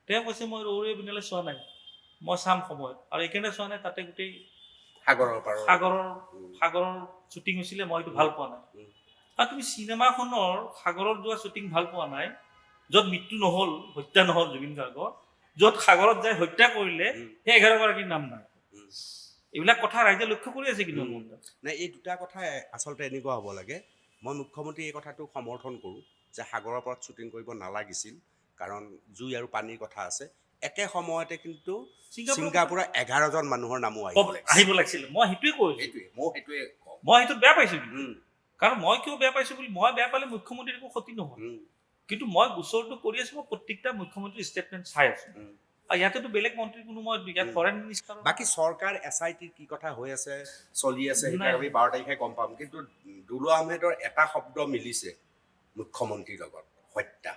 তেওঁ কৈছে মই ৰৌৰে বিনালে চোৱা নাই, মই চাম সময়ত। আৰু এইকাৰণে চোৱা নাই, তাতে গোটেই সাগৰৰ শ্বুটিং হৈছিলে, মই এইটো ভাল পোৱা নাই। আৰু তুমি চিনেমাখনৰ সাগৰত যোৱা শ্বুটিং ভাল পোৱা নাই, য'ত মৃত্যু নহ'ল, হত্যা নহ'ল জুবিন গাৰ্গৰ, য'ত সাগৰত যাই হত্যা কৰিলে সেই 11 গৰাকীৰ নাম নাই। এইবিলাক কথা ৰাইজে লক্ষ্য কৰি আছে। কিন্তু নাই, এই দুটা কথা আচলতে এনেকুৱা হ'ব লাগে। মই মুখ্যমন্ত্ৰী এই কথাটো সমৰ্থন কৰোঁ যে সাগৰৰ ওপৰত শ্বুটিং কৰিব নালাগিছিল, কাৰণ জুই আৰু পানীৰ কথা আছে। একে সময়তে কিন্তু ছিংগাপুৰৰ ছিংগাপুৰৰ 11জন মানুহৰ নামো আহিব লাগিছিল। মই সেইটোৱে কৈছোঁ, সেইটোৱে কওঁ। মই সেইটোত বেয়া পাইছোঁ কিন্তু। উম, কাৰণ মই কিয় বেয়া পাইছোঁ বুলি, মই বেয়া পালে মুখ্যমন্ত্ৰীৰ একো ক্ষতি নহয়, উম, কিন্তু মই গোচৰটো কৰি আছোঁ, মই প্ৰত্যেকটা মুখ্যমন্ত্ৰীৰ ষ্টেটমেণ্ট চাই আছোঁ। উম। আৰু ইয়াতেতো বেলেগ মন্ত্ৰী কোনো, মই ইয়াত ফৰেন মিনিষ্টাৰ বাকী চৰকাৰ SITৰ কি কথা হৈ আছে চলি আছে নাই। সেইবিলাক আমি 12 তাৰিখে গম পাম। কিন্তু দুলু আহমেদৰ এটা শব্দ মিলিছে মুখ্যমন্ত্ৰীৰ লগত, হত্যা।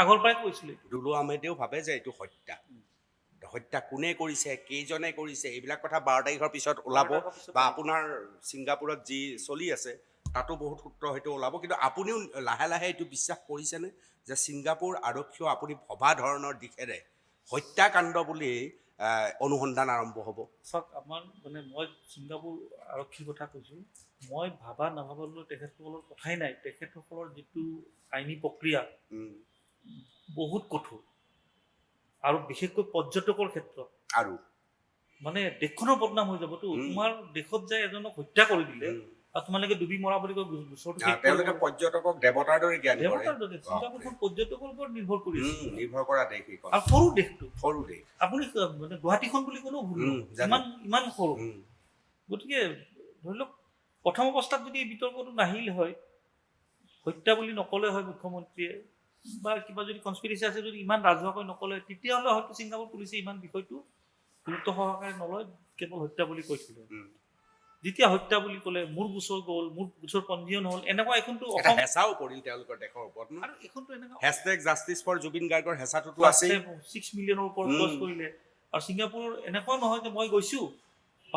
আগৰ পৰাই কৈছিলোঁ। দুলু আহমেদেও ভাবে যে এইটো হত্যা। হত্যা কোনে কৰিছে, কেইজনে কৰিছে, এইবিলাক কথা 12 তাৰিখৰ পিছত ওলাব। বা আপোনাৰ ছিংগাপুৰত যি চলি আছে তাতো বহুত সূত্ৰ হয়তো ওলাব। কিন্তু আপুনিও লাহে লাহে এইটো বিশ্বাস কৰিছেনে যে ছিংগাপুৰ আৰক্ষীয়েও আপুনি ভবা ধৰণৰ দিশেৰে হত্যাকাণ্ড বুলি অনুসন্ধান আৰম্ভ হ'ব? চাওক, আমাৰ মানে মই ছিংগাপুৰ আৰক্ষীৰ কথা কৈছোঁ, মই ভাবা নাভাবালৈ তেখেতসকলৰ কথাই নাই। তেখেতসকলৰ যিটো আইনী প্ৰক্ৰিয়া বহুত কঠোৰ, আৰু বিশেষকৈ পৰ্যটকৰ ক্ষেত্ৰত আৰু মানে দেশখনৰ বদনাম হৈ যাবতো। তোমাৰ দেশত যায় এজনক হত্যা কৰি দিলে আৰু তোমালোকে ডুবি মৰা বুলি কৈ গোচৰটো শেষ তেওঁলোকে পৰ্যটকক দেৱতাৰ দৰে জ্ঞান কৰে। দেৱতাৰ দৰে। ছিংগাপুৰখন পৰ্যটকৰ ওপৰত নিৰ্ভৰ কৰি আছে, নিৰ্ভৰ কৰা দেশ এইখন। আৰু সৰু দেশটো, সৰু দেশ। আপুনি মানে গুৱাহাটীখন বুলি ক'লেও ভুল নহয়, ইমান সৰু। গতিকে ধৰি লওক, প্ৰথম অৱস্থাত যদি এই বিতৰ্কটো নাহিল হয়, হত্যা বুলি নক'লে হয় মুখ্যমন্ত্ৰীয়ে, বা কিবা যদি কনস্পিৰেচি আছে যদি ইমান ৰাজহুৱাকৈ নক'লে, তেতিয়াহ'লে হয়তো ছিংগাপুৰ পুলিচে ইমান বিষয়টো গুৰুত্ব সহকাৰে নলয়, কেৱল হত্যা বুলি কৈছিলে। যেতিয়া হত্যা বুলি ক'লে মোৰ গোচৰ গ'ল, মোৰ গোচৰ পঞ্জীয়ন হ'ল, এনেকুৱা এখনতো হেঁচাও পৰিল তেওঁলোকৰ দেশৰ ওপৰত। আৰু এখনতো এনেকুৱা #JusticeForJubin Gargৰ হেঁচাটোতো আছে। 6 মিলিয়নৰ ওপৰত খৰচ কৰিলে। আৰু ছিংগাপুৰ এনেকুৱা নহয় যে মই গৈছোঁ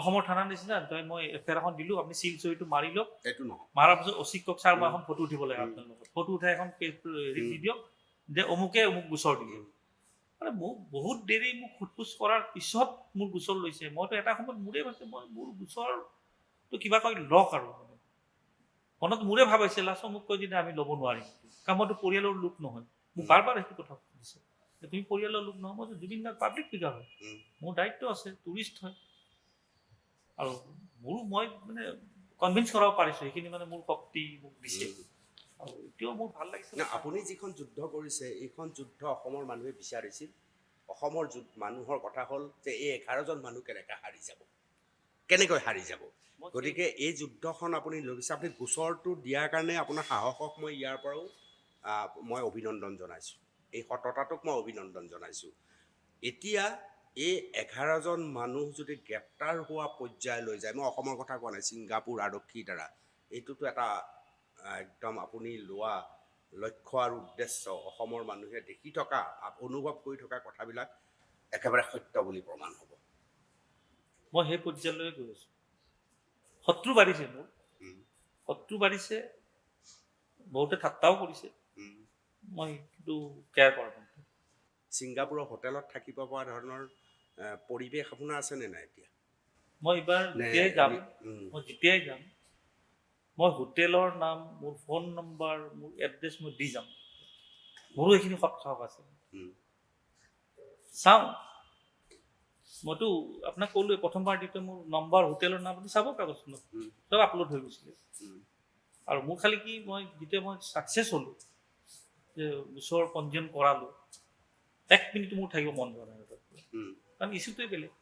অসমৰ থানাৰ নিচিনা, মই এফআইআৰ এখন দিলোঁ, আপুনি চিল চহীটো মাৰি লওক, সেইটো নহয়। মাৰাৰ পিছত অচিক কওক, ছাৰ মই এখন ফটো উঠিব লাগে আপোনাৰ লগত, ফটো উঠাই এখন হেৰি দি দিয়ক যে অমুকে অমুক গোচৰ দিলে। মানে মোক বহুত দেৰি মোক সোধ-পোছ কৰাৰ পিছত মোৰ গোচৰ লৈছে। মইতো এটা সময়ত মোৰে ভাবিছে, মোৰ গোচৰটো কিবা কৰি লওক, আৰু মনত মোৰে ভাবাইছে। লাষ্টত মোক কৈ দিলে আমি ল'ব নোৱাৰিম, কাৰণ মইতো পৰিয়ালৰ লোক নহয়। মোক বাৰ বাৰ সেইটো কথা সুধিছে, তুমি পৰিয়ালৰ লোক নহয়। মই জুবিন গাৰ্গ পাব্লিক ফিগাৰ হয়, মোৰ দায়িত্ব আছে, টুৰিষ্ট হয়, আৰু মই মানে কনভিন্স কৰাব পাৰিছোঁ, সেইখিনি মানে মোৰ শক্তি মোক দিছে। আৰু এতিয়াও মোৰ ভাল লাগিছে। আপুনি যিখন যুদ্ধ কৰিছে, এইখন যুদ্ধ অসমৰ মানুহে বিচাৰিছিল। অসমৰ মানুহৰ কথা হ'ল যে এই 11জন মানুহ কেনেকৈ হাৰি যাব, কেনেকৈ হাৰি যাব। গতিকে এই যুদ্ধখন আপুনি লৈ গৈছে। আপুনি গোচৰটো দিয়াৰ কাৰণে আপোনাৰ সাহসক মই ইয়াৰ পৰাও মই অভিনন্দন জনাইছোঁ, এই সততাটোক মই অভিনন্দন জনাইছোঁ। এতিয়া এই 11জন মানুহ যদি গ্ৰেপ্তাৰ হোৱা পৰ্যায়লৈ যায়, মই অসমৰ কথা কোৱা নাই, ছিংগাপুৰ আৰক্ষীৰ দ্বাৰা, এইটোতো এটা একদম আপুনি লোৱা লক্ষ্য আৰু উদ্দেশ্য, অসমৰ মানুহে দেখি থকা, অনুভৱ কৰি থকা কথাবিলাক একেবাৰে সত্য বুলি প্ৰমাণ হ'ব। মই সেই পৰ্যায়লৈ গৈ আছোঁ। শত্ৰু বাঢ়িছে, মোৰ শত্ৰু বাঢ়িছে, বহুতে ঠাট্টাও কৰিছে, মই কিন্তু কেয়াৰ কৰা নাই। ছিংগাপুৰৰ হোটেলত থাকিব পৰা ধৰণৰ পৰিৱেশ আপোনাৰ আছেনে নাই এতিয়া? মই এইবাৰ যেতিয়াই যাম, মই হোটেলৰ নাম, মোৰ ফোন নম্বৰ, মোৰ এড্ৰেছ মই দি যাম। মোৰো এইখিনি সৎসাহস আছে। চাওঁ, মইতো আপোনাক ক'লোৱে প্ৰথমবাৰ দিওঁতে মোৰ নম্বৰ, হোটেলৰ নাম চাব, কাগজখনত চব আপলোড হৈ গৈছিলে। আৰু মোৰ খালি কি, যেতিয়া মই ছাকচেছ হ'লোঁ, যে গোচৰ পঞ্জীয়ন কৰালোঁ, 1 মিনিট মোৰ থাকিব মন যোৱা নাই, কাৰণ ইছ্যুটোৱে বেলেগ।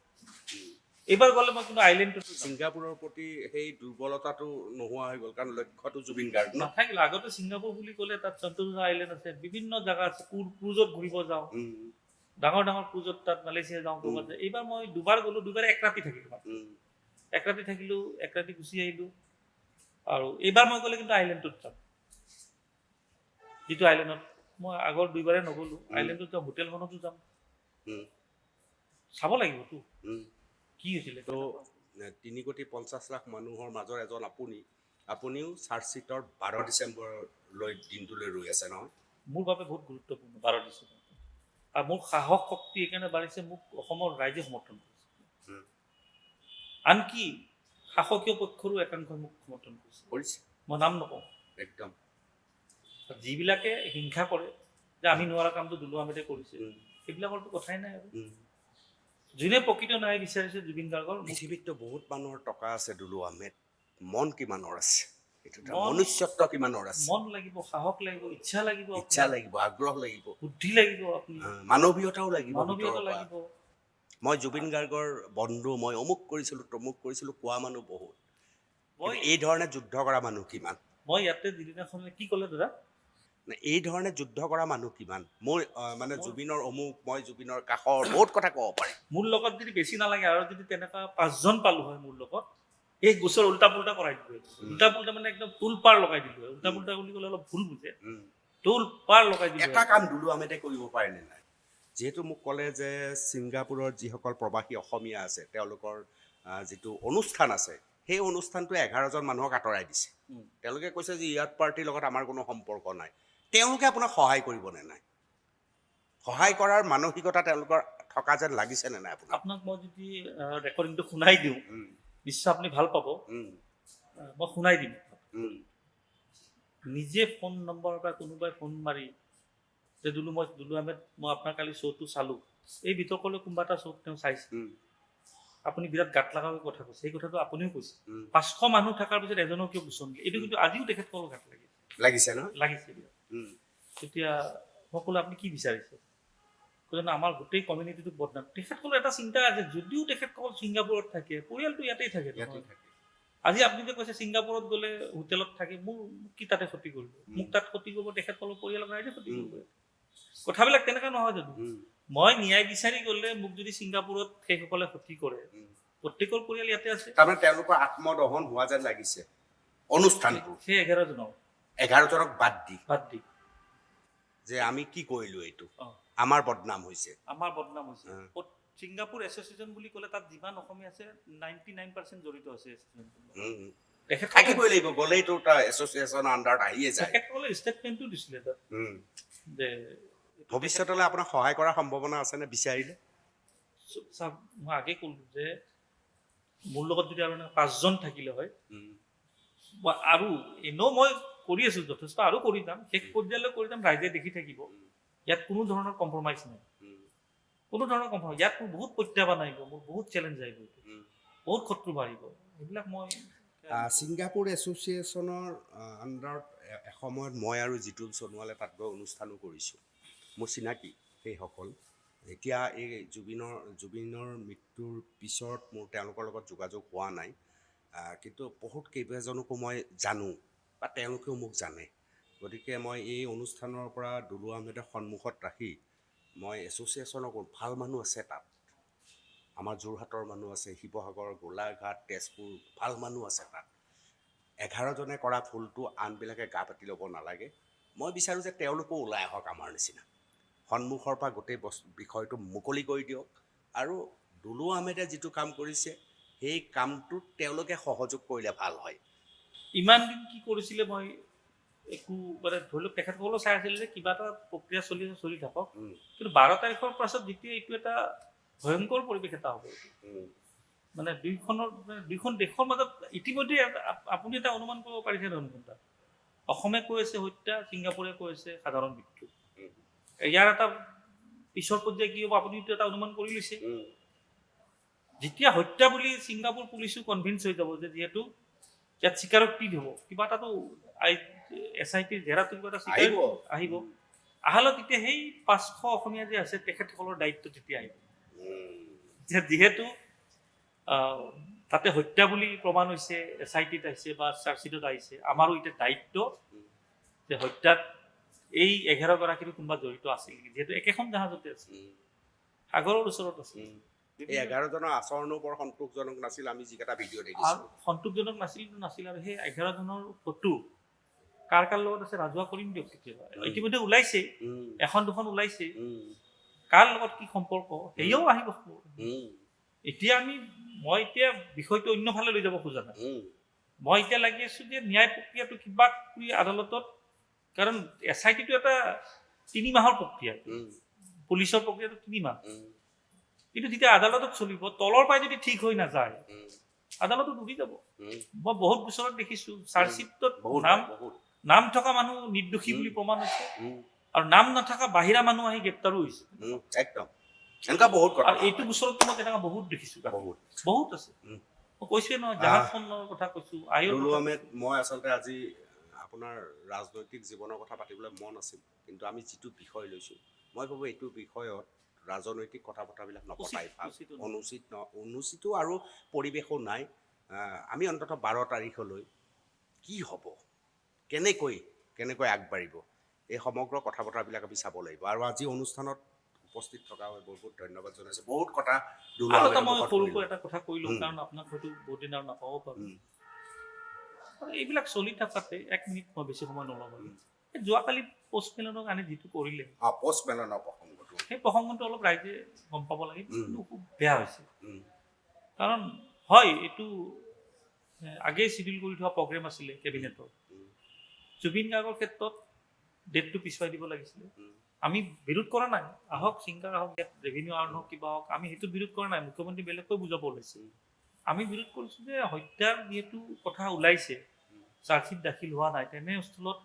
এইবাৰ গ'লে মই কিন্তু আইলেণ্ডত ছিংগাপুৰৰ প্ৰতি সেই দুৰ্বলতাটো নোহোৱা হৈ গ'ল, কাৰণ লক্ষ্যটো জুবিন গাৰ্গ নাথাকিলে। আগতে ছিংগাপুৰ বুলি ক'লে তাত সন্তোষা আইলেণ্ড আছে, বিভিন্ন জেগা আছে, ক্ৰুজত ঘূৰিব যাওঁ, ডাঙৰ ডাঙৰ ক্ৰুজত, তাত মালয়েছিয়া যাওঁ, ক'ৰবাত যায়। এইবাৰ মই দুবাৰ গ'লোঁ, দুবাৰে 1 ৰাতি থাকিলোঁ, 1 ৰাতি থাকিলোঁ, 1 ৰাতি গুচি আহিলোঁ। আৰু এইবাৰ মই গ'লে কিন্তু আইলেণ্ডত যাম, যিটো আইলেণ্ডত মই আগৰ 2বাৰে নগ'লোঁ, আইলেণ্ডত যাম, হোটেলখনতো যাম, চাব লাগিবতো কি হৈছিলে। তো 3,50,00,000 মানুহৰ মাজৰ এজন আপুনিও চাৰ্জশ্বিটৰ 12 ডিচেম্বৰলৈ দিনটোলৈ ৰৈ আছে নহয়? মোৰ বাবে বহুত গুৰুত্বপূৰ্ণ 12 ডিচেম্বৰ। আৰু মোৰ সাহস শক্তি এইকাৰণে বাঢ়িছে, মোক অসমৰ ৰাইজে সমৰ্থন কৰিছে। আনকি শাসকীয় পক্ষৰো একাংশই মোক সমৰ্থন কৰিছে, মই নাম নকওঁ। একদম যিবিলাকে হিংসা কৰে যে আমি নোৱাৰা কামটো দুলু আহমেদে কৰিছে, সেইবিলাকৰতো কথাই নাই। আৰু যোনে প্ৰকৃত ন্যায় বিচাৰিছে জুবিন গাৰ্গৰ। পৃথিৱীততো বহুত মানুহৰ টকা আছে, দুলু আহমেদ মন কিমানৰ আছে? এইটো মনুষ্যত্ব কিমানৰ আছে, মন লাগিব, সাহস লাগিব, ইচ্ছা লাগিব, ইচ্ছা লাগিব, আগ্ৰহ লাগিব, বুদ্ধি লাগিব, আপুনি মানৱীয়তাও লাগিব। মানৱীয়তা ভিতৰৰ পৰা। লাগিব। মই জুবিন গাৰ্গৰ বন্ধু, মই অমুক কৰিছিলোঁ তমুক কৰিছিলোঁ কোৱা মানুহ বহুত, মই এই ধৰণে যুদ্ধ কৰা মানুহ কিমান? মই ইয়াতে যিদিনাখনে কি ক'লে দাদা, এই ধৰণে যুদ্ধ কৰা মানুহ কিমান? মোৰ মানে মই- জুবিনৰ অমুক, মই জুবিনৰ কাষৰ, বহুত কথা ক'ব পাৰে। মোৰ লগত যদি বেছি নালাগে আৰু যদি তেনেকুৱা 5জন পালো হয় মোৰ লগত, এই গোচৰ উল্টা পুল্টা কৰাই দিলো হয়। উল্টা পুল্টা মানে একদম তুল পাৰ লগাই দিলো হয়। উল্টা পুল্টা বুলি ক'লে অলপ ভুল বুজে, তুল পাৰ লগাই দিলো এটা হয়। কাম দুলু আহমেদে কৰিব পাৰেনে নাই? যিহেতু মোক ক'লে যে ছিংগাপুৰৰ যিসকল প্ৰৱাসী অসমীয়া আছে তেওঁলোকৰ যিটো অনুষ্ঠান আছে সেই অনুষ্ঠানটোৱে 11জন মানুহক আঁতৰাই দিছে। উম। তেওঁলোকে কৈছে যে ইয়াত পাৰ্টিৰ লগত আমাৰ কোনো সম্পৰ্ক নাই। তেওঁলোকে আপোনাক সহায় কৰিবনে নাই? সহায় কৰাৰ মানসিকতা তেওঁলোকৰ থকা যেন লাগিছেনে নাই আপোনাক? আপোনাক মই যদি ৰেকৰ্ডিংটো শুনাই দিওঁ, নিশ্চয় আপুনি ভাল পাব। মই শুনাই দিম। নিজে ফোন নম্বৰৰ পৰা কোনোবাই ফোন মাৰি যে দুলু আহমেদ, মই আপোনাৰ কালি শ্ব'টো চালোঁ, এই বিতৰ্কলৈ কোনোবা এটা শ্ব'ত তেওঁ চাইছে, আপুনি বিৰাট গাত লগাকৈ কথা কৈছে, সেই কথাটো আপুনিও কৈছে। 500 মানুহ থকাৰ পিছত এজনৰ কিয় গোচন দিয়ে, এইটো কিন্তু আজিও তেখেতসকলৰ গাত লাগিছে ন? লাগিছে। তেতিয়া মই ক'লো আপুনি কি বিচাৰিছে? কৈছে না আমাৰ গোটেই কমিউনিটিটোক বদনাম। তেখেতসকলৰ এটা চিন্তা আছে, যদিও তেখেতসকল ছিংগাপুৰত থাকে, পৰিয়ালটো ইয়াতেই থাকে। আজি আপুনি যে কৈছে ছিংগাপুৰত গ'লে হোটেলত থাকে, মোৰ কি তাতে ক্ষতি কৰিব? মোক তাত ক্ষতি কৰিব তেখেতসকলৰ পৰিয়ালৰ ৰাইজে ক্ষতি কৰিব। কথাবিলাক তেনেকুৱা নহয় জানো? মই ন্যায় বিচাৰি গ'লে মোক যদি ছিংগাপুৰত সেইসকলে ক্ষতি কৰে, প্ৰত্যেকৰ পৰিয়াল ইয়াতে আছে। তাৰমানে তেওঁলোকৰ আত্মদহন হোৱা যেন লাগিছে অনুষ্ঠানটো। সেই 11জনক 11জনক বাদ দি যে আমি কি কৰিলো, এইটো আমাৰ বদনাম হৈছে, আমাৰ বদনাম হৈছে। ছিংগাপুৰ এছ'চিয়েশ্যন বুলি ক'লে তাত যিমান অসমীয়া আছে 99% জড়িত আছে। থাকিবই লাগিব, গ'লেইতো তাৰ এছ'চিয়েশ্যনৰ আণ্ডাৰত আহিয়ে যায়। তেখেতসকলে ষ্টেটমেণ্টটো দিছিলে তাত যে ভৱিষ্যতলৈ আপোনাক সহায় কৰাৰ সম্ভাৱনা আছেনে বিচাৰিলে? মই আগে ক'লো যে মোৰ লগত যদি আৰু 5জন থাকিলে হয়, আৰু এনেও মই কৰি আছো যথেষ্ট, আৰু কৰি যাম, শেষ পৰ্যায়লৈ কৰি যাম, ৰাইজে দেখি থাকিব। ইয়াত কোনো ধৰণৰ কম্প্ৰমাইজ নাই, কোনো ধৰণৰ কম্প্ৰমাইজ। ইয়াত মোৰ বহুত প্ৰত্যাহ্বান আহিব, মোৰ বহুত চেলেঞ্জ আহিব, বহুত শত্ৰু বাঢ়িব। সেইবিলাক মই ছিংগাপুৰ এছ'চিয়েশ্যনৰ আণ্ডাৰত এসময়ত মই আৰু জিতুল সোণোৱালে তাত গৈ অনুষ্ঠানো কৰিছোঁ। মোৰ চিনাকি সেইসকল। এতিয়া এই জুবিনৰ মৃত্যুৰ পিছত মোৰ তেওঁলোকৰ লগত যোগাযোগ হোৱা নাই, কিন্তু বহুত কেইবাজনকো মই জানো বা তেওঁলোকেও মোক জানে। গতিকে মই এই অনুষ্ঠানৰ পৰা দুলু আহমেদক সন্মুখত ৰাখি মই এছ'চিয়েশ্যনক, ভাল মানুহ আছে তাত, আমাৰ যোৰহাটৰ মানুহ আছে, শিৱসাগৰ, গোলাঘাট, তেজপুৰ, ভাল মানুহ আছে তাত। 11জনে কৰা ভুলটো আনবিলাকে গা পাতি ল'ব নালাগে। মই বিচাৰোঁ যে তেওঁলোকো ওলাই আহক আমাৰ নিচিনা, সন্মুখৰ পৰা গোটেই বিষয়টো মুকলি কৰি দিয়ক, আৰু দুলু আহমেদে যিটো কাম কৰিছে সেই কামটোত তেওঁলোকে সহযোগ কৰিলে ভাল হয়। ইমান দিন কি কৰিছিলে মই একো মানে ধৰি লওক তেখেতসকলেও চাই আছিলে যে কিবা এটা প্ৰক্ৰিয়া চলি থাকক, কিন্তু 12 তাৰিখৰ পাছত যেতিয়া এইটো এটা ভয়ংকৰ পৰিৱেশ এটা হ'ব, মানে দুইখন দেশৰ মাজত ইতিমধ্যে আপুনি এটা অনুমান কৰিব পাৰিছে নহয়, অসমে কৈ আছে হত্যা, ছিংগাপুৰে কৈ আছে সাধাৰণ মৃত্যু। ইয়াৰ এটা পিছৰ পৰ্যায়ে কি হ'ব আপুনিতো এটা অনুমান কৰি লৈছে। যেতিয়া হত্যা বুলি ছিংগাপুৰ পুলিচো কনভিন্স হৈ যাব যে যিহেতু ইয়াত স্বীকাৰোক্তি হ'ব, কিবা এটাতো SITৰ জেৰাটো কিবা এটা আহিব, আহালত তেতিয়া সেই 500 অসমীয়া যে আছে তেখেতসকলৰ দায়িত্ব তেতিয়া আহিব যে যিহেতু তাতে হত্যা বুলি প্ৰমাণ হৈছে, SITত আহিছে বা চাৰ্জশ্বিটত আহিছে, আমাৰো এতিয়া দায়িত্ব যে হত্যাত এই 11গৰাকীৰ কোনোবা জড়িত আছিল নেকি, যিহেতু একেখন জাহাজতে আছে, সাগৰৰ ওচৰত আছে। এই 11জনৰ আচৰণো বৰ সন্তোষজনক নাছিল, আমি যিকেইটা ভিডিঅ' দেখিছোঁ। সন্তোষজনক নাছিল, আৰু সেই 11জনৰ ফটো কাৰ লগত আছে ৰাজহুৱা কৰিম দিয়ক কেতিয়াবা। ইতিমধ্যে ওলাইছে, এখন দুখন ওলাইছে, কাৰ লগত কি সম্পৰ্ক সেয়াও আহিব। এতিয়া মই এতিয়া বিষয়টো অন্যফালে লৈ যাব খোজা নাই। মই এতিয়া লাগি আছো যে ন্যায় প্ৰক্ৰিয়াটো কিবা কৰি আদালতত, কাৰণ SITটো এটা 3 মাহৰ প্ৰক্ৰিয়া, পুলিচৰ প্ৰক্ৰিয়াটো 3 মাহ, কিন্তু যেতিয়া আদালতত চলিব, তলৰ পৰাই যদি ঠিক হৈ নাযায় আদালতত উঠি যাব। মই বহুত গোচৰত দেখিছো চাৰ্জশ্বিটত নাম থকা মানুহ নিৰ্দোষী বুলি প্ৰমাণ হৈছে, আৰু নাম নথকা বাহিৰা মানুহ আহি গ্ৰেপ্তাৰো হৈছে। একদম এনেকুৱা বহুত কথা, আৰু এইটো গোচৰতো মই তেনেকুৱা বহুত দেখিছো, বহুত আছে। মই কৈছোৱে নহয় জাহাজখনৰ কথা কৈছো আইৰ দুলু কথা আহমেদ, কৈছো। মই আচলতে আজি আপোনাৰ ৰাজনৈতিক জীৱনৰ কথা পাতিবলৈ মন আছিল, কিন্তু আমি যিটো বিষয় লৈছোঁ মই ভাবোঁ এইটো বিষয়ত ৰাজনৈতিক কথা বতৰাবিলাক নপতাই ভাল। উচিতো নহয়। অনুচিতো আৰু পৰিৱেশো নাই। আমি অন্ততঃ 12 তাৰিখলৈ কি হ'ব, কেনেকৈ আগবাঢ়িব, এই সমগ্ৰ কথা বতৰাবিলাক আমি চাব লাগিব। আৰু আজি অনুষ্ঠানত উপস্থিত থকা বাবে বহুত বহুত ধন্যবাদ জনাইছোঁ। বহুত কথা দুলু আৰু এটা আহমেদৰ মই মুখত সৰুকৈ শুনিলোঁ। এটা কথা কৈ লওঁ, কাৰণ আপোনাক হয়তো বহুত দিন আৰু নাপাব পাৰোঁ। এইবিলাক চলি থাকাতে 1 মিনিট মই বেছি সময় নলওঁ বাৰু। এই যোৱাকালি পোষ্ট মেলনক আনি যিটো কৰিলে, পোষ্ট মেলনৰ প্ৰসংগটো সেই প্ৰসংগটো অলপ ৰাইজে গম পাব লাগে, কিন্তু খুব বেয়া হৈছে। উম, কাৰণ হয় এইটো আগেই চিডিউল কৰি থোৱা প্ৰগ্ৰেম আছিলে কেবিনেটৰ। জুবিন গাৰ্গৰ ক্ষেত্ৰত ডেটটো পিছুৱাই দিব লাগিছিলে। আমি বিৰোধ কৰা নাই, আহক ছিংগাৰ আহক, ইয়াত ৰেভিনিউ আৰ্ণ হওক, কিবা হওক, আমি সেইটো বিৰোধ কৰা নাই। মুখ্যমন্ত্ৰী বেলেগকৈ বুজাব ওলাইছে। আমি বিৰোধ কৰিছোঁ যে হত্যাৰ যিহেতু কথা ওলাইছে, চাৰ্জশ্বিট দাখিল হোৱা নাই, তেনেস্থলত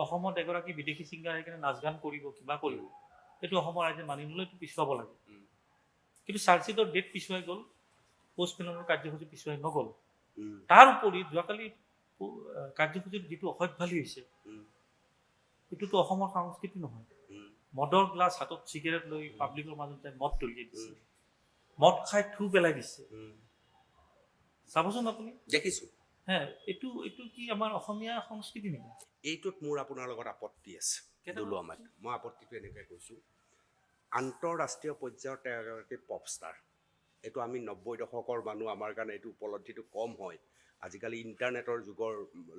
অসমত এগৰাকী বিদেশী ছিংগাৰ আহি কিনে নাচ গান কৰিব, কিবা কৰিব, সেইটো অসমৰ ৰাইজে মানি নলয়, এইটো পিছুৱাব লাগে। কিন্তু চাৰ্জশ্বিটৰ ডেট পিছুৱাই গ'ল, পোষ্ট মেলনৰ কাৰ্যসূচী পিছুৱাই নগ'ল। তাৰ উপৰি যোৱাকালি কাৰ্যসূচীত যিটো অসভ্যালি হৈছে, এইটোতো অসমৰ সংস্কৃতি নহয়। মদৰ গ্লাছ হাতত চিগাৰেট লৈ পাব্লিকৰ মাজত যায় মদ দলিয়াই দিছে, মদ খাই থু পেলাই দিছে। চাবচোন আপুনি, দেখিছোঁ। এইটো কি আমাৰ অসমীয়া সংস্কৃতি নেকি? এইটোত মোৰ আপোনাৰ লগত আপত্তি আছে দুলু আহমেদ। মই আপত্তিটো এনেকৈ কৈছোঁ, আন্তঃৰাষ্ট্ৰীয় পৰ্যায়ৰ তেওঁ এগৰাকী পপ ষ্টাৰ। এইটো আমি 90 দশকৰ মানুহ, আমাৰ কাৰণে এইটো উপলব্ধিটো কম হয়। আজিকালি ইণ্টাৰনেটৰ যুগৰ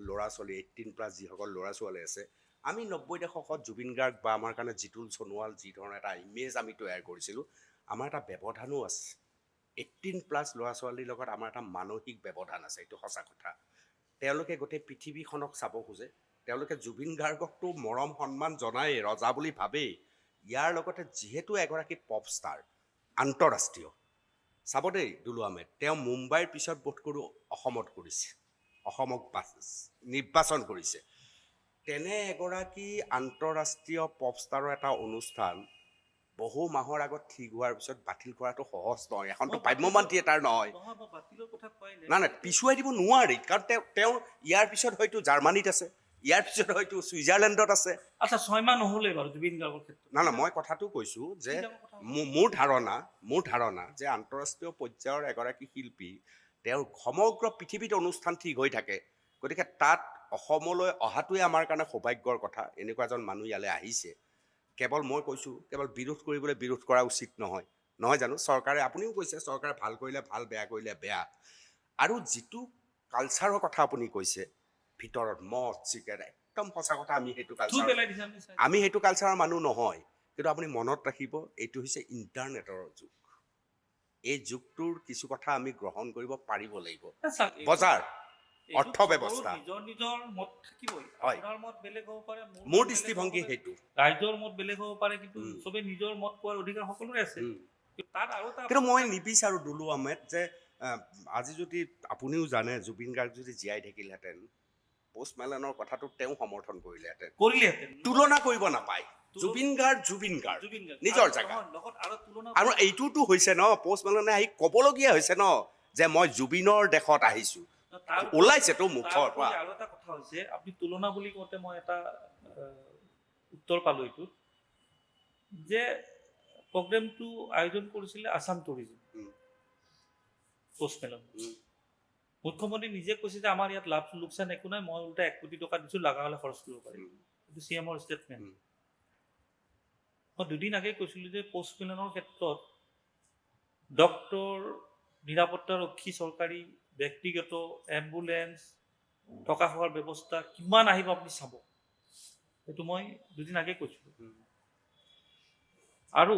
ল'ৰা ছোৱালী 18+ যিসকল ল'ৰা ছোৱালী আছে, আমি 90 দশকত জুবিন গাৰ্গ বা আমাৰ কাৰণে জিতুল সোণোৱাল যি ধৰণৰ এটা ইমেজ আমি তৈয়াৰ কৰিছিলোঁ, আমাৰ এটা ব্যৱধানো আছে। 18+ ল'ৰা ছোৱালীৰ লগত আমাৰ এটা মানসিক ব্যৱধান আছে, এইটো সঁচা কথা। তেওঁলোকে গোটেই পৃথিৱীখনক চাব খোজে, তেওঁলোকে জুবিন গাৰ্গকতো মৰম সন্মান জনায়েই, ৰজা বুলি ভাবেই। ইয়াৰ লগতে যিহেতু এগৰাকী পপ ষ্টাৰ আন্তঃৰাষ্ট্ৰীয়, চাব দেই দুলু আহমেদ, তেওঁ মুম্বাইৰ পিছত বোধ কৰোঁ অসমত কৰিছে, অসমক নিৰ্বাচন কৰিছে। তেনে এগৰাকী আন্তঃৰাষ্ট্ৰীয় পপ ষ্টাৰৰ এটা অনুষ্ঠান বহু মাহৰ আগত ঠিক হোৱাৰ পিছত বাতিল কৰাটো সহজ নহয়। এখনতো ভ্ৰাম্যমান থিয়েটাৰ নহয়। নাই, পিছুৱাই দিব নোৱাৰি, কাৰণ তেওঁ ইয়াৰ পিছত হয়তো জাৰ্মানীত আছে, ইয়াৰ পিছত হয়তো ছুইজাৰলেণ্ডত আছে। আচ্ছা, 6 মাহ নহ'লে বাৰু জুবিন গাৰ্গৰ ক্ষেত্ৰত। নাই, মই কথাটো কৈছোঁ যে মোৰ ধাৰণা যে আন্তঃৰাষ্ট্ৰীয় পৰ্যায়ৰ এগৰাকী শিল্পী, তেওঁৰ সমগ্ৰ পৃথিৱীত অনুষ্ঠান ঠিক হৈ থাকে, গতিকে তাত অসমলৈ অহাটোৱে আমাৰ কাৰণে সৌভাগ্যৰ কথা। এনেকুৱা এজন মানুহ ইয়ালৈ আহিছে। কেৱল মই কৈছোঁ, কেৱল বিৰোধ কৰিবলৈ বিৰোধ কৰা উচিত নহয়, নহয় জানো? চৰকাৰে, আপুনিও কৈছে চৰকাৰে ভাল কৰিলে ভাল, বেয়া কৰিলে বেয়া। আৰু যিটো কালচাৰৰ কথা আপুনি কৈছে, ভিতৰত মদ চিগাৰেট, একদম সঁচা কথা। আমি সেইটো কালচাৰৰ মানুহ নহয়। কিন্তু আপুনি মনত ৰাখিব, এইটো হৈছে ইণ্টাৰনেটৰ যুগ। এই যুগটোৰ কিছু কথা আমি গ্ৰহণ কৰিব পাৰিব লাগিব। বজাৰ, অৰ্থ ব্যৱস্থা, নিজৰ মত থাকিবই। আপোনাৰ মত বেলেগ হ'ব পাৰে, মোৰ দৃষ্টিভংগী সেইটো। ৰাইজৰ মত বেলেগ হ'ব পাৰে, কিন্তু চবেই নিজৰ মত কোৱাৰ অধিকাৰ সকলোৰে আছে। কিন্তু মই নিবিচাৰোঁ দুলু আহমেদ যে আজি যদি আপুনিও জানে, জুবিন গাৰ্গ যদি জীয়াই থাকিলহেঁতেন, পোষ্ট মেলনৰ কথাটো তেওঁ সমৰ্থন কৰিলেহেঁতেন। তুলনা কৰিব নাপায়। জুবিন গাৰ্গ নিজৰ জেগা। আৰু এইটোতো হৈছে ন, পোষ্ট মেলনে আহি ক'বলগীয়া হৈছে ন, যে মই জুবিনৰ দেশত আহিছোঁ। ওলাইছেতো মুখৰ পৰা। আৰু এটা কথা হৈছে, আপুনি তুলনা বুলি কওঁতে মই এটা উত্তৰ পালোঁ এইটোত, যে প্ৰগ্ৰেমটো আয়োজন কৰিছিলে আছাম টুৰিজিম, পোষ্ট মেলন। মুখ্যমন্ত্ৰী নিজে কৈছে যে আমাৰ ইয়াত লাভ লোকচান একো নাই, মই উল্টা 1 কোটি টকা দিছোঁ, লগা হ'লে খৰচ কৰিব পাৰিম। এইটো CMৰ ষ্টেটমেণ্ট। মই 2 দিন আগেয়ে কৈছিলোঁ যে পোষ্ট মেলনৰ ক্ষেত্ৰত ডক্তৰ, নিৰাপত্তাৰক্ষী, চৰকাৰী, ব্যক্তিগত, এম্বুলেন্স, থকা খোৱাৰ ব্যৱস্থা কিমান আহিব আপুনি চাব। সেইটো মই 2 দিন আগেয়ে কৈছিলোঁ। আৰু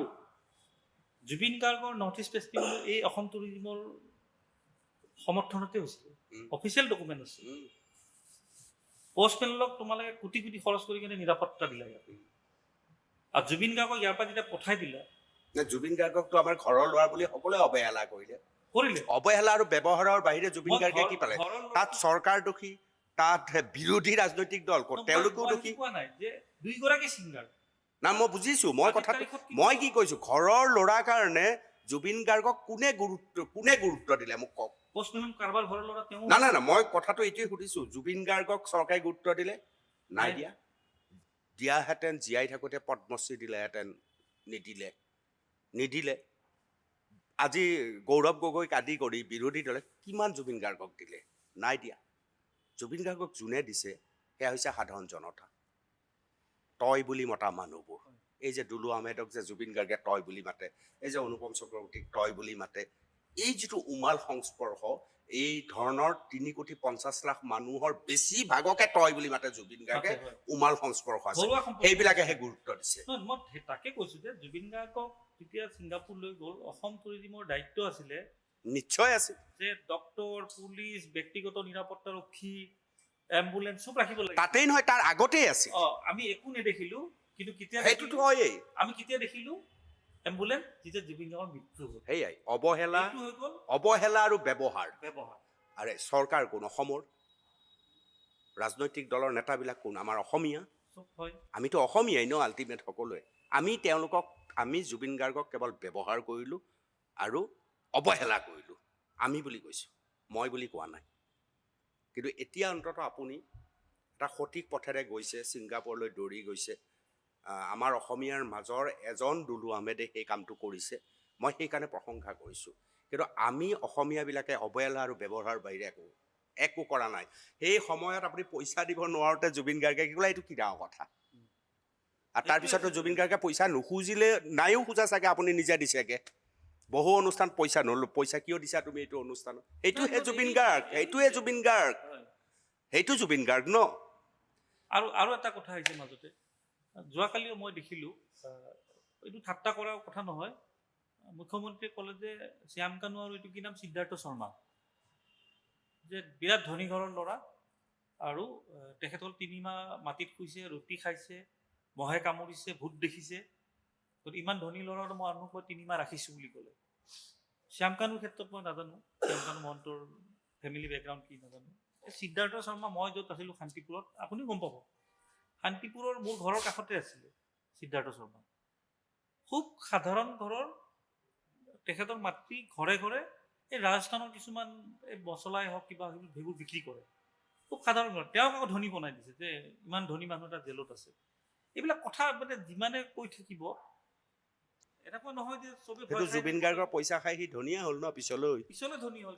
জুবিন গাৰ্গৰ নৰ্থ ইষ্ট ফেষ্টিভেল এই অসম টুৰিজিমৰ সমৰ্থনতে হৈছিলে, অফিচিয়েল ডকুমেণ্ট আছে। পোষ্ট মেলনক তোমালোকে কোটি কোটি খৰচ কৰি কিনে নিৰাপত্তা দিলা ইয়াত, আৰু জুবিন গাৰ্গক ইয়াৰ পৰা যেতিয়া পঠাই দিলা, জুবিন গাৰ্গকতো আমাৰ ঘৰৰ ল'ৰা বুলি সকলোৱে অৱহেলা কৰিলে। অৱহেলা আৰু ব্যৱহাৰৰ বাহিৰে জুবিন গাৰ্গে কি পালে? তাত চৰকাৰ দোষী, তাত বিৰোধী ৰাজনৈতিক দল, তেওঁলোকেও দোষী। না, মই বুজিছোঁ, মই কি কৈছোঁ, ঘৰৰ ল'ৰাৰ কাৰণে জুবিন গাৰ্গক কোনে গুৰুত্ব দিলে মোক কওক। পষ্টমেন কাৰোবাৰ ঘৰৰ ল'ৰা তেওঁ না না না মই কথাটো এইটোৱে সুধিছোঁ জুবিন গাৰ্গক চৰকাৰে গুৰুত্ব দিলে নাই দিয়া দিয়াহেঁতেন জীয়াই থাকোঁতে পদ্মশ্ৰী দিলেহেঁতেন নিদিলে আজি গৌৰৱ গগৈক আদি কৰি বিৰোধী দলে কিমান জুবিন গাৰ্গক দিলে নাই দিয়া জুবিন গাৰ্গক যোনে দিছে সেয়া হৈছে সাধাৰণ জনতা তই বুলি মতা মানুহবোৰ এই যে দুলু আহমেদক যে জুবিন গাৰ্গে তই বুলি মাতে এই যে অনুপম চক্ৰৱৰ্তীক তই বুলি মাতে এই যিটো উমাল সংস্পৰ্শ এই ধৰণৰ 3,50,00,000 মানুহৰ বেছিভাগকে তই বুলি মাতে জুবিন গাৰ্গে উমাল সংস্পৰ্শ আছে সেইবিলাকেহে গুৰুত্ব দিছে মই তাকে কৈছোঁ যে জুবিন গাৰ্গক যেতিয়া ছিংগাপুৰ লৈ গ'ল অসম টুৰিজিমৰ দায়িত্ব আছিলে নিশ্চয় আছে যে ডক্টৰ পুলিচ ব্যক্তিগত নিৰাপত্তাৰক্ষী এম্বুলেন্স চব ৰাখিব লাগে তাতেই নহয় তাৰ আগতেই আছে আমি একো নেদেখিলোঁ কিন্তু কেতিয়া সেইটোতো হয়েই আমি কেতিয়া দেখিলোঁ এম্বুলেন্স যেতিয়া জুবিন গাৰ্গৰ মৃত্যু হ'ল সেয়াই অৱহেলা হৈ গ'ল আৰু ব্যৱহাৰ আৰে চৰকাৰ কোন অসমৰ ৰাজনৈতিক দলৰ নেতাবিলাক কোন আমাৰ অসমীয়া চব হয় আমিতো অসমীয়াই ন আল্টিমেট সকলোৱে আমি জুবিন গাৰ্গক কেৱল ব্যৱহাৰ কৰিলোঁ আৰু অৱহেলা কৰিলোঁ আমি বুলি কৈছোঁ মই বুলি কোৱা নাই কিন্তু এতিয়া অন্ততঃ আপুনি এটা সঠিক পথেৰে গৈছে ছিংগাপুৰলৈ দৌৰি গৈছে আমাৰ অসমীয়াৰ মাজৰ এজন দুলু আহমেদে সেই কামটো কৰিছে মই সেইকাৰণে প্ৰশংসা কৰিছোঁ কিন্তু আমি অসমীয়াবিলাকে অৱহেলা আৰু ব্যৱহাৰৰ বাহিৰে একো কৰা নাই সেই সময়ত আপুনি পইচা দিব নোৱাৰোঁতে জুবিন গাৰ্গে কি ক'লে এইটো কি ডাঙৰ কথা আৰু তাৰপিছতো জুবিন গাৰ্গে পইচা নুখুজিলে নাইও খোজা চাগে আপুনি নিজে দিছেগৈ বহু অনুষ্ঠান পইচা নল'লো পইচা কিয় দিছা তুমি এইটো অনুষ্ঠানত সেইটোহে জুবিন গাৰ্গ সেইটো জুবিন গাৰ্গ ন আৰু এটা কথা হৈছে মাজতে যোৱাকালিও মই দেখিলোঁ এইটো ঠাট্টা কৰাৰ কথা নহয় মুখ্যমন্ত্ৰীয়ে ক'লে যে শ্যাম কানু আৰু এইটো কি নাম সিদ্ধাৰ্থ শৰ্মা যে বিৰাট ধনী ঘৰৰ ল'ৰা আৰু তেখেতসকল 3 মাহ মাটিত শুইছে ৰুটি খাইছে মহে কামুৰিছে ভূত দেখিছে গতিকে ইমান ধনী ল'ৰাৰ মই আনক মই 3 মাহ ৰাখিছোঁ বুলি ক'লে শ্যাম কানুৰ ক্ষেত্ৰত মই নাজানো শ্যাম কানু মহন্তৰ ফেমিলি বেকগ্ৰাউণ্ড কি নাজানো সিদ্ধাৰ্থ শৰ্মা মই য'ত আছিলোঁ শান্তিপুৰত আপুনিও গম পাব শান্তিপুৰৰ মোৰ ঘৰৰ কাষতে আছিলে সিদ্ধাৰ্থ শৰ্মা খুব সাধাৰণ ঘৰৰ তেখেতৰ মাতৃ ঘৰে ঘৰে এই ৰাজস্থানৰ কিছুমান এই মছলাই হওক কিবা সেইবোৰ বিক্ৰী কৰে খুব সাধাৰণ ঘৰ তেওঁক আকৌ ধনী বনাই দিছে যে ইমান ধনী মানুহ এটা জেলত আছে এইবিলাক কথা মানে যিমানে কৈ থাকিব এনেকুৱা নহয় যে চবে জুবিন গাৰ্গৰ পইচা খাই সি ধনীয়া হ'ল ন পিছলৈ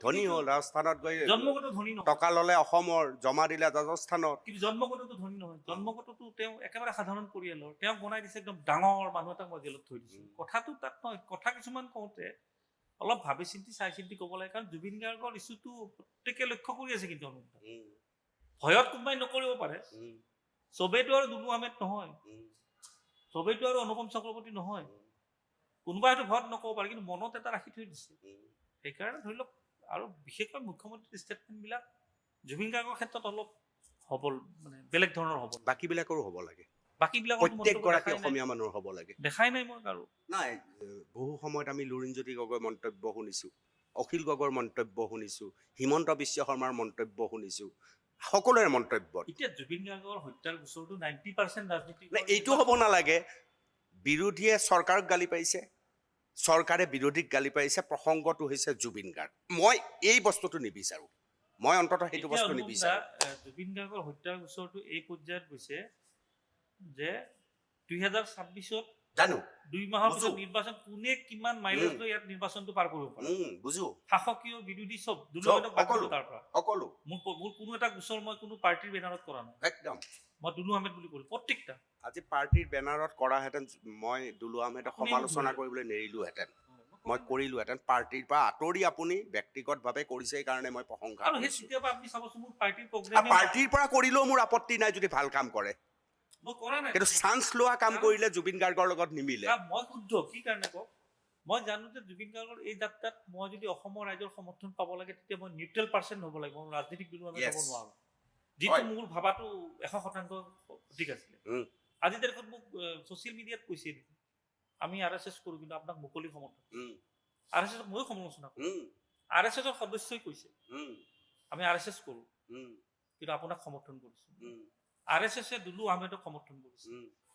ধনী হ'ল ৰাজস্থানত গৈ জন্মগত ধনী নহয় টকা ল'লে অসমৰ জমা দিলে ৰাজস্থানত কিন্তু জন্মগতটো ধনী নহয় জন্মগতটো তেওঁ একেবাৰে সাধাৰণ পৰিয়ালৰ তেওঁক বনাই দিছে একদম ডাঙৰ মানুহ এটাক মই জেলত থৈ দিছোঁ কথাটো তাত নহয় কথা কিছুমান কওঁতে অলপ ভাবি চিন্তি চাই চিন্তি ক'ব লাগে কাৰণ জুবিন গাৰ্গৰ ইছ্যুটো প্ৰত্যেকে লক্ষ্য কৰি আছে কিন্তু ভয়ত কোনোবাই নকৰিব পাৰে চবেইতো আৰু দুলু আহমেদ নহয় চবেইতো আৰু অনুপম চক্ৰৱৰ্তী নহয় কোনোবাই হয়তো ভয়ত নক'ব পাৰে কিন্তু মনত এটা ৰাখি থৈ দিছে সেইকাৰণে ধৰি লওক আৰু বিশেষকৈ মুখ্যমন্ত্ৰীৰ ষ্টেটমেণ্টবিলাক জুবিন গাৰ্গৰ ক্ষেত্ৰত অলপ হ'ব মানে বেলেগ ধৰণৰ হ'ব বাকীবিলাকৰো হ'ব লাগে বাকীবিলাকৰ প্ৰত্যেকগৰাকী অসমীয়া মানুহৰ হ'ব লাগে দেখাই নাই মই কাৰো নাই বহু সময়ত আমি লুৰিণজ্যোতি গগৈৰ মন্তব্য শুনিছোঁ অখিল গগৈৰ মন্তব্য শুনিছোঁ হিমন্ত বিশ্ব শৰ্মাৰ মন্তব্য শুনিছোঁ সকলোৰে মন্তব্য এতিয়া জুবিন গাৰ্গৰ হত্যাৰ গোচৰটো 90% ৰাজনীতি এইটো হ'ব নালাগে বিৰোধীয়ে চৰকাৰক গালি পাৰিছে চৰকাৰে বিৰোধীক গালি পাৰিছে প্ৰসংগটো হৈছে জুবিন গাৰ্গ মই এই বস্তুটো নিবিচাৰোঁ মই অন্ততঃ সেইটো বস্তু নিবিচাৰোঁ জুবিন গাৰ্গৰ হত্যাৰ গোচৰটো এই পৰ্যায়ত গৈছে যে 2026ত জানো 2 মাহৰ পিছত নিৰ্বাচন কোনে কিমান মাইলেজ লৈ ইয়াত নিৰ্বাচনটো পাৰ কৰিব পাৰে বুজো শাসকীয় বিৰোধী চব তাৰ পৰা সকলো মোৰ কোনো এটা গোচৰ মই কোনো পাৰ্টিৰ বেনাৰত কৰা নাই একদম মই দুলু আহমেদ বুলি ক'লো প্ৰত্যেকটা আজি পাৰ্টিৰ বেনাৰত কৰাহেঁতেন মই দুলু আহমেদক সমালোচনা কৰিবলৈ নেৰিলোহেঁতেন মই কৰিলোহেঁতেন পাৰ্টিৰ পৰা আঁতৰি আপুনি ব্যক্তিগতভাৱে কৰিছে সেইকাৰণে মই প্ৰশংসা পাৰ্টিৰ পৰা কৰিলেও মোৰ আপত্তি নাই যদি ভাল কাম কৰে কিন্তু চান্স লোৱা কাম কৰিলে জুবিন গাৰ্গৰ লগত নিমিলে মই শুদ্ধ কি কাৰণে কওক মই জানো যে জুবিন গাৰ্গৰ এই যাত্ৰাত মই যদি অসমৰ ৰাইজৰ সমৰ্থন পাব লাগে তেতিয়া মই নিউট্ৰেল পাৰ্চন হ'ব লাগিব মই ৰাজনীতিক দুলু আহমেদ হ'ব নোৱাৰো যিটো মোৰ ভাবাটো 100% ঠিক আছিলে আজি দেখোন মোক ছ'চিয়েল মিডিয়াত কৈছে নেকি আমি RSS কৰোঁ কিন্তু আপোনাক মুকলি সমৰ্থন RSS ময়ো সমালোচনা কৰোঁ RSS ৰ সদস্যই কৈছে আমি RSS কৰোঁ কিন্তু আপোনাক সমৰ্থন কৰিছোঁ RSS এ দুলু আহমেদক সমৰ্থন কৰিছে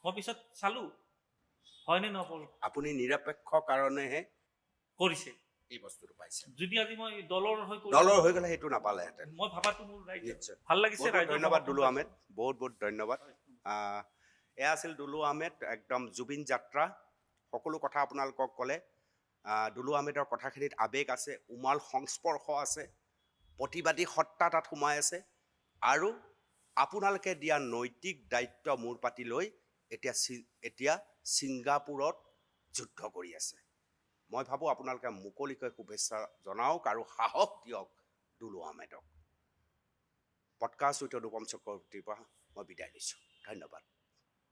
মই পিছত চালো হয়নে নহয় আপুনি নিৰপেক্ষ কাৰণেহে কৰিছে এই বস্তুটো পাইছে। যদি আজি মই দলৰ হৈ দলৰ হৈ গ'লে সেইটো নাপালেহেঁতেন। মই ভাবাটো মোৰ ৰাইট। নিশ্চয়। ভাল লাগিছে বহুত ৰাইজৰ ধন্যবাদ সমৰ্থন দুলু পাইছো। আহমেদ, বহুত বহুত ধন্যবাদ। এয়া আছিল দুলু আহমেদ, একদম জুবিন যাত্ৰা। সকলো কথা আপোনালোকক ক'লে। দুলু আহমেদৰ কথাখিনিত আৱেগ আছে, উমাল সংস্পৰ্শ আছে, প্ৰতিবাদী সত্তা তাত সোমাই আছে, আৰু আপোনালোকে দিয়া নৈতিক দায়িত্ব মূৰ পাতি লৈ এতিয়া ছিংগাপুৰত যুদ্ধ কৰি আছে। মই ভাবোঁ আপোনালোকে মুকলিকৈ শুভেচ্ছা জনাওক আৰু সাহস দিয়ক দুলু আহমেদক। পডকাষ্ট উইথ অনুপম চক্ৰৱৰ্তীৰ পৰা মই বিদায় লৈছোঁ। ধন্যবাদ।